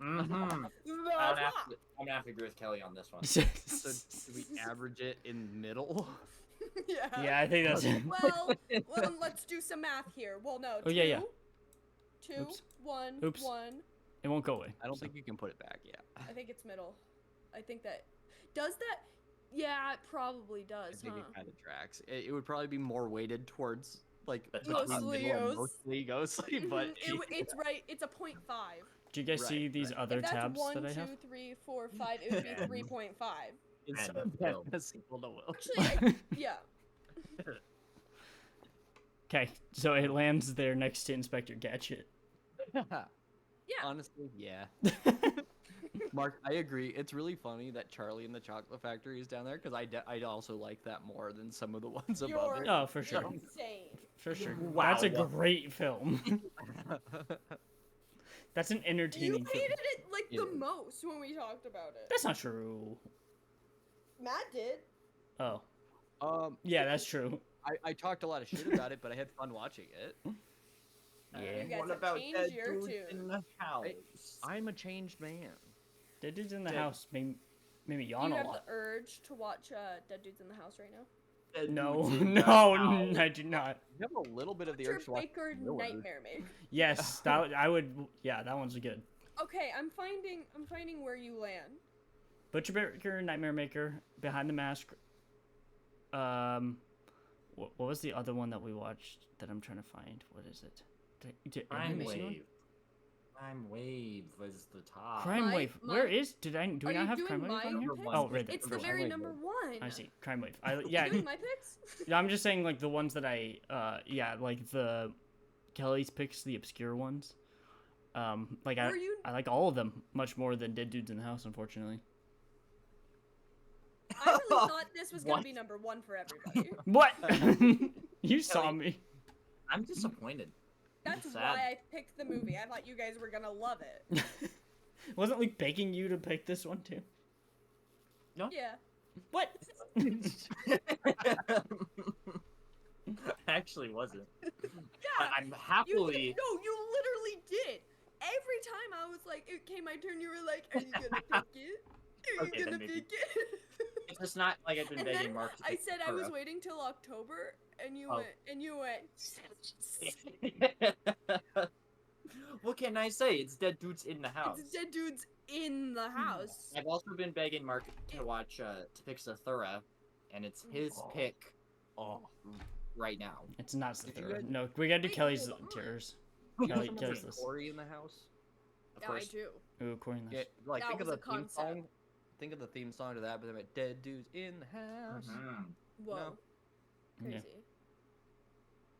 S3: Mm-hmm.
S4: The
S3: I'm
S4: top.
S3: gonna have to agree with Kelly on this one.
S2: So do we average it in middle?
S4: Yeah.
S1: Yeah, I think that's
S4: Well, let's do some math here. Well, no.
S1: Oh, yeah, yeah.
S4: 2,
S1: Oops.
S4: 1,
S1: Oops.
S4: 1.
S1: It won't go away.
S2: I don't think you can put it back. Yeah.
S4: I think it's middle. I think that does that. Yeah, it probably
S2: I
S4: does,
S2: think
S4: huh?
S2: it kind of tracks. It would probably be more weighted towards like
S3: The
S2: between
S3: top.
S2: middle and
S4: Leos.
S2: mostly ghostly, but
S4: It's right. It's a 0.5.
S1: Do you guys
S2: Right,
S1: see these
S2: right.
S1: other
S4: If that's
S1: tabs
S4: 1,
S1: that I
S4: 2,
S1: have?
S4: 3, 4, 5, it would be 3.5.
S2: it's
S3: And Will.
S2: a sequel to Will.
S4: Actually, yeah.
S1: Okay, so it lands there next to Inspector Gadget.
S4: Yeah.
S2: Honestly, yeah. Mark, I agree. It's really funny that Charlie and the Chocolate Factory is down there because I also like that more than some of the ones above
S4: You're-
S2: it.
S1: Oh, for sure.
S4: Insane.
S1: For sure.
S3: Wow.
S1: That's a great film. That's an
S4: You
S1: entertaining film.
S4: hated it like
S2: It
S4: the
S2: is.
S4: most when we talked about it.
S1: That's not true.
S4: Matt did.
S1: Oh.
S2: Yeah,
S1: Yeah, that's true.
S2: I talked a lot of shit about it, but I had fun watching it.
S1: Yeah.
S4: You guys
S3: What
S4: have
S3: about
S4: changed
S3: Dead
S4: your
S3: Dudes
S4: tune.
S3: in the House?
S2: I'm a changed man.
S1: Dead Dudes in the
S3: Dead-
S1: House made me
S4: Do
S1: yawn
S4: you
S1: a
S4: have
S1: lot.
S4: the urge to watch Dead Dudes in the House right now?
S3: Dead
S1: No,
S3: Dudes in the
S1: no,
S3: House.
S1: I do not.
S2: You have a little bit of the
S4: Butcher
S2: urge to watch
S4: Baker
S2: Miller.
S4: Nightmare Maker.
S1: Yes, that I would. Yeah, that one's good.
S4: Okay, I'm finding where you land.
S1: Butcher Baker, Nightmare Maker, Behind the Mask. What was the other one that we watched that I'm trying to find? What is it? Am I
S3: Crime
S1: missing one?
S3: Wave. Crime Wave was the top.
S1: Crime
S4: My-
S1: Wave.
S4: my-
S1: Where is? Do
S4: Are
S1: we not
S4: you
S1: have
S4: doing
S1: Crime Wave
S4: my
S1: on here?
S4: picks?
S1: Oh, right there.
S4: It's the
S2: Crime
S4: very
S2: Wave.
S4: number one.
S1: I see. Crime Wave.
S4: You
S1: Yeah.
S4: doing my picks?
S1: Yeah, I'm just saying like the ones that yeah, like the Kelly's picks, the obscure ones. Like
S4: Were you-
S1: I like all of them much more than Dead Dudes in the House, unfortunately.
S4: I really thought this was gonna be number 1 for everybody.
S1: What? You saw me.
S3: I'm disappointed.
S4: That's
S3: sad.
S4: why I picked the movie. I thought you guys were gonna love it.
S1: Wasn't we begging you to pick this one too?
S4: Yeah.
S1: What?
S3: Actually wasn't.
S4: Yeah.
S3: I'm
S4: You
S3: happily.
S4: no, you literally did. Every time I was like, it came my turn, you were like, "Are you gonna pick it? Are you
S3: Okay, then
S4: gonna
S3: maybe.
S4: pick it?"
S3: It's just not like I've been
S4: And
S3: begging
S4: then
S3: Mark to
S4: I
S3: pick
S4: said I was
S3: Sakura.
S4: waiting till October, and you
S3: Oh.
S4: went.
S3: What can I say? It's dead dudes in the house.
S4: It's dead dudes in the house.
S3: I've also been begging Mark to watch to pick Zathura, and it's his pick. Right now.
S1: It's not
S2: Did you
S1: Zathura.
S2: guys-
S1: No, we gotta do
S4: Wait,
S1: Kelly's
S4: hold on.
S1: tears.
S2: You know
S1: Kelly,
S2: someone
S1: Kelly's
S2: named
S1: list.
S2: Corey in the house?
S3: Of
S4: Yeah, I
S3: course.
S4: do.
S1: Ooh, Corey in
S2: Yeah,
S1: this.
S2: like
S4: That
S2: think of
S4: was
S2: the
S4: a
S2: theme
S4: concept.
S2: song. Think of the theme song to that, but they're like dead dudes in the house.
S3: Mhm.
S4: Whoa.
S2: No.
S1: Yeah.
S4: Crazy.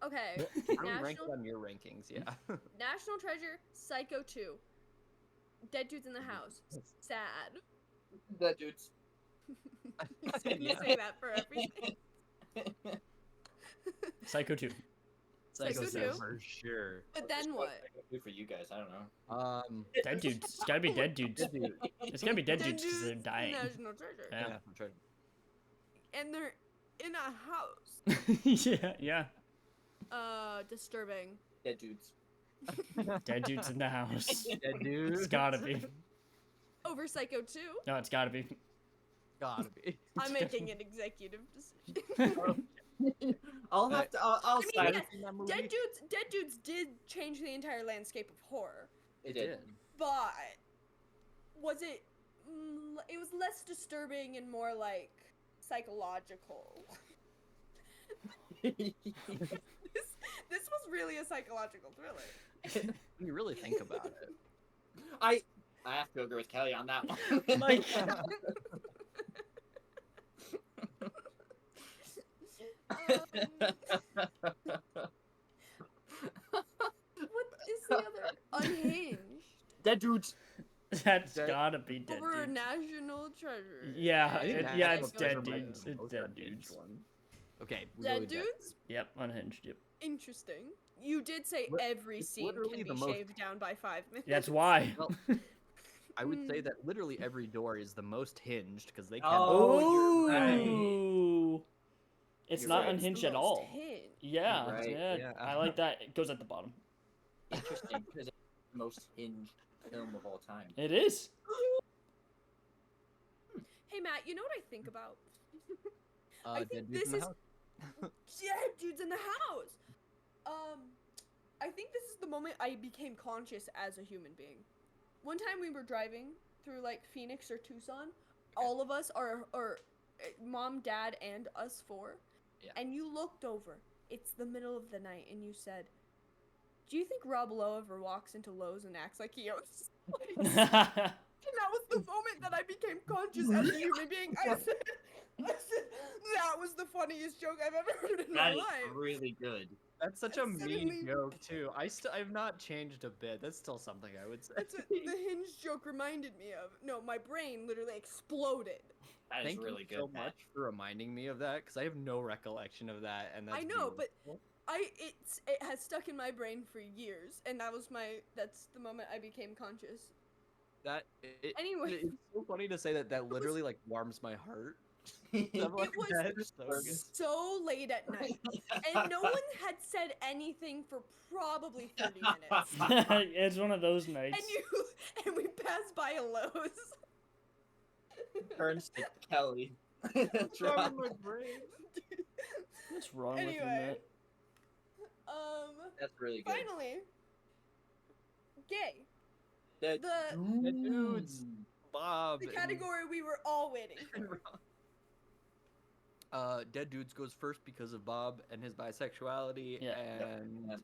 S4: Okay.
S2: How do we rank
S4: National
S2: on your rankings? Yeah.
S4: National Treasure, Psycho 2. Dead Dudes in the House. Sad.
S3: Dead dudes.
S4: You say that for everything.
S1: Psycho 2.
S4: Psycho
S2: Psycho
S4: 2.
S2: for sure.
S4: But then what?
S3: Do for you guys, I don't know.
S1: Dead dudes. It's gotta be dead dudes.
S2: Dead dude.
S1: It's gotta be dead
S4: Dead
S1: dudes because they're
S4: Dudes,
S1: dying.
S4: National Treasure.
S1: Yeah.
S2: I'm trying.
S4: And they're in a house.
S1: yeah.
S4: Disturbing.
S3: Dead dudes.
S1: Dead dudes in the house.
S2: Dead dude.
S1: It's gotta be.
S4: Over Psycho 2,
S1: No, it's gotta be.
S2: Gotta be.
S4: I'm making an executive decision.
S3: I'll have to. I'll
S4: mean,
S3: side
S4: yeah,
S3: with you in that movie.
S4: Dead Dudes did change the entire landscape of horror.
S3: It did.
S4: But was it? It was less disturbing and more like psychological. This was really a psychological thriller.
S2: When you really think about it.
S3: I have to agree with Kelly on that one.
S1: Like,
S4: What is the other? Unhinged.
S3: Dead dudes.
S1: that's
S2: Dead-
S1: gotta be dead
S4: Over
S1: dudes.
S4: National Treasure.
S1: Yeah,
S2: I think
S1: it- yeah,
S2: National
S1: it's dead
S2: Treasure might
S1: dudes.
S2: be the
S1: It's
S2: most
S1: dead
S2: unhinged
S1: dudes.
S2: one. Okay. we
S4: Dead
S2: really did.
S4: Dudes?
S1: Yep, unhinged. Yep.
S4: Interesting. You did say
S2: Li-
S4: every
S2: it's
S4: scene
S2: literally
S4: can
S2: the
S4: be
S2: most-
S4: shaved down by 5 minutes.
S1: That's why.
S2: Well, I would say
S4: Mm.
S2: that literally every door is the most hinged because they
S3: Oh,
S2: can't.
S3: you're right.
S1: Ooh. It's
S3: You're
S1: not
S3: right.
S4: It's the
S1: unhinged at
S4: most
S1: all.
S4: hinged.
S1: Yeah,
S3: Right,
S1: yeah,
S2: yeah.
S1: I like that. It goes at the bottom.
S3: Interesting, because it's the most hinged film of all time.
S1: It is.
S4: Hey Matt, you know what I think about? I think
S2: Dead dudes
S4: this
S2: in the
S4: is-
S2: house.
S4: Dead Dudes in the House. I think this is the moment I became conscious as a human being. One time we were driving through like Phoenix or Tucson, all of us are mom, dad, and us four,
S2: Yeah.
S4: and you looked over. It's the middle of the night, and you said, "Do you think Rob Lowe ever walks into Lowe's and acts like he owns this place?" And that was the moment that I became conscious as a human being. I said, that was the funniest joke I've ever heard in my
S3: That is
S4: life.
S3: really good.
S2: That's such a
S4: Suddenly-
S2: mean joke too. I've not changed a bit. That's still something I would say.
S4: That's what the hinge joke reminded me of. No, my brain literally exploded.
S3: That is
S2: Thank
S3: really
S2: you
S3: good.
S2: so
S3: Matt.
S2: much for reminding me of that because I have no recollection of that, and that's
S4: I know, but
S2: beautiful.
S4: it has stuck in my brain for years, and that's the moment I became conscious. Anyway.
S2: it's so funny to say that. That literally like warms my heart. I'm like,
S4: was
S2: that is so good.
S4: So late at night, and no one had said anything for probably 30 minutes.
S1: It's one of those nights.
S4: And we passed by a Lowe's.
S3: Turns to Kelly.
S2: It's wrong with my brain.
S1: What's wrong with you,
S4: Anyway.
S1: Matt?
S3: That's really good.
S4: Finally, gay.
S3: Dead
S4: The
S2: dudes. Bob.
S4: the
S2: and-
S4: category we were all waiting for.
S2: Dead Dudes goes first because of Bob and his bisexuality,
S1: Yeah.
S2: and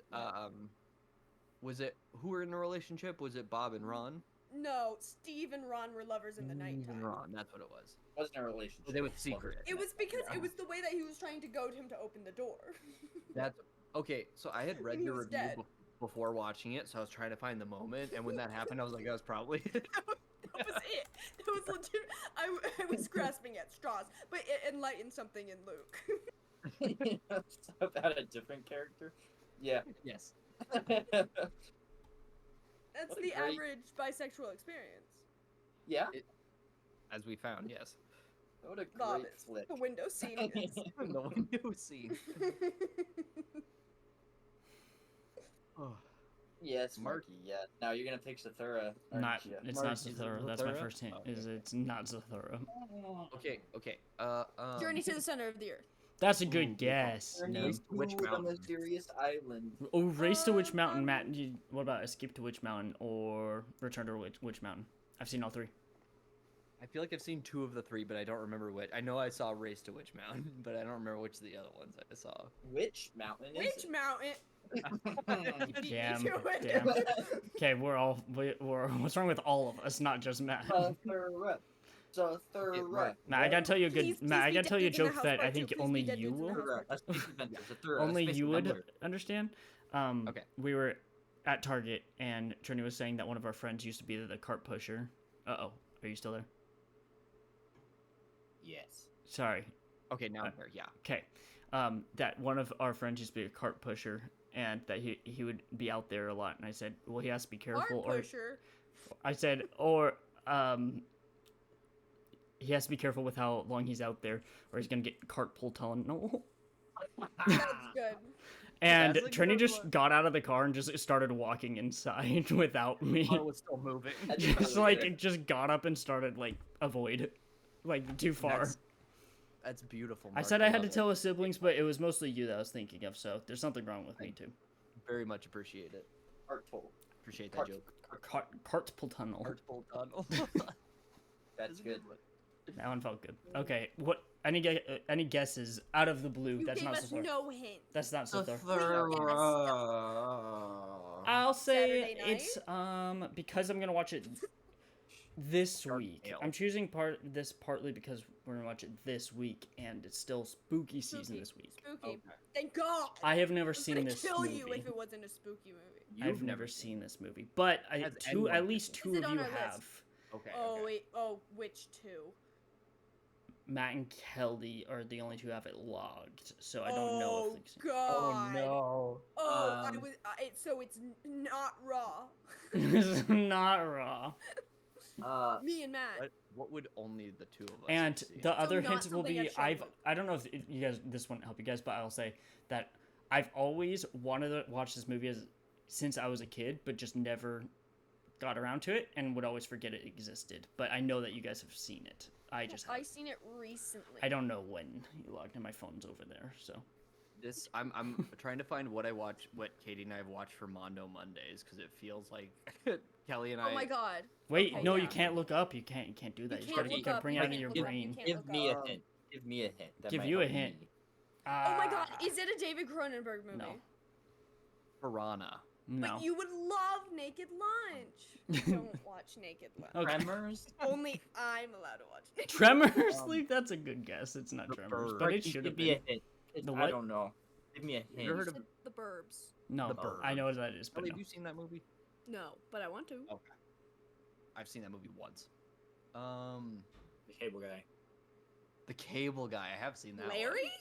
S2: was it who were in a relationship? Was it Bob and Ron?
S4: No, Steve and Ron were lovers in the
S2: Steve
S4: nighttime.
S2: and Ron, that's what it was.
S3: Wasn't a relationship.
S2: They were secret.
S4: It was because it was the way that he was trying to goad him to open the door.
S2: That's okay. So I had read
S4: He
S2: your
S4: was
S2: review
S4: dead.
S2: before watching it, so I was trying to find the moment, and when that happened, I was like, that was probably it.
S4: That was it. That was legit. I was grasping at straws, but it enlightened something in Luke.
S3: About a different character. Yeah.
S2: Yes.
S4: That's
S3: What a
S4: the
S3: great-
S4: average bisexual experience.
S3: Yeah.
S2: As we found, yes.
S3: What a
S4: Bob,
S3: great
S4: it's
S3: flick.
S4: the window scene is.
S2: The window scene. Oh.
S3: Yes,
S2: Mark-
S3: Marky. Yeah. Now you're gonna pick Zathura.
S1: Not,
S3: You?
S1: it's
S2: Mark,
S1: not
S2: is it
S1: Zathura. That's my
S2: Zathura?
S1: first hint.
S2: Oh,
S1: Is it's not Zathura.
S2: Okay, okay.
S4: Journey to the center of the earth.
S1: That's a
S2: Ooh,
S1: good guess. No.
S3: Journeys
S2: No. Witch
S3: to the
S2: Mountain.
S3: mysterious island.
S1: Oh, Race to Witch Mountain,
S4: Um,
S1: Matt. What about Escape to Witch Mountain or Return to Witch Mountain? I've seen all three.
S2: I feel like I've seen 2 of the 3, but I don't remember which. I know I saw Race to Witch Mountain, but I don't remember which of the other ones I saw.
S3: Which mountain is
S4: Witch
S3: it?
S4: Mountain.
S1: Damn,
S4: You win.
S1: damn. Okay, we're what's wrong with all of us, not just Matt?
S3: Zathura. Zathura.
S2: right.
S1: Matt, I gotta tell you a good
S4: Please
S1: Matt. I
S4: be
S1: gotta tell you a
S4: dead in the
S1: joke
S4: house
S1: that I
S4: part two.
S1: think
S4: Please be
S1: only
S4: dead
S1: you
S4: in the
S1: will,
S4: house
S3: Zathura.
S4: part
S3: A Space Adventure. Zathura. a
S1: only
S3: Space
S1: you would
S3: Adventure.
S1: understand.
S2: Okay.
S1: We were at Target and Trini was saying that one of our friends used to be the cart pusher. Are you still there?
S3: Yes.
S1: Sorry.
S2: Okay, now I'm here. Yeah.
S1: Okay. That one of our friends used to be a cart pusher, and that he would be out there a lot. And I said, well, he has to be careful.
S4: Art pusher.
S1: I said, he has to be careful with how long he's out there, or he's gonna get cartpole tunnel.
S4: That's good.
S1: And
S2: That's a
S1: Trini
S2: good
S1: just
S2: one.
S1: got out of the car and just started walking inside without me.
S2: Oh, it's still moving.
S3: That's
S1: Just
S3: really
S1: like
S3: good.
S1: just got up and started like avoid, like too far.
S2: That's beautiful.
S1: I
S2: Mark.
S1: said I had
S2: love
S1: to
S2: it.
S1: tell his siblings, but it was mostly you that I was thinking of. So there's something wrong with me too.
S2: Very much appreciate it.
S3: Artful.
S2: Appreciate that
S3: Cart-
S2: joke.
S1: Cartpole tunnel.
S2: Artful tunnel.
S3: That's good.
S1: That one felt good. Okay, what? Any guesses out of the blue?
S4: You
S1: That's
S4: gave
S1: not
S4: us
S1: Zathura.
S4: no hint.
S1: That's not Zathura.
S3: Zathura.
S1: I'll say
S4: Saturday
S1: it's because I'm gonna watch it this
S2: Dark
S1: week.
S2: Ale.
S1: I'm choosing partly because we're gonna watch it this week, and it's still spooky season
S4: Spooky.
S1: this week.
S4: Spooky.
S3: Okay.
S4: Thank God.
S1: I have never
S4: I was
S1: seen
S4: gonna
S1: this
S4: kill
S1: movie.
S4: you if it wasn't a spooky movie.
S1: I've never seen this movie, but
S2: Has
S1: at
S2: anyone
S1: least
S2: seen
S1: two
S4: it?
S1: of
S4: Is it
S1: you
S4: on our list?
S1: have.
S2: Okay.
S4: Oh
S2: okay.
S4: wait. Oh, which two?
S1: Matt and Kelly are the only two who have it logged, so I don't know
S4: Oh
S1: if they've seen
S4: God.
S3: no.
S4: Oh, I
S3: Um,
S4: was. So it's not raw.
S1: it. It's not raw.
S4: Me and Matt.
S2: What would only the 2 of us
S1: And
S2: see?
S1: the other
S4: not
S1: hint will
S4: something
S1: be
S4: I've shown you.
S1: I don't know if you guys this won't help you guys, but I'll say that I've always wanted to watch this movie since I was a kid, but just never got around to it and would always forget it existed. But I know that you guys have seen it. I just
S4: I
S1: haven't.
S4: seen it recently.
S1: I don't know when you logged in. My phone's over there, so
S2: This I'm trying to find what Katie and I have watched for Mondo Mondays because it feels like Kelly and I.
S4: Oh my God.
S1: wait.
S4: Okay,
S1: no,
S4: yeah.
S1: you can't look up. You can't do that.
S4: can't
S1: You
S4: look
S1: gotta
S4: up,
S1: bring
S4: you
S1: it out of
S4: can't
S1: your
S4: look up,
S1: brain.
S4: you can't
S3: Give
S4: look
S3: me a
S4: up.
S3: hint. Give me a hint. That
S1: Give
S3: might
S1: you a
S3: help
S1: hint.
S3: me.
S4: Oh my God. Is it a David Cronenberg movie?
S1: No.
S2: Piranha.
S1: No.
S4: But you would love Naked Lunch. Don't watch Naked Lunch.
S1: Okay.
S3: Tremors.
S4: Only I'm allowed to watch Naked
S1: Tremors,
S3: Um,
S1: like that's a good guess. It's not
S2: The
S1: Tremors,
S2: Bird.
S1: but it
S3: Marky,
S1: should
S3: give
S1: have
S3: me a
S1: been.
S3: hint.
S1: The
S3: I
S1: what?
S3: don't know. Give me a hint.
S2: ever heard
S4: You
S2: of-
S4: said The Burbs.
S1: No,
S2: The Bird.
S1: I know what that is, but
S2: Kelly,
S1: no.
S2: have you seen that movie?
S4: No, but I want to.
S2: Okay. I've seen that movie once.
S3: The cable guy.
S2: The Cable Guy. I have seen that. one.
S4: Larry?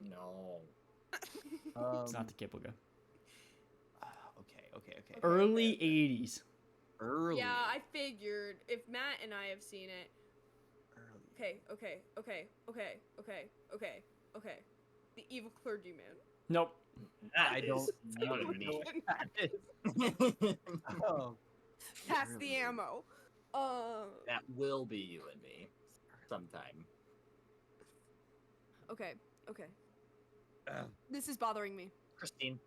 S3: No.
S1: It's not the Cable Guy.
S2: Okay.
S1: Early '80s.
S2: Early.
S4: Yeah, I figured if Matt and I have seen it.
S2: Early.
S4: Okay. The Evil Clergyman.
S1: Nope.
S3: I don't
S4: That
S3: know
S4: is
S3: what
S4: so
S3: it is.
S2: Oh.
S4: Pass
S2: Early.
S4: the ammo.
S3: That will be you and me. Sometime.
S4: Okay.
S2: Uh,
S4: This is bothering me.
S3: Christine.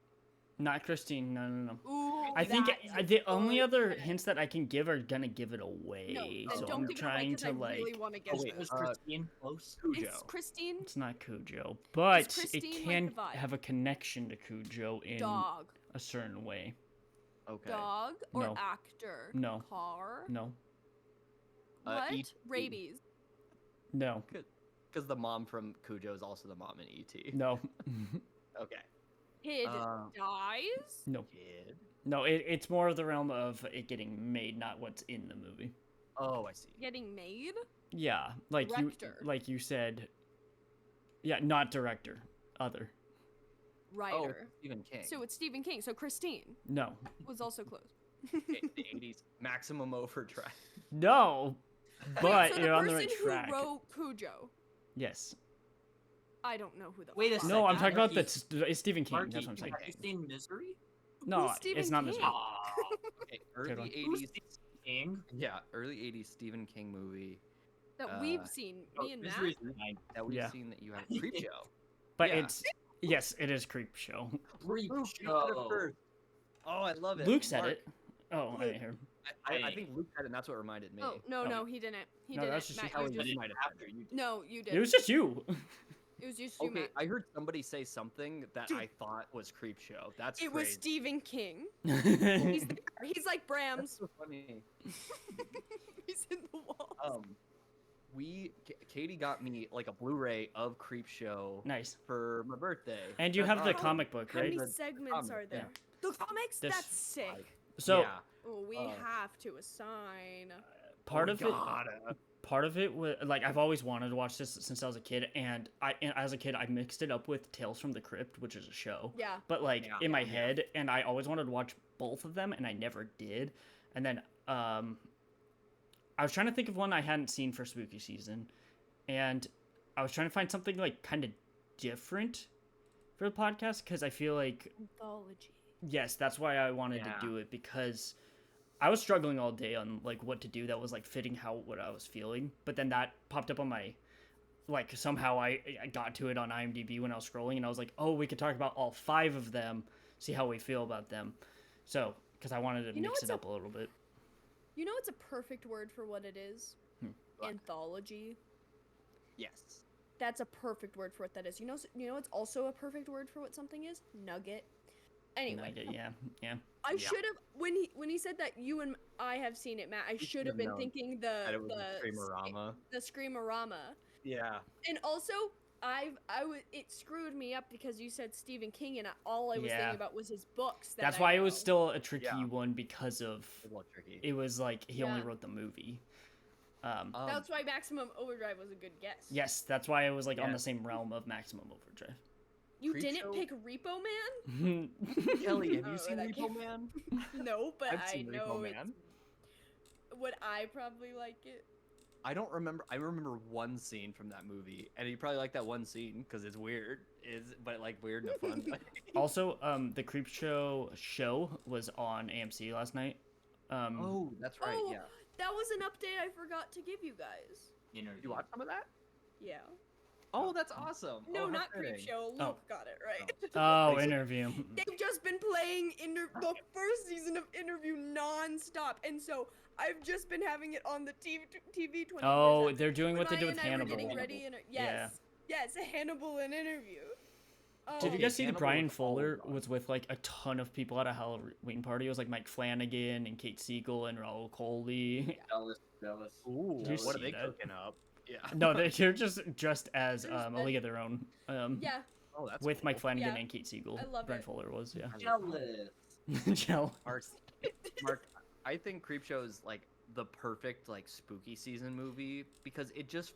S1: Not Christine. No.
S4: Ooh.
S1: I think
S4: that
S1: the only
S4: good.
S1: other hints that I can give are gonna give it
S4: No,
S1: away.
S4: then
S1: so
S4: don't
S1: I'm
S4: give
S1: trying
S4: it away 'cause
S1: to
S4: I
S1: like.
S4: really want to guess
S3: Oh wait,
S4: this.
S3: was Christine close?
S2: Cujo.
S4: It's Christine.
S1: It's not Cujo, but
S4: Christine
S1: it
S4: like
S1: can
S4: the vibe?
S1: have a connection to Cujo in
S4: Dog.
S1: a certain way.
S2: Okay.
S4: Dog or
S1: No.
S4: actor?
S1: No.
S4: Car?
S1: No.
S4: What?
S2: E.T.
S4: Rabies.
S1: No.
S2: Because the mom from Cujo is also the mom in E.T.
S1: No.
S2: Okay.
S4: Kid
S2: Uh,
S4: dies?
S1: no.
S2: Kid.
S1: No. It's more of the realm of it getting made, not what's in the movie.
S2: Oh, I see.
S4: getting made.
S1: Yeah,
S4: Director.
S1: like you said. Yeah, not director, other.
S2: Oh,
S4: Writer.
S2: Stephen King.
S4: So it's Stephen King. So Christine
S1: No,
S4: was also close.
S2: The 80s Maximum Overdrive.
S1: no, but
S4: Wait, so
S1: you're
S4: the
S1: on the
S4: person
S1: right track.
S4: who wrote Cujo.
S1: Yes.
S4: I don't know who the.
S3: Wait a
S4: fuck
S1: No, I'm
S4: that
S1: talking about
S4: is.
S1: it's Stephen King.
S3: Marky,
S1: That's what I'm saying.
S3: have you seen Misery?
S1: No,
S4: Who's Stephen
S1: it's not
S4: King?
S1: Misery.
S2: Okay,
S1: Good one.
S2: early
S3: Who's
S2: 80s.
S3: Stephen King?
S2: Yeah, early 80s Stephen King movie
S4: That we've
S2: Uh,
S4: seen.
S3: Oh,
S4: Me and Matt.
S3: Misery's mine.
S2: that we've
S1: Yeah.
S2: seen that you have Creepshow.
S1: But
S2: Yeah.
S1: it's yes, it is Creep Show.
S3: Creep
S2: Luke, you said it
S3: Show.
S2: first. Oh, I love it.
S1: Luke said
S2: Mark,
S1: it. Oh, I didn't hear him.
S2: I think Luke said it, and that's what reminded me.
S4: Oh no,
S1: Oh.
S4: no, he didn't. He
S1: No,
S4: didn't.
S1: that's just
S4: Matt,
S1: you.
S4: you
S2: Oh,
S4: just.
S2: you might have
S3: After you did.
S4: No, you did.
S1: It was just you.
S4: It was just you,
S2: Okay,
S4: Matt.
S2: I heard somebody say something that
S4: Dude.
S2: I thought was Creepshow. That's
S4: It was
S2: crazy.
S4: Stephen King.
S1: He's
S4: He's like Brams.
S2: That's so funny.
S4: He's in the walls.
S2: Katie got me like a Blu-ray of Creepshow
S1: nice.
S2: for my birthday.
S1: And you
S2: That's
S1: have the
S2: awesome.
S1: comic book,
S4: How
S1: right?
S4: many
S2: The
S4: segments
S2: comic,
S4: are there? The comics?
S1: This-
S4: That's sick.
S1: So
S2: yeah.
S4: Oh, we
S2: Oh.
S4: have to assign.
S1: part
S2: Oh,
S1: of
S2: God.
S1: part of it was like I've always wanted to watch this since I was a kid, and as a kid I mixed it up with Tales from the Crypt, which is a show.
S4: Yeah.
S1: But like
S2: Yeah,
S1: in my
S2: yeah.
S1: head, and I always wanted to watch both of them, and I never did. And then I was trying to think of one I hadn't seen for spooky season, and I was trying to find something like kind of different for the podcast because I feel like
S4: Anthology.
S1: yes, that's why I wanted
S3: Yeah.
S1: to do it because I was struggling all day on like what to do that was like fitting how what I was feeling. But then that popped up on my like somehow I got to it on IMDb when I was scrolling and I was like, "Oh, we could talk about all 5 of them, see how we feel about them." So, cuz I wanted to
S4: You know
S1: mix it
S4: what's
S1: up a little bit.
S4: You know, it's a perfect word for what it is.
S2: What?
S4: Anthology.
S2: Yes.
S4: That's a perfect word for what that is. You know, it's also a perfect word for what something is. Nugget. Anyway,
S1: Yeah.
S4: I
S2: Yeah.
S4: should have when he said that you and I have seen it, Matt. I should
S2: should
S4: have
S2: have
S4: been
S2: known
S4: thinking
S2: That it was a Screamorama.
S4: the Screamorama.
S2: Yeah.
S4: And also, it screwed me up because you said Stephen King, and all I was
S1: Yeah.
S4: thinking about was his books.
S1: That's
S4: I
S1: why it was
S4: know.
S1: still a tricky
S2: Yeah.
S1: one because of
S2: It's a little tricky.
S1: it was like he only
S4: Yeah.
S1: wrote the movie.
S4: That's why Maximum Overdrive was a good guess.
S1: Yes, that's why it was like on the
S2: Yes.
S1: same realm of Maximum Overdrive.
S4: You
S2: Creepshow?
S4: didn't pick Repo Man?
S2: Kelly, have
S4: Oh,
S2: you seen
S4: that
S2: Repo
S4: came-
S2: Man?
S4: No, but
S2: I've
S4: I
S2: seen
S4: know
S2: Repo
S4: it's.
S2: Man.
S4: Would I probably like it?
S2: I don't remember. I remember one scene from that movie, and you probably like that one scene because it's weird. But like weird in a fun way.
S1: Also, the Creepshow was on AMC last night.
S2: Oh, that's right.
S4: Oh,
S2: Yeah.
S4: That was an update I forgot to give you guys.
S2: You watch some of that?
S4: Yeah.
S2: Oh, that's awesome.
S4: No,
S2: oh, how
S4: not
S2: fitting.
S4: Creepshow. Luke
S1: Oh.
S4: got it right.
S1: Oh,
S2: Basically.
S1: interview.
S4: They've just been playing the first season of Interview non-stop, and so I've just been having it on the TV 24/7.
S1: Oh, they're doing
S4: When
S1: what they did
S4: Maya
S1: with
S4: and I were
S1: Hannibal.
S4: getting ready in yes, Hannibal and Interview. Oh,
S1: Did you
S2: Okay,
S1: guys see the
S2: Hannibal
S1: Brian
S2: was always
S1: Fuller
S2: on.
S1: was with like a ton of people at a Halloween party? It was like Mike Flanagan and Kate Siegel and Raul Coley.
S3: Jealous.
S2: Ooh,
S1: Did you
S2: what are
S1: see
S2: they
S1: that?
S2: cooking up? Yeah.
S1: No, they're just as
S4: There's
S1: a
S4: that-
S1: league of their own.
S4: Yeah,
S2: Oh, that's
S1: With Mike
S2: cool.
S1: Flanagan
S4: Yeah,
S1: and Kate Siegel.
S4: I love
S1: Brian
S4: it.
S1: Fuller was, yeah.
S3: Jealous.
S1: Gel.
S2: Mark, I think Creepshow is like the perfect like spooky season movie because it just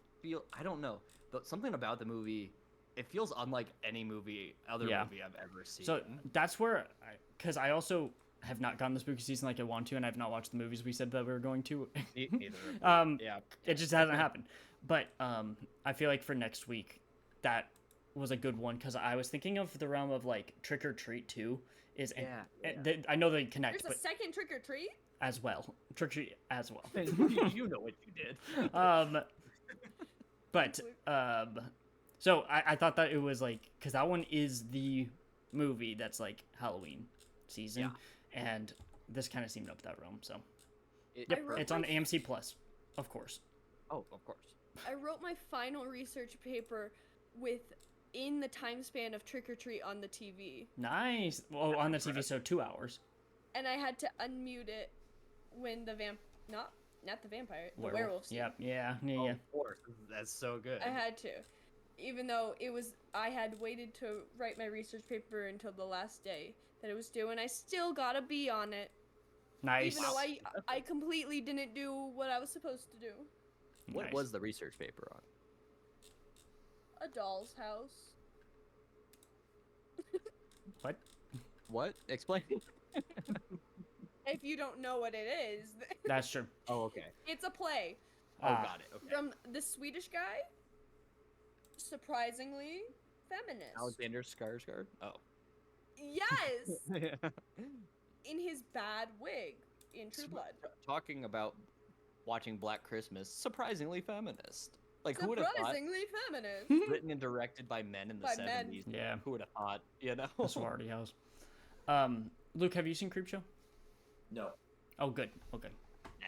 S2: I don't know, but something about the movie, it feels unlike any other
S1: Yeah.
S2: movie I've ever seen.
S1: So that's where, because I also have not gotten the spooky season like I want to, and I've not watched the movies we said that we were going to.
S2: Neither. of them. Yeah.
S1: It just hasn't happened. But I feel like for next week, that was a good one because I was thinking of the realm of like Trick or Treat 2 is I know they connect,
S4: there's a
S1: but
S4: second Trick or Treat.
S1: as well, Trick or Treat as well.
S2: You know what you did.
S1: But so I thought that it was like because that one is the movie that's like Halloween season, and this kind of seemed up that realm. So yep,
S4: wrote
S1: it's on
S4: my-
S1: AMC Plus, of course.
S2: Oh, of course.
S4: I wrote my final research paper within the time span of Trick or Treat on the TV,
S1: Nice. Well, on the TV, so 2 hours.
S4: and I had to unmute it when the not the vampire, the werewolf scene.
S1: Yep. Yeah.
S2: Oh,
S1: Yeah.
S2: of course. That's so good.
S4: I had to, even though I had waited to write my research paper until the last day that it was due, and I still got a B on it.
S1: Nice.
S4: Even though I completely didn't do what I was supposed to do.
S2: What
S1: Nice.
S2: was the research paper on?
S4: A doll's house.
S1: What?
S2: What? Explain.
S4: If you don't know what it is,
S1: That's true.
S2: Oh, okay.
S4: it's a play
S2: Oh,
S1: Ah.
S2: got it. Okay.
S4: from the Swedish guy. Surprisingly feminist.
S2: Alexander Skarsgård. Oh.
S4: Yes, in his bad wig in True Blood.
S2: Talking about watching Black Christmas, surprisingly feminist. Like, who would have thought?
S4: Surprisingly feminist.
S2: Written and directed by men in the
S4: By men.
S2: 70s.
S1: Yeah.
S2: Who would have thought? You know.
S1: The sorority house. Luke, have you seen Creepshow?
S3: No.
S1: Oh, good. Okay.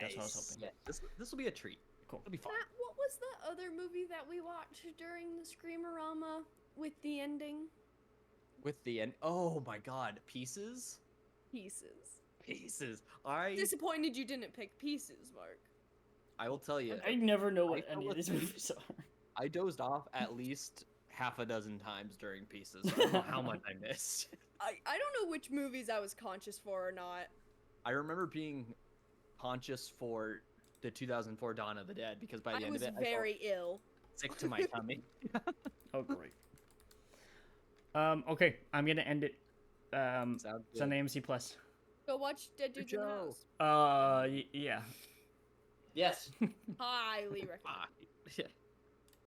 S1: That's what I was
S2: Nice.
S1: hoping.
S3: Yeah.
S2: This will be a treat.
S1: Cool.
S2: It'll be fun.
S4: Matt, what was the other movie that we watched during the Screamerama with the ending?
S2: With the end. Oh my God. Pieces.
S4: Pieces.
S2: Pieces.
S4: Disappointed you didn't pick Pieces, Mark.
S2: I will tell you.
S1: I never know
S2: I
S1: what
S2: fell
S1: any of these
S2: asleep.
S1: movies are.
S2: I dozed off at least half a dozen times during Pieces. So I don't know how much I missed.
S4: I don't know which movies I was conscious for or not.
S2: I remember being conscious for the 2004 Dawn of the Dead because by the
S4: I
S2: end
S4: was
S2: of it,
S4: very ill.
S2: I felt sick to my tummy.
S1: Oh, great. Okay, I'm gonna end it.
S2: Sounds
S1: It's on
S2: good.
S1: AMC Plus.
S4: Go watch Dead Dudes in the
S2: Joe.
S4: House.
S1: Yeah.
S3: Yes.
S4: Highly recommend.
S2: Ah,